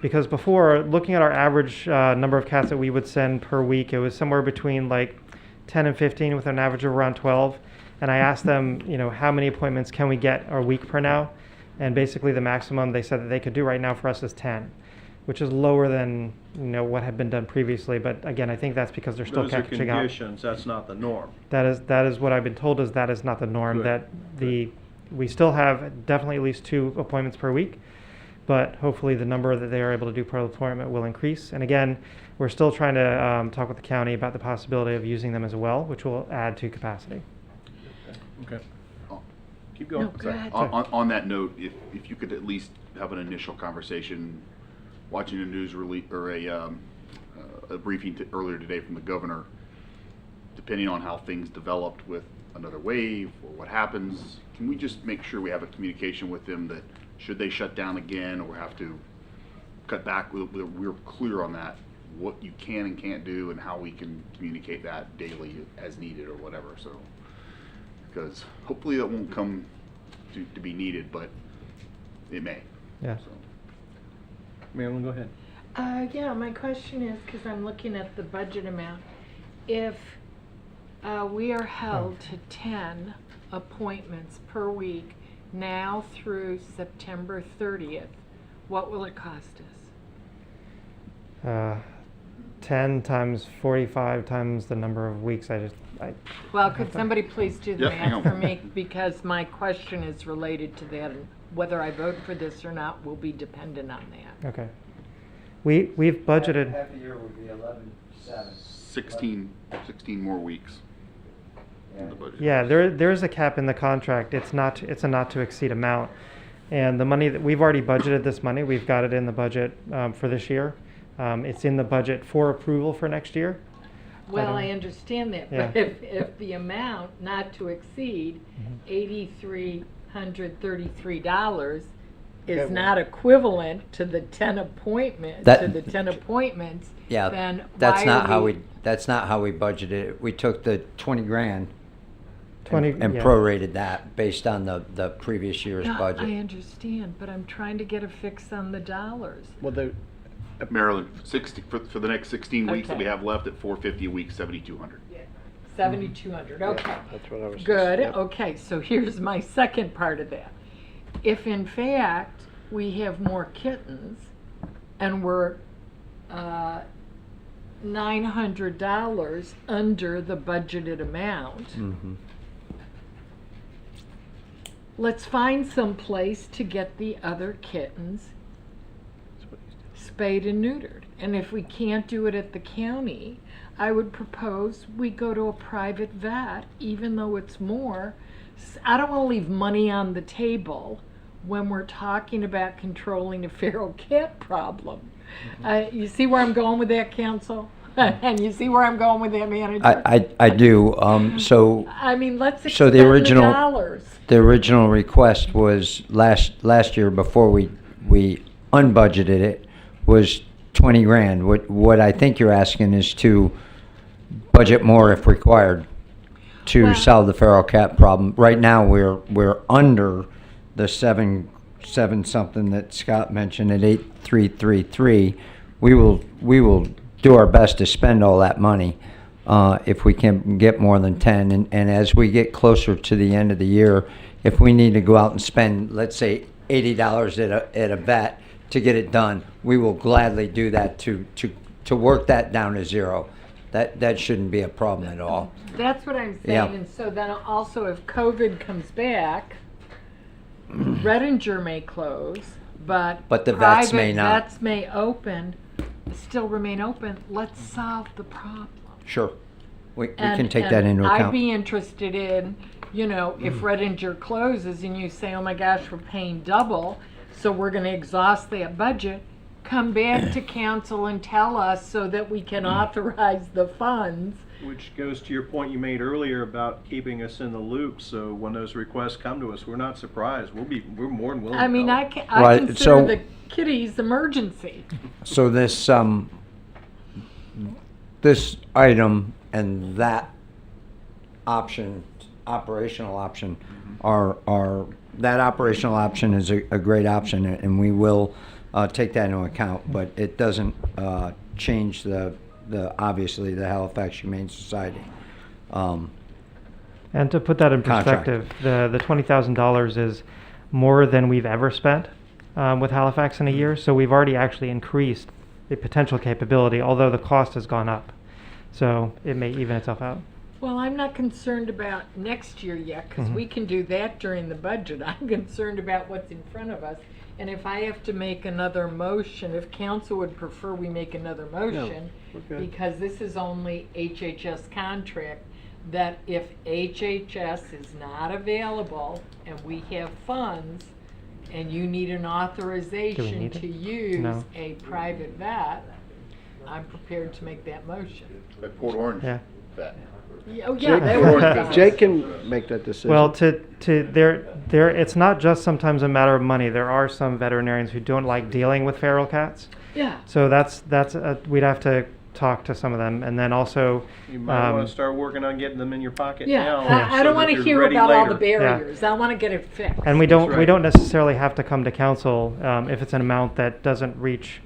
Because before, looking at our average number of cats that we would send per week, it was somewhere between like 10 and 15 with an average of around 12. And I asked them, you know, how many appointments can we get a week per now? And basically the maximum they said that they could do right now for us is 10, which is lower than, you know, what had been done previously. But again, I think that's because they're still Those are catching up. conditions, that's not the norm. That is what I've been told is that is not the norm. Good. That we still have definitely at least 2 appointments per week, but hopefully the number that they are able to do per appointment will increase. And again, we're still trying to talk with the county about the possibility of using them as well, which will add to capacity. Okay. Keep going. No, go ahead. On that note, if you could at least have an initial conversation, watching a news release or a briefing earlier today from the governor, depending on how things developed with another wave or what happens, can we just make sure we have a communication with them that should they shut down again or have to cut back, we're clear on that, what you can and can't do and how we can communicate that daily as needed or whatever. So, because hopefully that won't come to be needed, but it may. Yeah. So. Marilyn, go ahead. Yeah, my question is, because I'm looking at the budget amount, if we are held to 10 appointments per week now through September 30th, what will it cost us? 10 times 45 times the number of weeks. Well, could somebody please do the Yeah, hang math on. for me? Because my question is related to that, and whether I vote for this or not will be dependent on that. Okay. We've budgeted. Half a year would be 11.7. 16 more weeks in the budget. Yeah, there is a cap in the contract. It's a not to exceed amount, and the money that we've already budgeted this money, we've got it in the budget for this year. It's in the budget for approval for next year. Well, I understand that, Yeah. but if the amount not to exceed $8,333 is Okay, not equivalent to the 10 appointments, Yeah, then that's why not are how that's not how we budgeted it. We took the 20 grand 20 and yeah. prorated that based on the previous year's No, budget. I understand, but I'm trying to get a fix on the dollars. Well, Maryland, 60 for the next 16 weeks that we Okay. have left at $450 a week, 7,200. 7,200, okay. that's what I was. Good, Yep. okay, so here's my second part of that. If in fact we have more kittens and we're $900 under the budgeted amount, Mhm. let's find some place to get the other kittens spayed and neutered. And if we can't do it at the county, I would propose we go to a private vet, even though it's more. I don't want to leave money on the table when we're talking about controlling a feral cat problem. You see where I'm going with that, council? And you see where I'm going with that, manager? I do. So I mean, let's so expend the original the dollars. the original request was last year before we unbudgeted it was 20 grand. What I think you're asking is to budget more if required. to Well- solve the feral cat problem. Right now, we're under the seven something that Scott mentioned at 8333. We will do our best to spend all that money if we can get more than 10. And as we get closer to the end of the year, if we need to go out and spend, let's say, $80 at a vet to get it done, we will gladly do that to work that down to zero. That shouldn't be a problem at all. That's what I'm saying, Yeah. and so then also if COVID comes back, Redinger may close, but the vets may private not. vets may still remain open. Let's solve the problem. Sure. We can take that into I'd account. be interested in, if Redinger closes and you say, oh my gosh, we're paying double, so we're gonna exhaust that budget, come back to council and tell us so that we can authorize the funds. Which goes to your point you made earlier about keeping us in the loop, so when those requests come to us, we're not surprised. We're more than willing to I mean, help. I Right, consider so- the kitties emergency. So this item and that operational option that operational option is a great option, and we will take that into account, but it doesn't change obviously the Halifax Humane Society. And to put that in Contract. perspective, the $20,000 is more than we've ever spent with Halifax in a year. So we've already actually increased the potential capability, although the cost has gone up. So it may even itself out. Well, I'm not concerned about next year yet, because we can do that during the budget. I'm concerned about what's in front of us. And if I have to make another motion, if council would prefer we make another motion, we're good. because this is only HHS contract, that if HHS is not available and we have funds and you need an authorization need to it? use No. a private vet, I'm prepared to make that motion. At Port Orange. Yeah. Vet. Oh, yeah, that would be fine. Jake can make that decision. Well, it's not just sometimes a matter of money. There are some veterinarians who don't like dealing with feral cats. Yeah. So we'd have to talk to some of them, and then also. You might want to start working on getting them in your pocket Yeah, now. I so don't that want to you're hear ready about all the later. barriers. I want to get it fixed. And we That's don't right. necessarily have to come to council if it's an amount that doesn't reach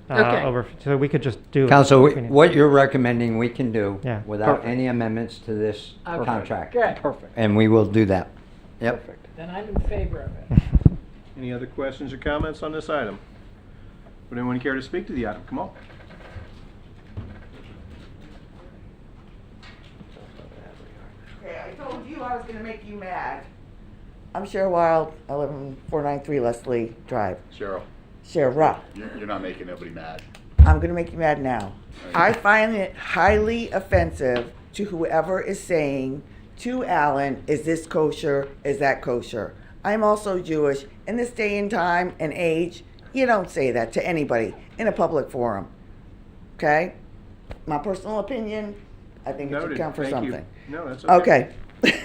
Okay. over. So we could just do it. Council, if we need. what you're recommending, we can do Yeah. without Perfect. any amendments to this Okay. contract. Good. Perfect. And we will do that. Yep. Then I'm in favor of it. Any other questions or comments on this item? Would anyone care to speak to the item? Come on. Okay, I told you I was gonna make you mad. I'm Cheryl Wild, I live in 493 Leslie Drive. Cheryl, Cheryl, you're not making nobody mad. I'm gonna make you mad now. I find it highly offensive to whoever is saying to Alan, is this kosher, is that kosher? I'm also Jewish. In this day and time and age, you don't say that to anybody in a public forum. Okay? My personal opinion, I think it should Noted. count for Thank you. something. No, that's okay. Okay.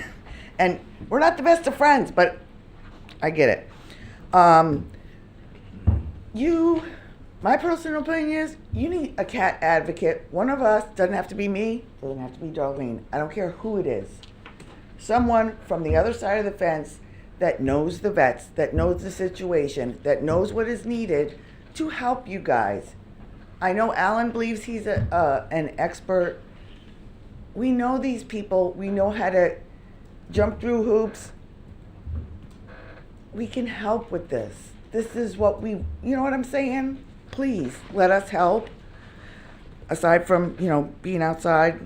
And we're not the best of friends, but I get it. My personal opinion is you need a cat advocate. One of us, doesn't have to be me, doesn't have to be Darlene. I don't care who it is. Someone from the other side of the fence that knows the vets, that knows the situation, that knows what is needed to help you guys. I know Alan believes he's an expert. We know these people. We know how to jump through hoops. We can help with this. This is what you know what I'm saying? Please let us help. Aside from, being outside,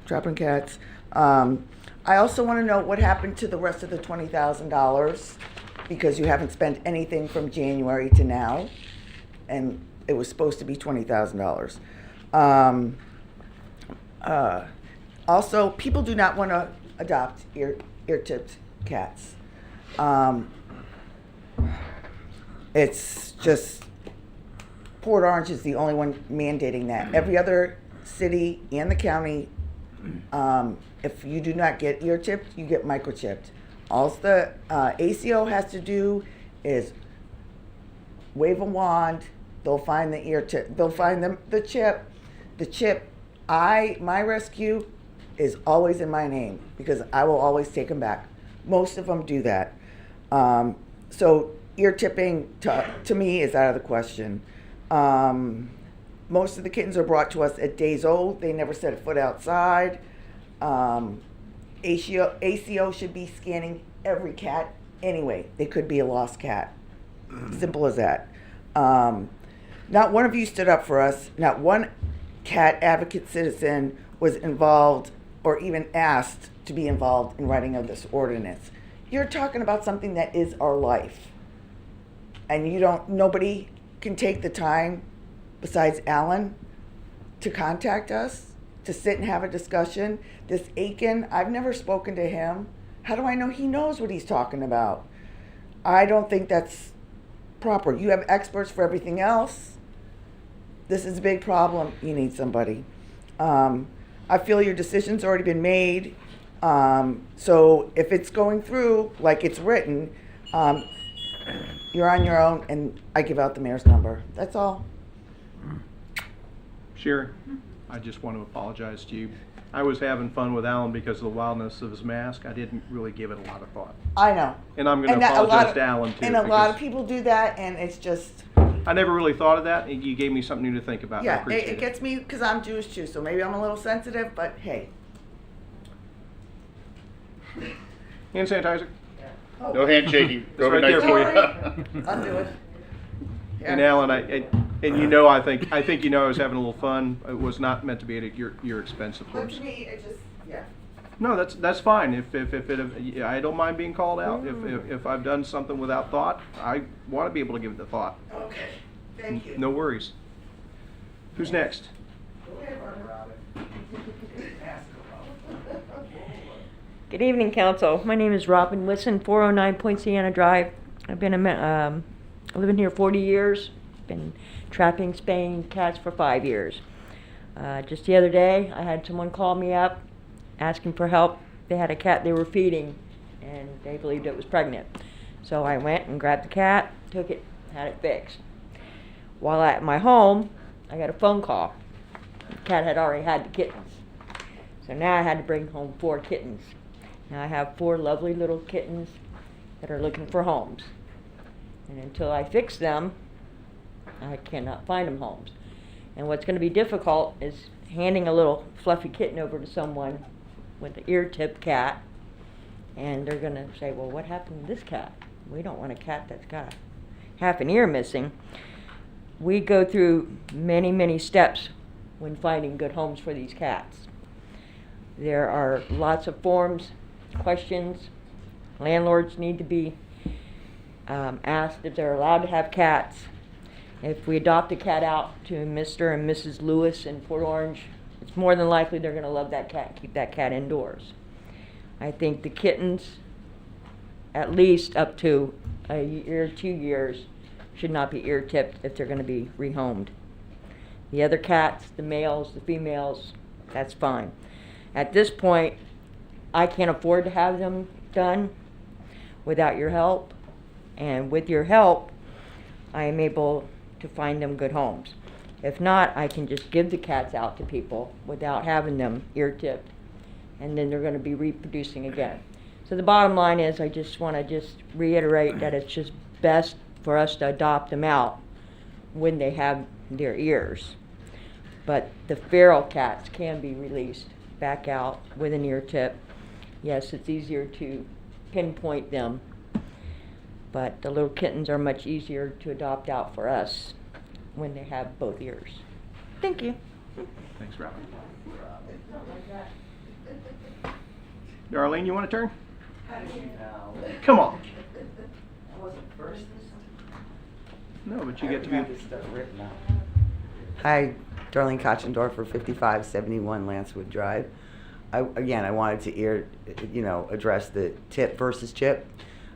trapping cats. I also want to know what happened to the rest of the $20,000 because you haven't spent anything from January to now. And it was supposed to be $20,000. Also, people do not want to adopt ear-tipped cats. It's just Port Orange is the only one mandating that. Every other city and the county, if you do not get ear-tipped, you get microchipped. All the ACO has to do is wave a wand. They'll find the ear tip. They'll find the chip. The chip. My rescue is always in my name because I will always take them back. Most of them do that. So ear tipping to me is out of the question. Most of the kittens are brought to us at days old. They never set a foot outside. ACO should be scanning every cat anyway. They could be a lost cat. Simple as that. Not one of you stood up for us. Not one cat advocate citizen was involved or even asked to be involved in writing of this ordinance. You're talking about something that is our life. And nobody can take the time besides Alan to contact us, to sit and have a discussion. This Aiken, I've never spoken to him. How do I know he knows what he's talking about? I don't think that's proper. You have experts for everything else. This is a big problem. You need somebody. I feel your decision's already been made. So if it's going through like it's written, you're on your own, and I give out the mayor's number. That's all. Sherry, I just want to apologize to you. I was having fun with Alan because of the wildness of his mask. I didn't really give it a lot of thought. I know. And I'm going to apologize to Alan too. And a lot of people do that, and it's just. I never really thought of that, and you gave me something new to think about. I Yeah, appreciate it gets me because I'm Jewish too, so maybe I'm a little sensitive, but hey. Hand sanitizer? Oh. No handshaking. It's right there for you. I'll do it. And Alan, I think you know I was having a little fun. It was not meant to be at your expense, of But course. to me, it just, yeah. No, that's fine. If I don't mind being called out. If I've done something without thought, I want to be able to give it the thought. Okay, thank you. No worries. Who's next? Good evening, Council. My name is Robin Wilson, 409 Poinciana Drive. I've been living here 40 years. Been trapping, spaying cats for 5 years. Just the other day, I had someone call me up asking for help. They had a cat they were feeding, and they believed it was pregnant. So I went and grabbed the cat, took it, had it fixed. While at my home, I got a phone call. The cat had already had the kittens. So now I had to bring home 4 kittens. Now I have 4 lovely little kittens that are looking for homes. And until I fix them, I cannot find them homes. And what's going to be difficult is handing a little fluffy kitten over to someone with an ear-tip cat, and they're going to say, well, what happened to this cat? We don't want a cat that's got half an ear missing. We go through many, many steps when finding good homes for these cats. There are lots of forms, questions. Landlords need to be asked if they're allowed to have cats. If we adopt a cat out to Mr. and Mrs. Lewis in Port Orange, it's more than likely they're going to love that cat and keep that cat indoors. I think the kittens, at least up to a year, 2 years, should not be ear-tipped if they're going to be rehomed. The other cats, the males, the females, that's fine. At this point, I can't afford to have them done without your help. And with your help, I am able to find them good homes. If not, I can just give the cats out to people without having them ear-tipped, and then they're going to be reproducing again. So the bottom line is, I just want to reiterate that it's just best for us to adopt them out when they have their ears. But the feral cats can be released back out with an ear tip. Yes, it's easier to pinpoint them, but the little kittens are much easier to adopt out for us when they have both ears. Thank you. Thanks, Robin. Darlene, you want to turn? Come on. I wasn't first. No, but you get to be. Hi, Darlene Kochendorfer, 5571 Lancewood Drive. I wanted to address the tip versus chip.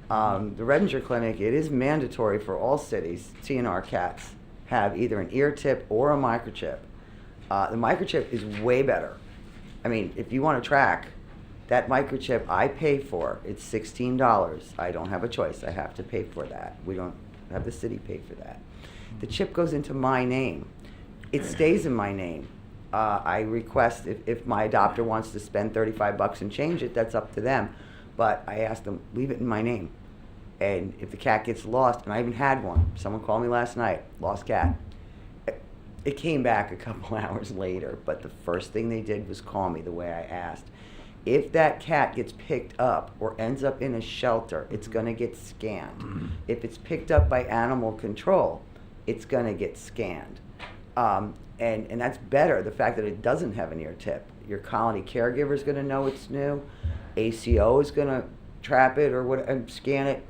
The Redinger Clinic, it is mandatory for all cities, TNR cats, have either an ear tip or a microchip. The microchip is way better. I mean, if you want to track, that microchip I pay for, it's $16. I don't have a choice. I have to pay for that. We don't have the city pay for that. The chip goes into my name. It stays in my name. I request if my adopter wants to spend $35 and change it, that's up to them. But I asked them, leave it in my name. And if the cat gets lost, and I even had one, someone called me last night, lost cat. It came back a couple hours later, but the first thing they did was call me the way I asked. If that cat gets picked up or ends up in a shelter, it's gonna get scanned. If it's picked up by animal control, it's gonna get scanned. And that's better, the fact that it doesn't have an ear tip. Your colony caregiver is gonna know it's new. ACO is gonna trap it or what, and scan it,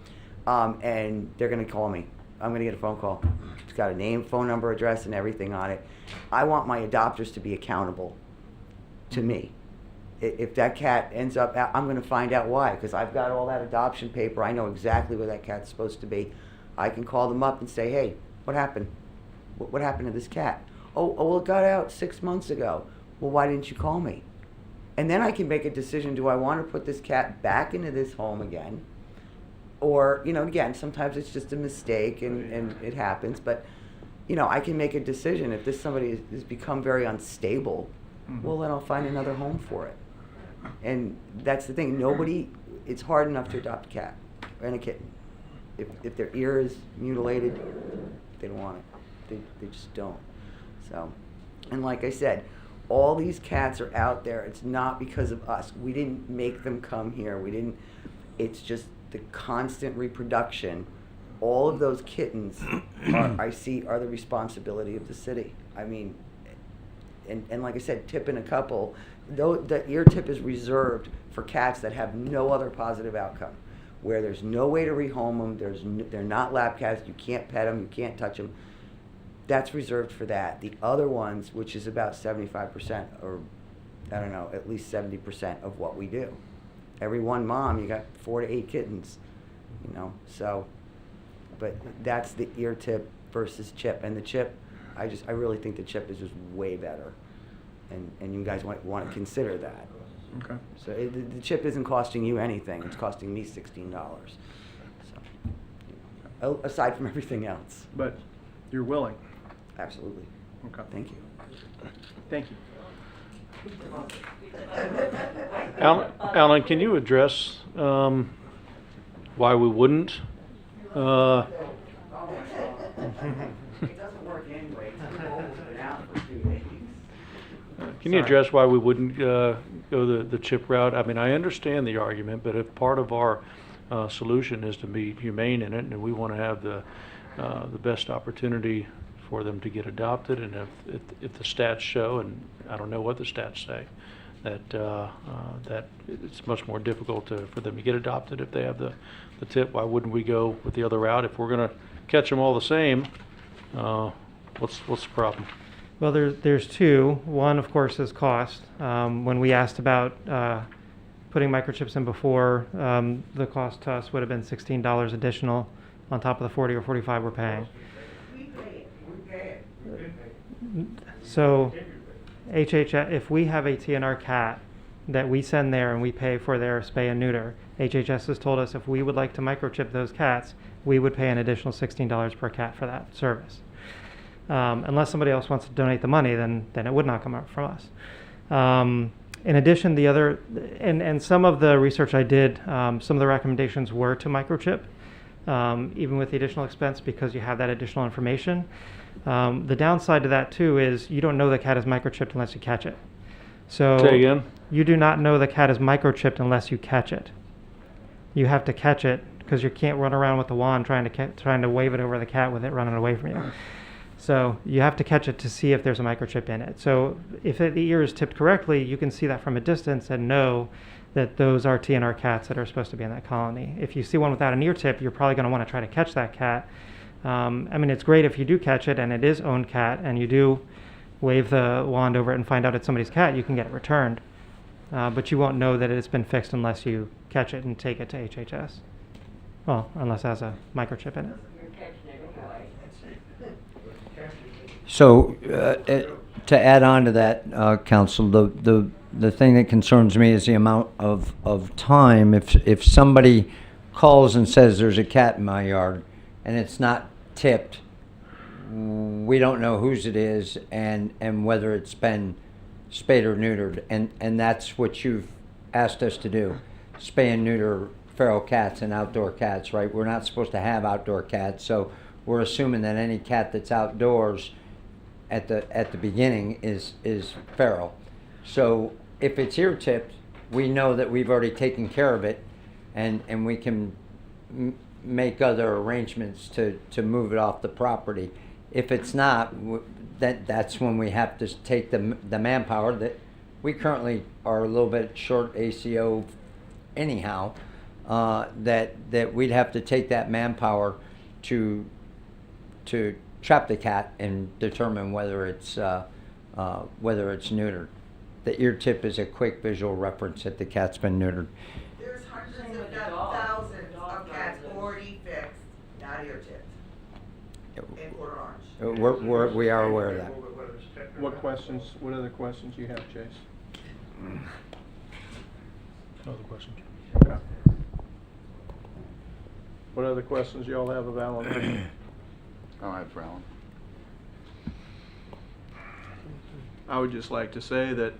and they're gonna call me. I'm gonna get a phone call. It's got a name, phone number, address, and everything on it. I want my adopters to be accountable to me. If that cat ends up, I'm gonna find out why, because I've got all that adoption paper. I know exactly where that cat's supposed to be. I can call them up and say, hey, what happened? What happened to this cat? Oh, well, it got out 6 months ago. Well, why didn't you call me? And then I can make a decision, do I want to put this cat back into this home again? Or, you know, again, sometimes it's just a mistake and it happens, but, you know, I can make a decision. If somebody has become very unstable, well, then I'll find another home for it. And that's the thing, it's hard enough to adopt a cat and a kitten. If their ear is mutilated, they don't want it. They just don't. So, and like I said, all these cats are out there. It's not because of us. We didn't make them come here. It's just the constant reproduction. All of those kittens I see are the responsibility of the city. I mean, and like I said, tipping a couple, though the ear tip is reserved for cats that have no other positive outcome, where there's no way to rehome them, they're not lap cats, you can't pet them, you can't touch them. That's reserved for that. The other ones, which is about 75%, or I don't know, at least 70% of what we do. Every one mom, you got 4 to 8 kittens, you know, so, but that's the ear tip versus chip. And the chip, I really think the chip is just way better. And you guys want to consider that. Okay. So the chip isn't costing you anything, it's costing me $16. So, aside from everything else. But you're willing. Absolutely. Okay. Thank you. Thank you. Alan, can you address why we wouldn't? It doesn't work anyway. It's been out for 2 days. Can you address why we wouldn't go the chip route? I mean, I understand the argument, but if part of our solution is to be humane in it, and we want to have the best opportunity for them to get adopted, and if the stats show, and I don't know what the stats say, that it's much more difficult for them to get adopted if they have the tip, why wouldn't we go with the other route? If we're going to catch them all the same, what's the problem? Well, there's two. One, of course, is cost. When we asked about putting microchips in before, the cost to us would have been $16 additional on top of the 40 or 45 we're paying. So, HHS, if we have a TNR cat that we send there and we pay for their spay and neuter, HHS has told us if we would like to microchip those cats, we would pay an additional $16 per cat for that service. Unless somebody else wants to donate the money, then it would not come out from us. In addition, and some of the research I did, some of the recommendations were to microchip, even with the additional expense, because you have that additional information. The downside to that too is you don't know the cat is microchipped unless you catch it. So Say again? You do not know the cat is microchipped unless you catch it. You have to catch it because you can't run around with the wand trying to wave it over the cat with it running away from you. So you have to catch it to see if there's a microchip in it. So if the ear is tipped correctly, you can see that from a distance and know that those are TNR cats that are supposed to be in that colony. If you see one without an ear tip, you're probably going to want to try to catch that cat. I mean, it's great if you do catch it and it is owned cat and you do wave the wand over it and find out it's somebody's cat, you can get it returned. But you won't know that it's been fixed unless you catch it and take it to HHS. Well, unless it has a microchip in it. So, to add on to that, Counsel, the thing that concerns me is the amount of time. If somebody calls and says there's a cat in my yard and it's not tipped, we don't know whose it is and whether it's been spayed or neutered, and that's what you've asked us to do, spay and neuter feral cats and outdoor cats, right? We're not supposed to have outdoor cats, so we're assuming that any cat that's outdoors at the beginning is feral. So if it's ear tipped, we know that we've already taken care of it, and we can make other arrangements to move it off the property. If it's not, that's when we have to take the manpower that we currently are a little bit short ACO anyhow, that we'd have to take that manpower to trap the cat and determine whether it's neutered. The ear tip is a quick visual reference that the cat's been neutered. There's hundreds if not thousands of cats already fixed, not ear tipped, in Port Orange. We are aware of that. What other questions you have, Chase? No other questions. Okay. What other questions y'all have of Alan? I don't have for Alan. I would just like to say that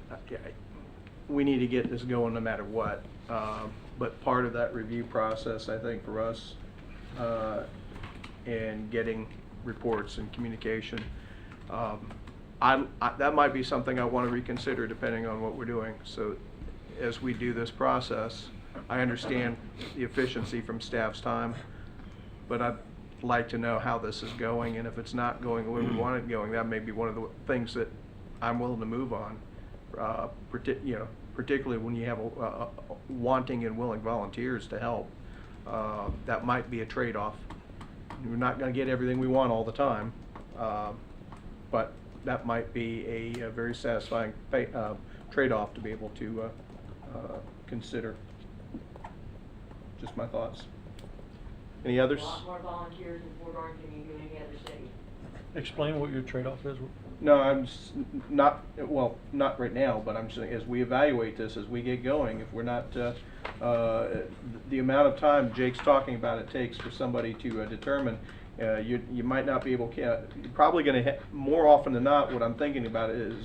we need to get this going no matter what. But part of that review process, I think, for us, and getting reports and communication, that might be something I want to reconsider depending on what we're doing. So as we do this process, I understand the efficiency from staff's time, but I'd like to know how this is going, and if it's not going the way we want it going, that may be one of the things that I'm willing to move on, particularly when you have wanting and willing volunteers to help. That might be a trade-off. We're not going to get everything we want all the time, but that might be a very satisfying trade-off to be able to consider. Just my thoughts. Any others? A lot more volunteers in Port Orange than you do in any other city. Explain what your trade-off is. No, I'm not right now, but I'm saying as we evaluate this, as we get going, if we're not, the amount of time Jake's talking about it takes for somebody to determine, you might not be able to, you're probably going to, more often than not, what I'm thinking about is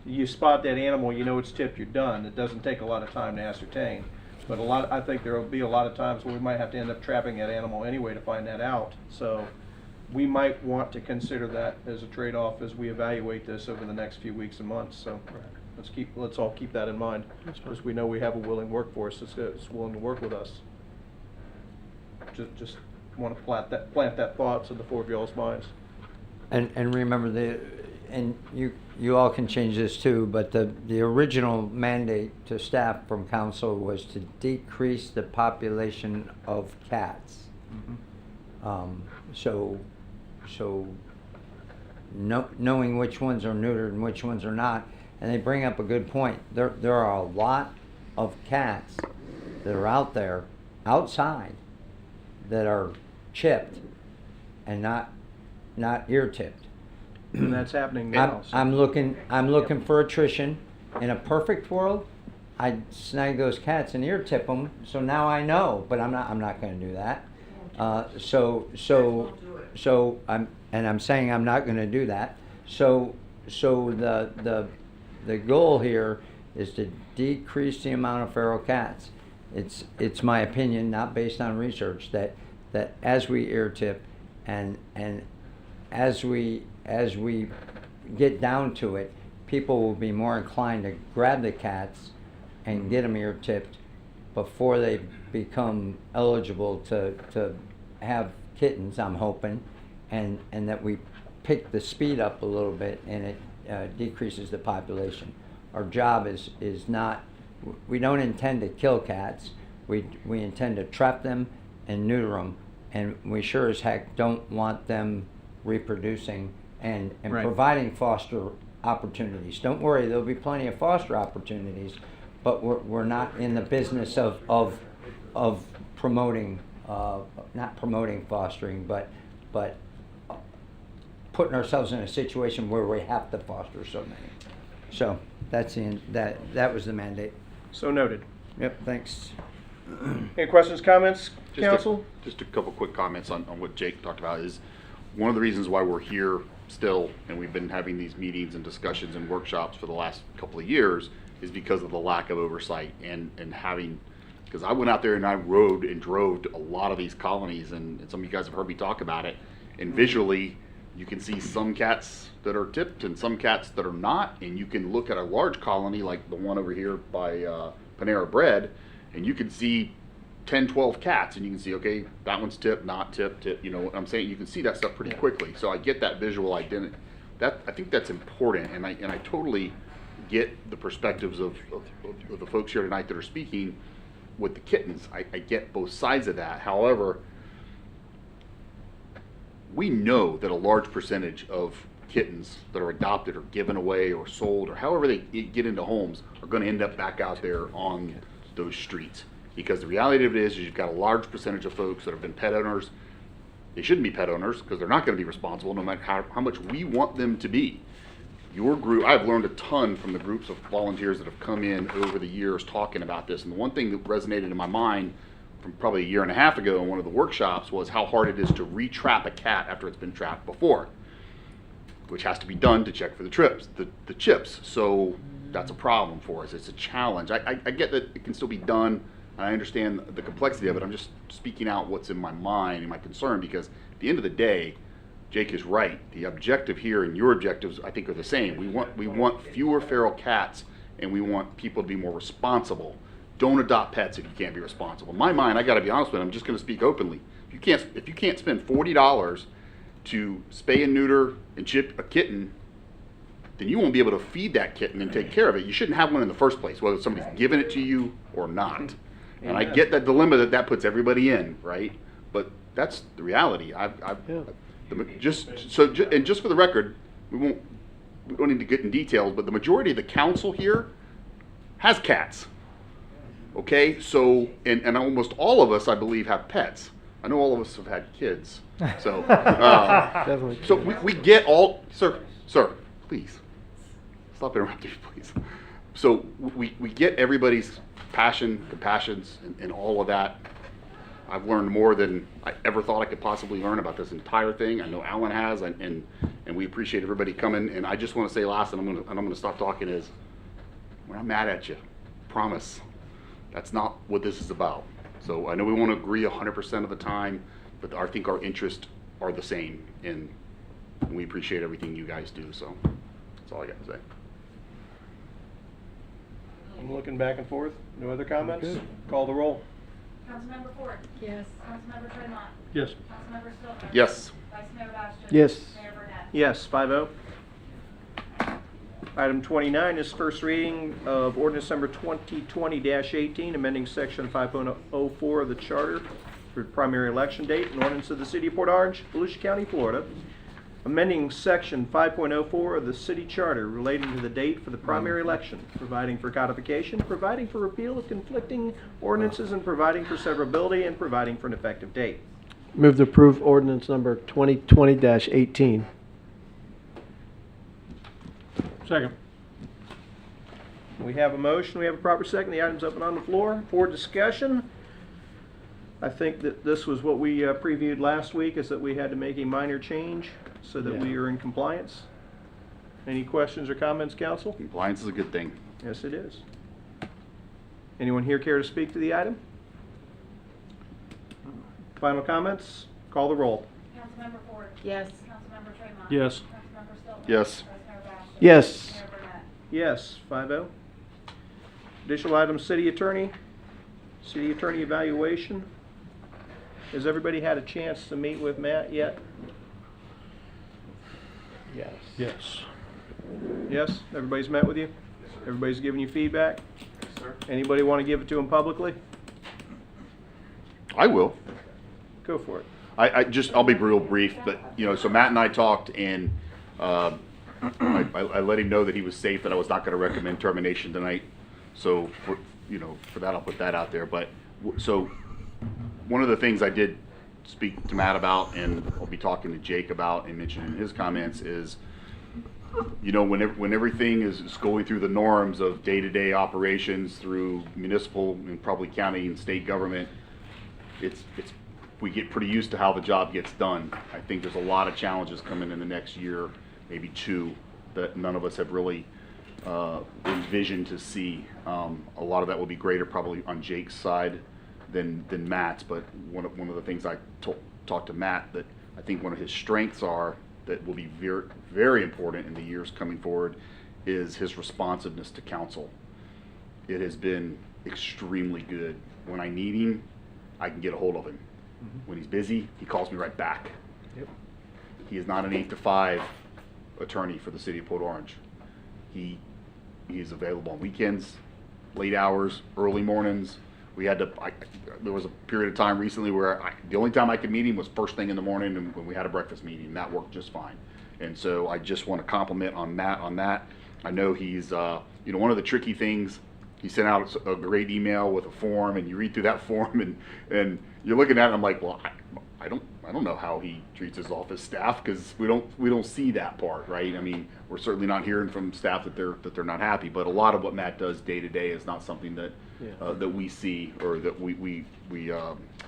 you spot that animal, you know it's tipped, you're done. It doesn't take a lot of time to ascertain. But I think there will be a lot of times where we might have to end up trapping that animal anyway to find that out. So we might want to consider that as a trade-off as we evaluate this over the next few weeks and months. So let's all keep that in mind, because we know we have a willing workforce that's willing to work with us. Just want to plant that thought in the four of y'all's minds. And remember and you all can change this too, but the original mandate to staff from council was to decrease the population of cats. So knowing which ones are neutered and which ones are not, and they bring up a good point. There are a lot of cats that are out there outside that are chipped and not ear tipped. And that's happening now. I'm looking for attrition. In a perfect world, I'd snag those cats and ear tip them. So now I know, but I'm not going to do that. I'm saying I'm not going to do that. So the goal here is to decrease the amount of feral cats. It's my opinion, not based on research, that as we ear tip and as we get down to it, people will be more inclined to grab the cats and get them ear tipped before they become eligible to have kittens, I'm hoping, and that we pick the speed up a little bit and it decreases the population. Our job is not, we don't intend to kill cats, we intend to trap them and neuter them, and we sure as heck don't want them reproducing and Right. providing foster opportunities. Don't worry, there'll be plenty of foster opportunities, but we're not in the business of promoting, not promoting fostering, but putting ourselves in a situation where we have to foster so many. So that's that was the mandate. So noted. Yep, thanks. Any questions, comments, council? Just a couple quick comments on what Jake talked about is one of the reasons why we're here still, and we've been having these meetings and discussions and workshops for the last couple of years, is because of the lack of oversight and having, because I went out there and I rode and drove to a lot of these colonies, and some of you guys have heard me talk about it, and visually you can see some cats that are tipped and some cats that are not, and you can look at a large colony like the one over here by Panera Bread, and you can see 10, 12 cats, and you can see, okay, that one's tipped, not tipped, you know what I'm saying? You can see that stuff pretty quickly. So I get that visual identity. I think that's important, and I totally get the perspectives of the folks here tonight that are speaking with the kittens. I get both sides of that. However, we know that a large percentage of kittens that are adopted or given away or sold or however they get into homes are going to end up back out there on those streets. Because the reality of it is you've got a large percentage of folks that have been pet owners. They shouldn't be pet owners because they're not going to be responsible no matter how much we want them to be. Your group, I've learned a ton from the groups of volunteers that have come in over the years talking about this. And the one thing that resonated in my mind from probably a year and a half ago in one of the workshops was how hard it is to re-trap a cat after it's been trapped before, which has to be done to check for the chips. So that's a problem for us. It's a challenge. I get that it can still be done. I understand the complexity of it. I'm just speaking out what's in my mind and my concern, because at the end of the day, Jake is right. The objective here and your objectives, I think, are the same. We want fewer feral cats, and we want people to be more responsible. Don't adopt pets if you can't be responsible. In my mind, I got to be honest with you, I'm just going to speak openly. If you can't spend $40 to spay and neuter and chip a kitten, then you won't be able to feed that kitten and take care of it. You shouldn't have one in the first place, whether somebody's giving it to you or not. And I get that dilemma that puts everybody in, right? But that's the reality. Just for the record, we don't need to get in details, but the majority of the council here has cats. Okay, so and almost all of us, I believe, have pets. I know all of us have had kids. So Definitely. So we get all, sir, please stop interrupting, please. So we get everybody's passion, compassions, and all of that. I've learned more than I ever thought I could possibly learn about this entire thing. I know Alan has, and we appreciate everybody coming. And I just want to say last, and I'm gonna stop talking, is we're not mad at you. Promise. That's not what this is about. So I know we won't agree 100% of the time, but I think our interests are the same, and we appreciate everything you guys do. So that's all I got to say. I'm looking back and forth. No other comments? Good. Call the roll. Councilmember Ford. Yes. Councilmember Tremont. Yes. Councilmember Stiltner. Yes. Vice Mayor Bastian. Yes. Mayor Burnett. Yes, 5-0. Item 29 is first reading of ordinance number 2020-18, amending section 5.04 of the charter for primary election date and ordinance of the city of Port Orange, Volusia County, Florida. Amending section 5.04 of the city charter relating to the date for the primary election, providing for codification, providing for repeal of conflicting ordinances, and providing for severability, and providing for an effective date. Move to approve ordinance number 2020-18. Second. We have a motion, we have a proper second, the item's up and on the floor for discussion. I think that this was what we previewed last week, is that we had to make a minor change so that we are in compliance. Any questions or comments, council? Compliance is a good thing. Yes, it is. Anyone here care to speak to the item? Final comments? Call the roll. Councilmember Ford. Yes. Councilmember Tremont. Yes. Councilmember Stiltner. Yes. Vice Mayor Bastian. Yes. Mayor Burnett. Yes, 5-0. Additional item, city attorney evaluation. Has everybody had a chance to meet with Matt yet? Yes. Yes. Yes? Everybody's met with you? Everybody's giving you feedback? Yes, sir. Anybody want to give it to him publicly? I will. Go for it. I'll be real brief, but so Matt and I talked, and I let him know that he was safe, that I was not going to recommend termination tonight. So for that, I'll put that out there. But so one of the things I did speak to Matt about, and I'll be talking to Jake about and mentioning in his comments, is when everything is going through the norms of day-to-day operations through municipal and probably county and state government, it's we get pretty used to how the job gets done. I think there's a lot of challenges coming in the next year, maybe 2, that none of us have really envisioned to see. A lot of that will be greater probably on Jake's side than Matt's, but one of the things I talked to Matt, that I think one of his strengths are, that will be very, very important in the years coming forward, is his responsiveness to council. It has been extremely good. When I need him, I can get a hold of him. When he's busy, he calls me right back. Yep. He is not an 8 to 5 attorney for the city of Port Orange. He is available on weekends, late hours, early mornings. We had to, there was a period of time recently where the only time I could meet him was first thing in the morning, and when we had a breakfast meeting, and that worked just fine. And so I just want to compliment on Matt on that. I know he's, one of the tricky things, he sent out a great email with a form, and you read through that form, and you're looking at it, and I'm like, well, I don't know how he treats his office staff, because we don't see that part, right? I mean, we're certainly not hearing from staff that they're not happy, but a lot of what Matt does day to day is not something that that we see or that we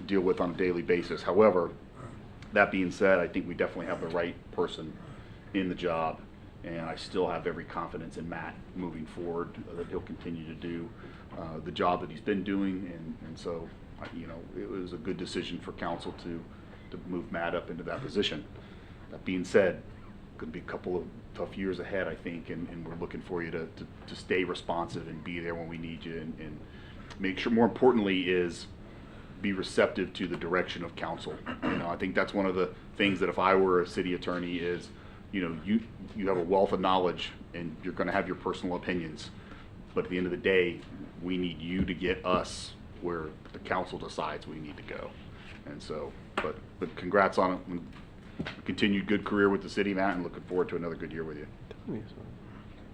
deal with on a daily basis. However, that being said, I think we definitely have the right person in the job, and I still have every confidence in Matt moving forward, that he'll continue to do the job that he's been doing, and so it was a good decision for council to move Matt up into that position. That being said, could be a couple of tough years ahead, I think, and we're looking for you to stay responsive and be there when we need you, and make sure, more importantly, is be receptive to the direction of council. I think that's one of the things that if I were a city attorney is, you have a wealth of knowledge and you're going to have your personal opinions, but at the end of the day, we need you to get us where the council decides we need to go. And so, but congrats on it. Continued good career with the city, Matt, and looking forward to another good year with you.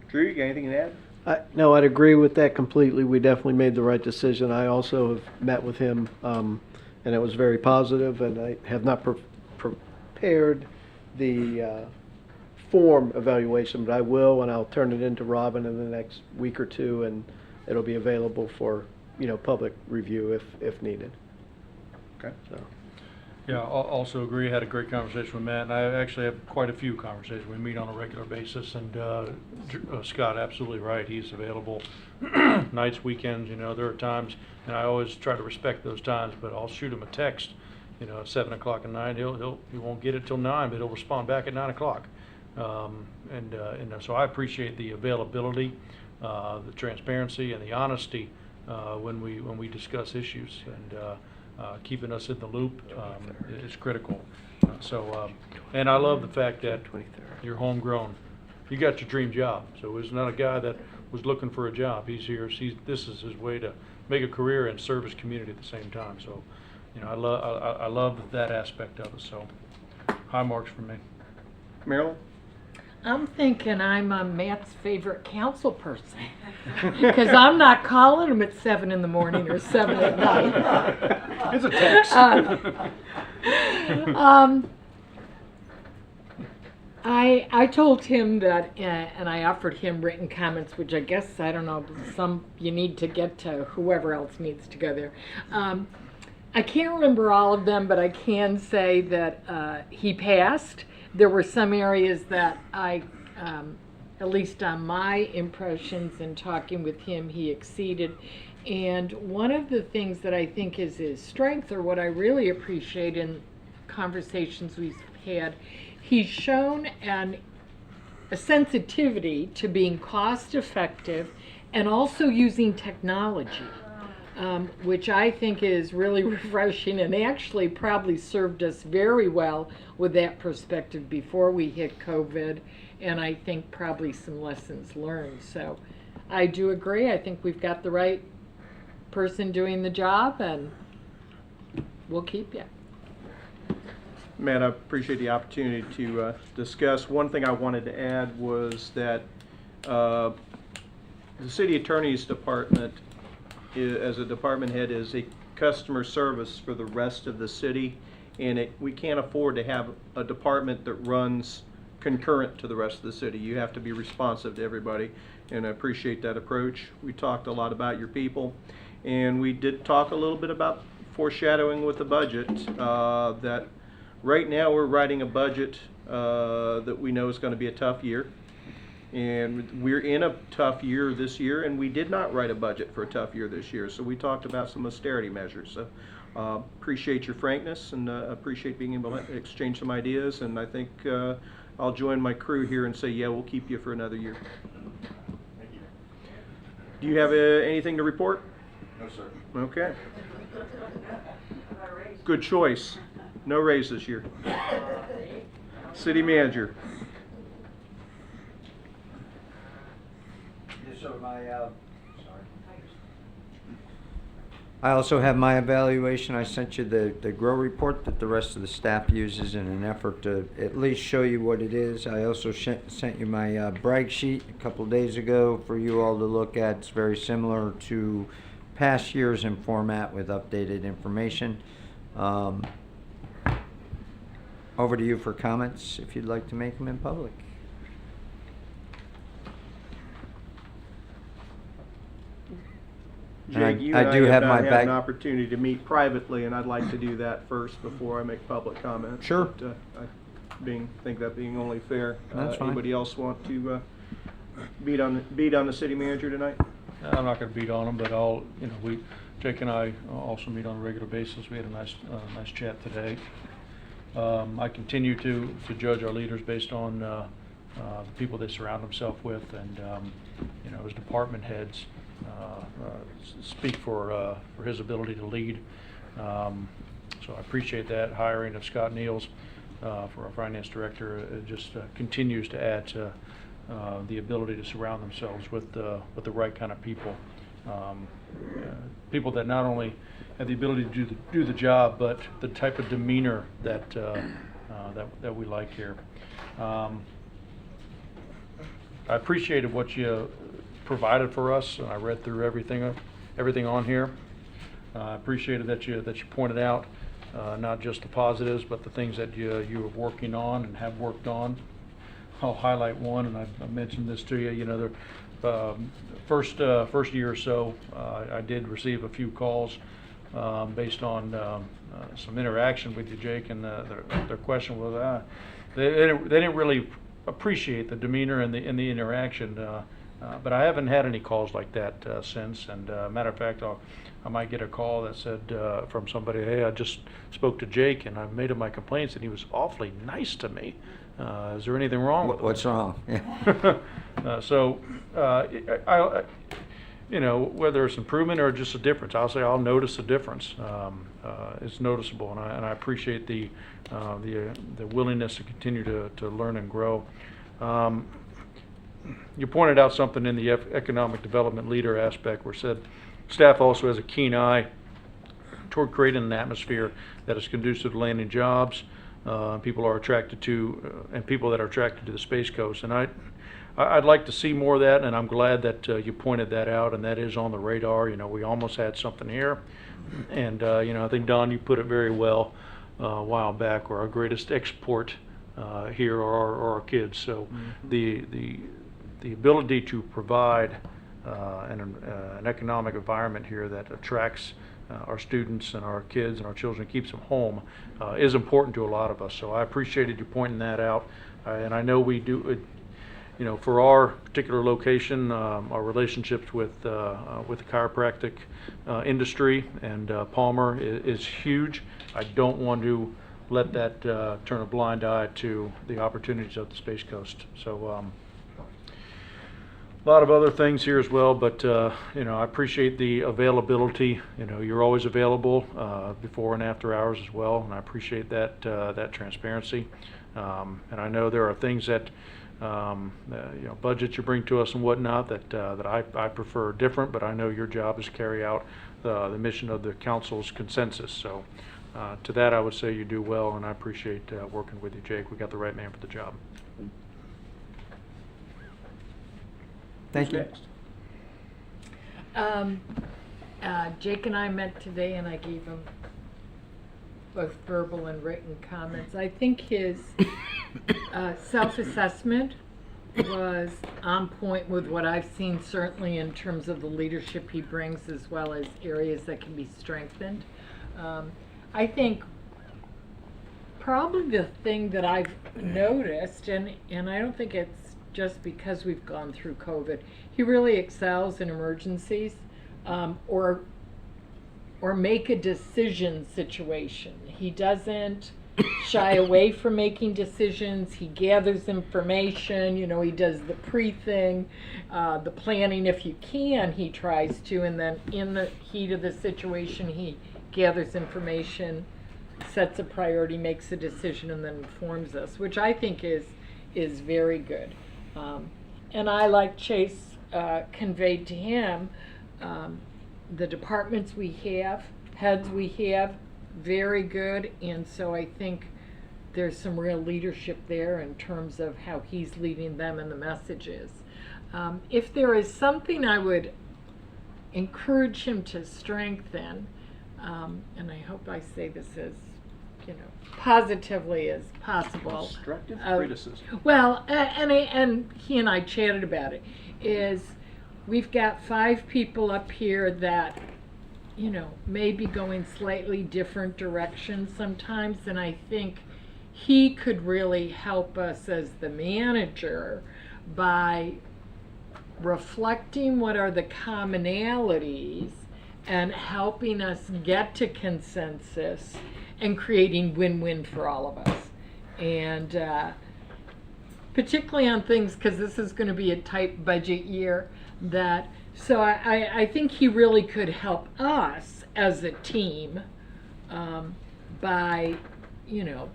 Drew, you got anything to add? No, I'd agree with that completely. We definitely made the right decision. I also have met with him, and it was very positive, and I have not prepared the form evaluation, but I will, and I'll turn it into Robin in the next week or 2, and it'll be available for public review if needed. Okay. So. Yeah, also agree. Had a great conversation with Matt, and I actually have quite a few conversations. We meet on a regular basis, and Scott, absolutely right. He's available nights, weekends. There are times, and I always try to respect those times. But I'll shoot him a text, at 7 o'clock at night. He won't get it till 9, but he'll respond back at 9 o'clock. So I appreciate the availability, the transparency, and the honesty when we discuss issues, and keeping us in the loop is critical. And I love the fact that you're homegrown. You got your dream job. So it's not a guy that was looking for a job. He's here. This is his way to make a career and serve his community at the same time. So, I love that aspect of it. So, high marks for me. Marilyn? I'm thinking I'm Matt's favorite council person, because I'm not calling him at 7 in the morning or 7 at night. It's a text. I told him that, and I offered him written comments, which I guess, I don't know, you need to get to whoever else needs to go there. I can't remember all of them, but I can say that he passed. There were some areas that I, at least on my impressions in talking with him, he exceeded. And one of the things that I think is his strength, or what I really appreciate in conversations we've had, he's shown a sensitivity to being cost effective and also using technology. Which I think is really refreshing, and actually probably served us very well with that perspective before we hit COVID, and I think probably some lessons learned. So I do agree. I think we've got the right person doing the job, and we'll keep you. Man, I appreciate the opportunity to discuss. One thing I wanted to add was that the city attorney's department, as a department head, is a customer service for the rest of the city, and we can't afford to have a department that runs concurrent to the rest of the city. You have to be responsive to everybody, and I appreciate that approach. We talked a lot about your people, and we did talk a little bit about foreshadowing with the budget, that right now we're writing a budget that we know is going to be a tough year. And we're in a tough year this year, and we did not write a budget for a tough year this year. So we talked about some austerity measures. So appreciate your frankness, and appreciate being able to exchange some ideas. And I think I'll join my crew here and say, yeah, we'll keep you for another year. Thank you. Do you have anything to report? No, sir. Okay. Good choice. No raise this year. City manager. Yes, sir. I also have my evaluation. I sent you the GROW report that the rest of the staff uses in an effort to at least show you what it is. I also sent you my brag sheet a couple of days ago for you all to look at. It's very similar to past years in format with updated information. Over to you for comments if you'd like to make them in public. Jake, you and I have not had an opportunity to meet privately, and I'd like to do that first before I make public comment. Sure. But, I think that being only fair. That's fine. Anybody else want to beat on the city manager tonight? I'm not going to beat on them, but Jake and I also meet on a regular basis. We had a nice chat today. I continue to judge our leaders based on the people they surround themselves with, and as department heads speak for his ability to lead. So I appreciate that. Hiring of Scott Niels for our finance director just continues to add to the ability to surround themselves with the right kind of people. People that not only have the ability to do the job, but the type of demeanor that we like here. I appreciated what you provided for us, and I read through everything on here. I appreciated that you pointed out not just the positives, but the things that you are working on and have worked on. I'll highlight one, and I mentioned this to you. The first year or so, I did receive a few calls based on some interaction with you, Jake, and their question was they didn't really appreciate the demeanor and the interaction. But I haven't had any calls like that since. And matter of fact, I might get a call that said from somebody, "Hey, I just spoke to Jake and I made him my complaints, and he was awfully nice to me. Is there anything wrong with him?" What's wrong? Whether it's improvement or just a difference, I'll notice a difference. It's noticeable, and I appreciate the willingness to continue to learn and grow. You pointed out something in the economic development leader aspect where said staff also has a keen eye toward creating an atmosphere that is conducive to landing jobs. People are attracted to, and people that are attracted to the Space Coast. And I'd like to see more of that, and I'm glad that you pointed that out, and that is on the radar. We almost had something here, and I think, Don, you put it very well a while back, where our greatest export here are our kids. So the ability to provide an economic environment here that attracts our students and our kids and our children, keeps them home, is important to a lot of us. So I appreciated you pointing that out, and I know we do it. For our particular location, our relationships with the chiropractic industry and Palmer is huge. I don't want to let that turn a blind eye to the opportunities of the Space Coast. So a lot of other things here as well, but I appreciate the availability. You're always available before and after hours as well, and I appreciate that transparency. And I know there are things that budgets you bring to us and whatnot that I prefer different, but I know your job is to carry out the mission of the council's consensus. So to that, I would say you do well, and I appreciate working with you, Jake. We got the right man for the job. Thank you. Jake and I met today, and I gave him both verbal and written comments. I think his self-assessment was on point with what I've seen, certainly in terms of the leadership he brings, as well as areas that can be strengthened. I think probably the thing that I've noticed, and I don't think it's just because we've gone through COVID, he really excels in emergencies, or make a decision situation. He doesn't shy away from making decisions. He gathers information, you know, he does the pre-thing, the planning if you can, he tries to, and then in the heat of the situation, he gathers information, sets a priority, makes a decision, and then informs us, which I think is very good. And I, like Chase conveyed to him, the departments we have, heads we have, very good, and so I think there's some real leadership there in terms of how he's leading them and the messages. If there is something I would encourage him to strengthen, and I hope I say this as, you know, positively as possible. Constructive criticism. Well, and he and I chatted about it, is we've got 5 people up here that, you know, may be going slightly different directions sometimes, and I think he could really help us as the manager by reflecting what are the commonalities and helping us get to consensus and creating win-win for all of us. And particularly on things, because this is going to be a tight budget year, that so I think he really could help us as a team by, you know,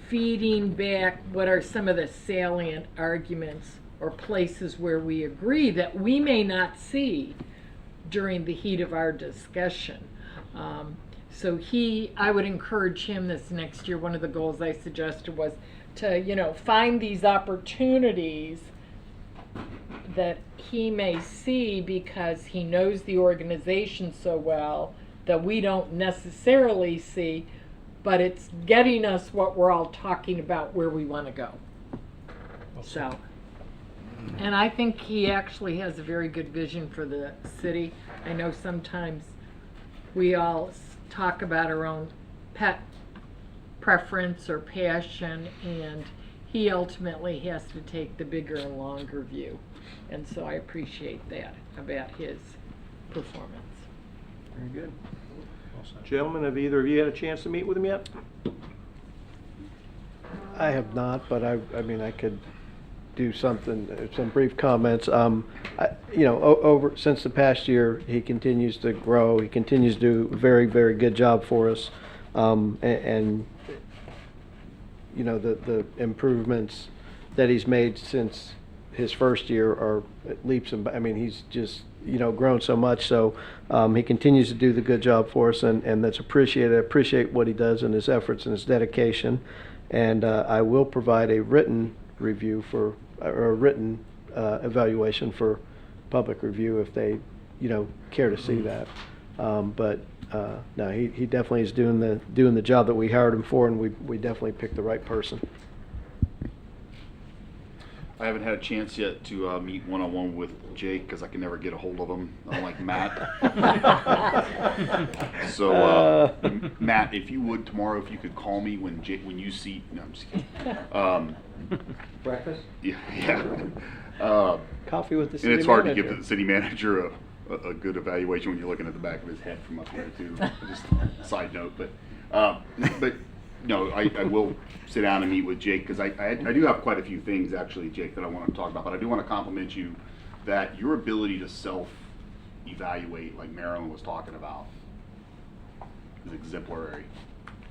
feeding back what are some of the salient arguments or places where we agree that we may not see during the heat of our discussion. So I would encourage him this next year, one of the goals I suggested was to, you know, find these opportunities that he may see because he knows the organization so well that we don't necessarily see, but it's getting us what we're all talking about where we want to go. So, and I think he actually has a very good vision for the city. I know sometimes we all talk about our own pet preference or passion, and he ultimately has to take the bigger and longer view. And so I appreciate that about his performance. Very good. Gentlemen, have either of you had a chance to meet with him yet? I have not, but I mean, I could do some brief comments. You know, over since the past year, he continues to grow. He continues to do a very, very good job for us, and you know, the improvements that he's made since his first year are leaps and, I mean, he's just, you know, grown so much. So he continues to do the good job for us, and that's appreciated. I appreciate what he does and his efforts and his dedication. And I will provide a written review or a written evaluation for public review if they, you know, care to see that. But no, he definitely is doing the job that we hired him for, and we definitely picked the right person. I haven't had a chance yet to meet one-on-one with Jake because I can never get a hold of him, unlike Matt. So, Matt, if you would tomorrow, if you could call me when you see. No, I'm just kidding. Breakfast? Yeah. Coffee with the city manager. And it's hard to give the city manager a good evaluation when you're looking at the back of his head from up here too. Just a side note, but no, I will sit down and meet with Jake because I do have quite a few things actually, Jake, that I want to talk about. But I do want to compliment you that your ability to self-evaluate, like Marilyn was talking about, is exemplary.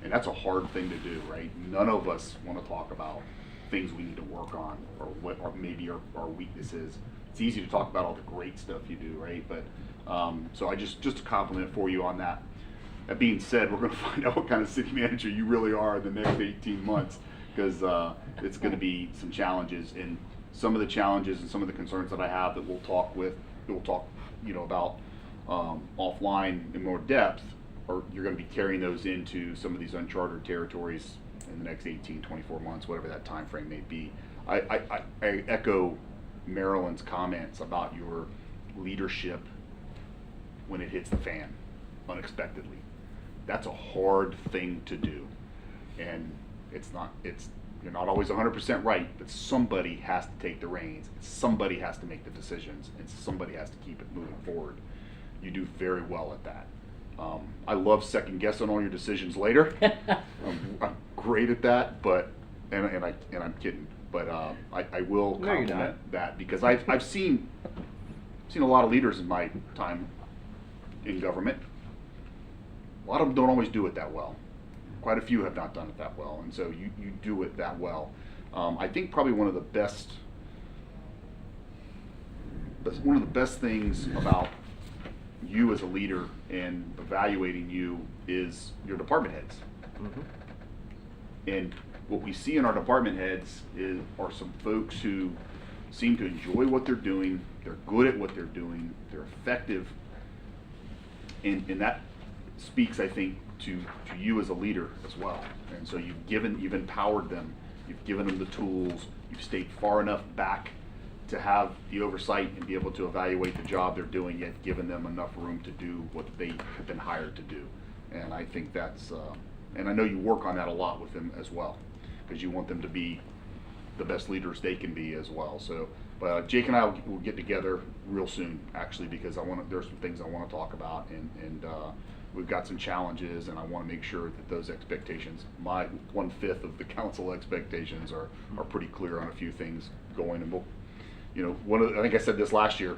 And that's a hard thing to do, right? None of us want to talk about things we need to work on or what or maybe our weaknesses. It's easy to talk about all the great stuff you do, right? But so I just a compliment for you on that. That being said, we're going to find out what kind of city manager you really are in the next 18 months because it's going to be some challenges, and some of the challenges and some of the concerns that I have that we'll talk, you know, about offline in more depth, or you're going to be carrying those into some of these uncharted territories in the next 18, 24 months, whatever that time frame may be. I echo Marilyn's comments about your leadership when it hits the fan unexpectedly. That's a hard thing to do. And you're not always 100% right, but somebody has to take the reins. Somebody has to make the decisions, and somebody has to keep it moving forward. You do very well at that. I love second guessing all your decisions later. I'm great at that, but and I'm kidding, but I will compliment that because I've seen a lot of leaders in my time in government. A lot of them don't always do it that well. Quite a few have not done it that well, and so you do it that well. I think probably one of the best things about you as a leader and evaluating you is your department heads. And what we see in our department heads are some folks who seem to enjoy what they're doing, they're good at what they're doing, they're effective, and that speaks, I think, to you as a leader as well. And so you've empowered them, you've given them the tools, you've stayed far enough back to have the oversight and be able to evaluate the job they're doing, yet given them enough room to do what they have been hired to do. And I think that's, and I know you work on that a lot with them as well, because you want them to be the best leaders they can be as well. So, but Jake and I will get together real soon, actually, because there's some things I want to talk about, and we've got some challenges, and I want to make sure that those expectations, my 1/5 of the council expectations, are pretty clear on a few things going. And we'll, I think I said this last year,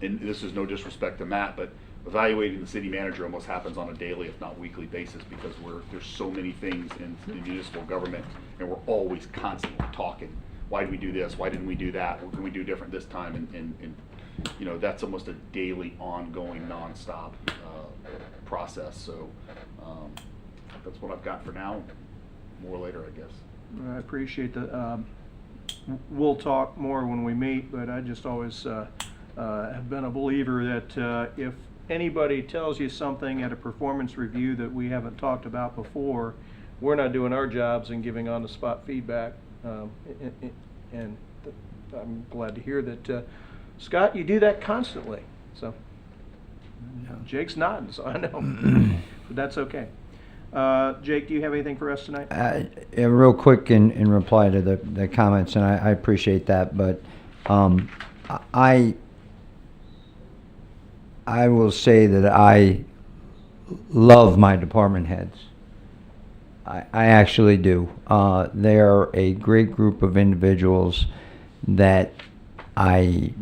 and this is no disrespect to Matt, but evaluating the city manager almost happens on a daily, if not weekly basis, because there's so many things in municipal government, and we're always constantly talking. Why did we do this? Why didn't we do that? What can we do different this time? And that's almost a daily, ongoing, nonstop process. So that's what I've got for now. More later, I guess. I appreciate that. We'll talk more when we meet, but I just always have been a believer that if anybody tells you something at a performance review that we haven't talked about before, we're not doing our jobs and giving on-the-spot feedback. And I'm glad to hear that, Scott, you do that constantly. So Jake's nodding, so I know, but that's okay. Jake, do you have anything for us tonight? Real quick in reply to the comments, and I appreciate that, but I will say that I love my department heads. I actually do. They're a great group of individuals that I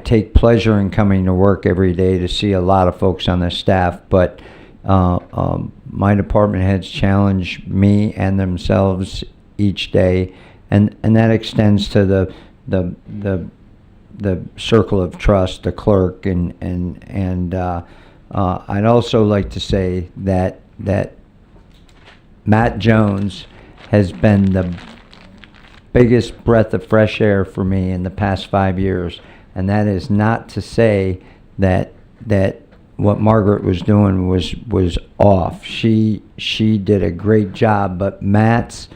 take pleasure in coming to work every day to see a lot of folks on the staff, but my department heads challenge me and themselves each day, and that extends to the circle of trust, the clerk, and I'd also like to say that Matt Jones has been the biggest breath of fresh air for me in the past 5 years, and that is not to say that what Margaret was doing was off. She did a great job, but Matt's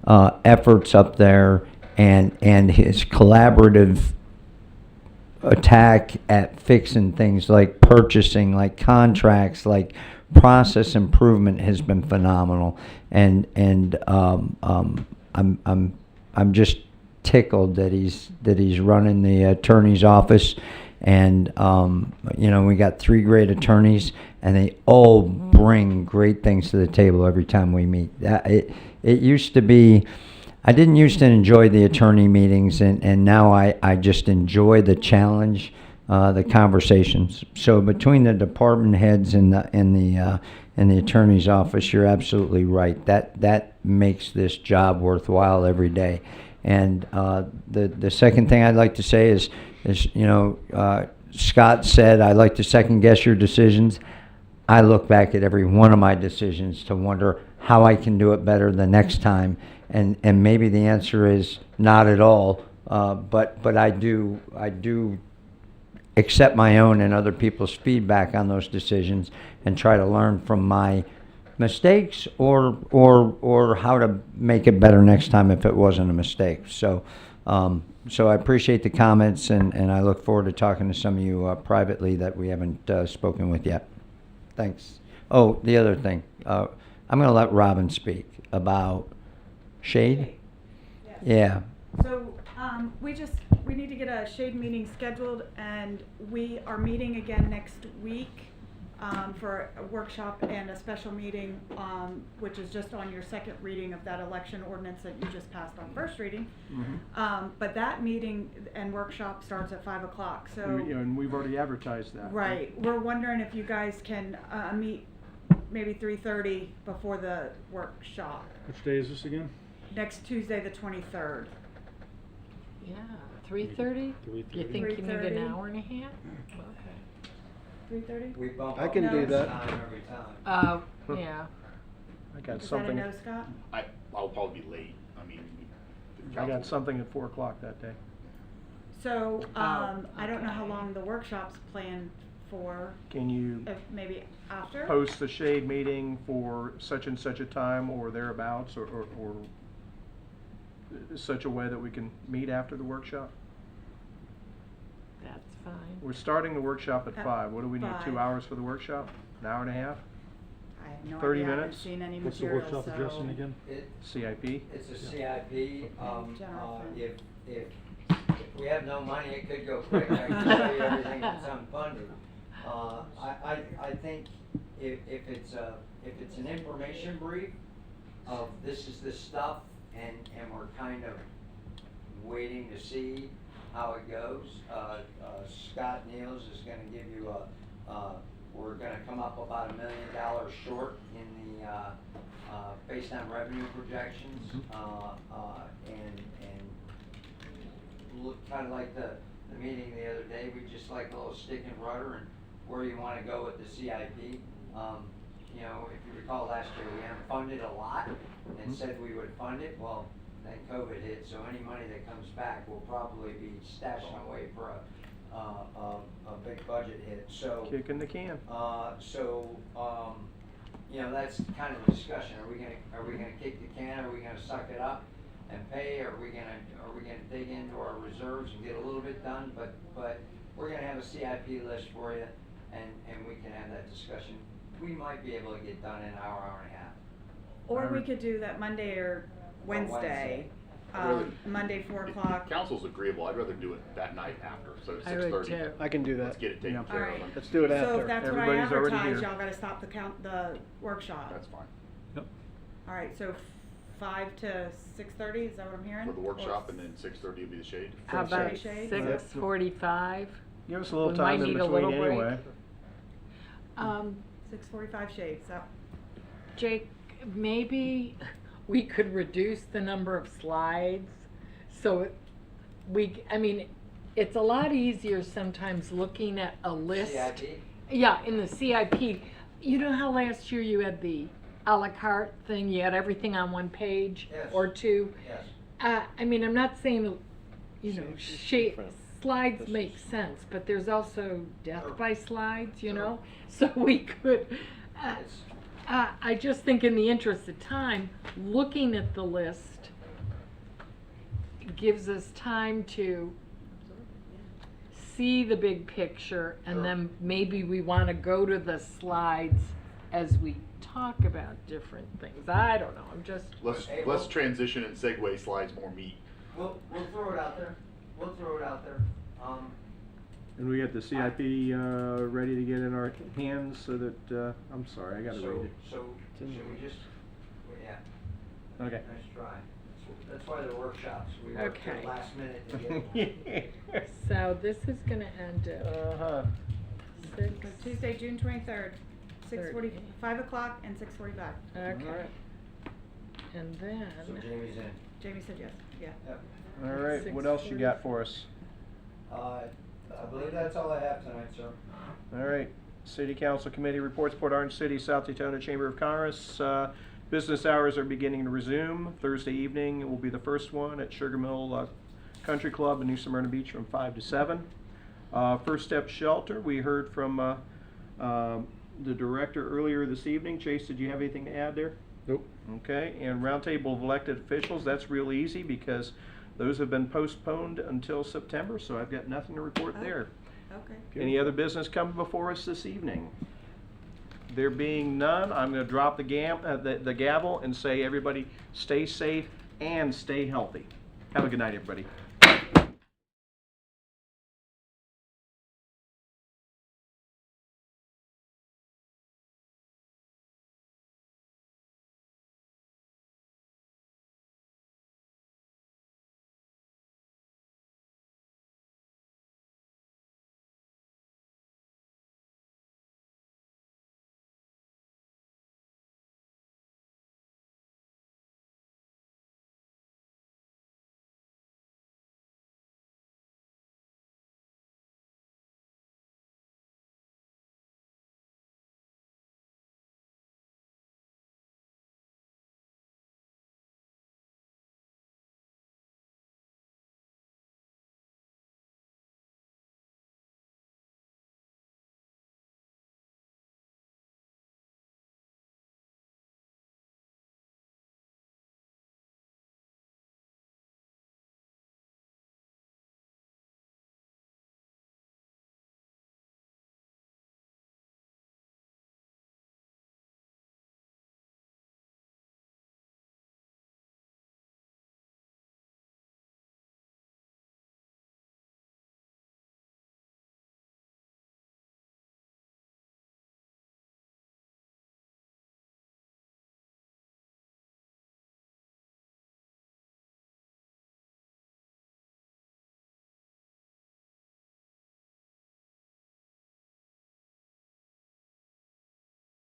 efforts up there and his collaborative attack at fixing things like purchasing, like contracts, like process improvement has been phenomenal, and I'm just tickled that he's running the attorney's office, and we got 3 great attorneys, and they all bring great things to the table every time we meet. It used to be, I didn't used to enjoy the attorney meetings, and now I just enjoy the challenge, the conversations. So between the department heads and the attorney's office, you're absolutely right. That makes this job worthwhile every day. And the second thing I'd like to say is Scott said, I like to second guess your decisions. I look back at every one of my decisions to wonder how I can do it better the next time. And maybe the answer is not at all. But I do accept my own and other people's feedback on those decisions and try to learn from my mistakes or how to make it better next time if it wasn't a mistake. So I appreciate the comments, and I look forward to talking to some of you privately that we haven't spoken with yet. Thanks. Oh, the other thing, I'm gonna let Robin speak about shade. Yeah. So, we need to get a shade meeting scheduled, and we are meeting again next week, for a workshop and a special meeting, which is just on your second reading of that election ordinance that you just passed on first reading. But that meeting and workshop starts at 5 o'clock, so. And we've already advertised that. Right, we're wondering if you guys can, meet maybe 3:30 before the workshop, Which day is this again? next Tuesday, the 23rd. Yeah, 3:30? You think you need an 3:30? hour and a half? Okay. 3:30? We bump I up can do this that. time every time. Yeah. I got Is something. that a no, Scott? I'll probably be late. I mean, I got something at 4 o'clock that day. So, I don't know how long the workshop's planned for, Can you maybe after? post the shade meeting for such and such a time or thereabouts, or such a way that we can meet after the workshop? That's fine. We're starting the workshop at At 5. What do we need, 5. 2 hours for the workshop? An hour and a half? I have no 30 idea, I haven't minutes? seen any What's the material, workshop addressing so- again? It, CIP? it's a CIP, General fund. if we have no money, it could go quick, I can tell you everything that's unfunded. I think if it's an information brief of this is the stuff, and we're kind of waiting to see how it goes, Scott Niels is gonna give you we're gonna come up about $1 million short in the, based on revenue projections, and look, kinda like the meeting the other day, we just like a little stick and rudder and where you wanna go with the CIP. You know, if you recall last year, we haven't funded a lot and said we would fund it, well, then COVID hit, so any money that comes back will probably be stashing away for a big budget hit, so. Kicking the can. You know, that's kind of the discussion, are we gonna kick the can, are we gonna suck it up and pay, are we gonna dig into our reserves and get a little bit done, but we're gonna have a CIP list for you, and we can have that discussion. We might be able to get done in an hour, hour and a half. Or we could do that Monday or Wednesday, Monday 4 o'clock. Council's agreeable. I'd rather do it that night after, so I would 6:30. too. I can do that. Let's get it taken Yeah. care Alright. of. Let's do it So after. if that's what I Everybody's already advertise, here. y'all gotta stop the workshop. That's fine. Yep. Alright, so 5 to 6:30, is that what I'm hearing? For the Or workshop, and then 6:30 will be the shade. How about Shade? 6:45? Give us a little We might time in need a between little break. anyway. 6:45 shades, that, Jake, maybe we could reduce the number of slides, so it's a lot easier sometimes looking at a list. CIP? Yeah, in the CIP. You know how last year you had the a la carte thing, you had everything on one page Yes. or two? Yes. I'm not saying, you know, Shade's different. slides This make is- sense, but there's also death by slides, you know? So we could, It's- I just think in the interest of time, looking at the list gives us time to see the big picture, and then maybe we want to go to the slides as we talk about different things. I don't know, I'm just. Let's transition and segue slides more meat. We'll throw it out there. And we got the CIP ready to get in our hands so that, I'm sorry, I gotta read it. So, should we just, yeah, Okay. nice try. That's why they're workshops, we work till Okay. the last minute to get one. So this is gonna end at Uh-huh. 6. so Tuesday, June 23rd, 6:40, 5 o'clock and 6:45. Okay. And then. So Jamie's in. Jamie said yes, yeah. Yep. All right, what else you got for us? I believe that's all I have tonight, sir. All right, City Council Committee reports, Port Orange City, South Daytona Chamber of Commerce. Business hours are beginning to resume. Thursday evening will be the first one at Sugar Mill Country Club in New Smyrna Beach from 5 to 7. First Step Shelter, we heard from the director earlier this evening. Chase, did you have anything to add there? Nope. Okay, and Roundtable of Elected Officials, that's real easy because those have been postponed until September, so I've got nothing to report there. Okay. Any other business coming before us this evening? There being none, I'm going to drop the gavel and say everybody stay safe and stay healthy. Have a good night, everybody.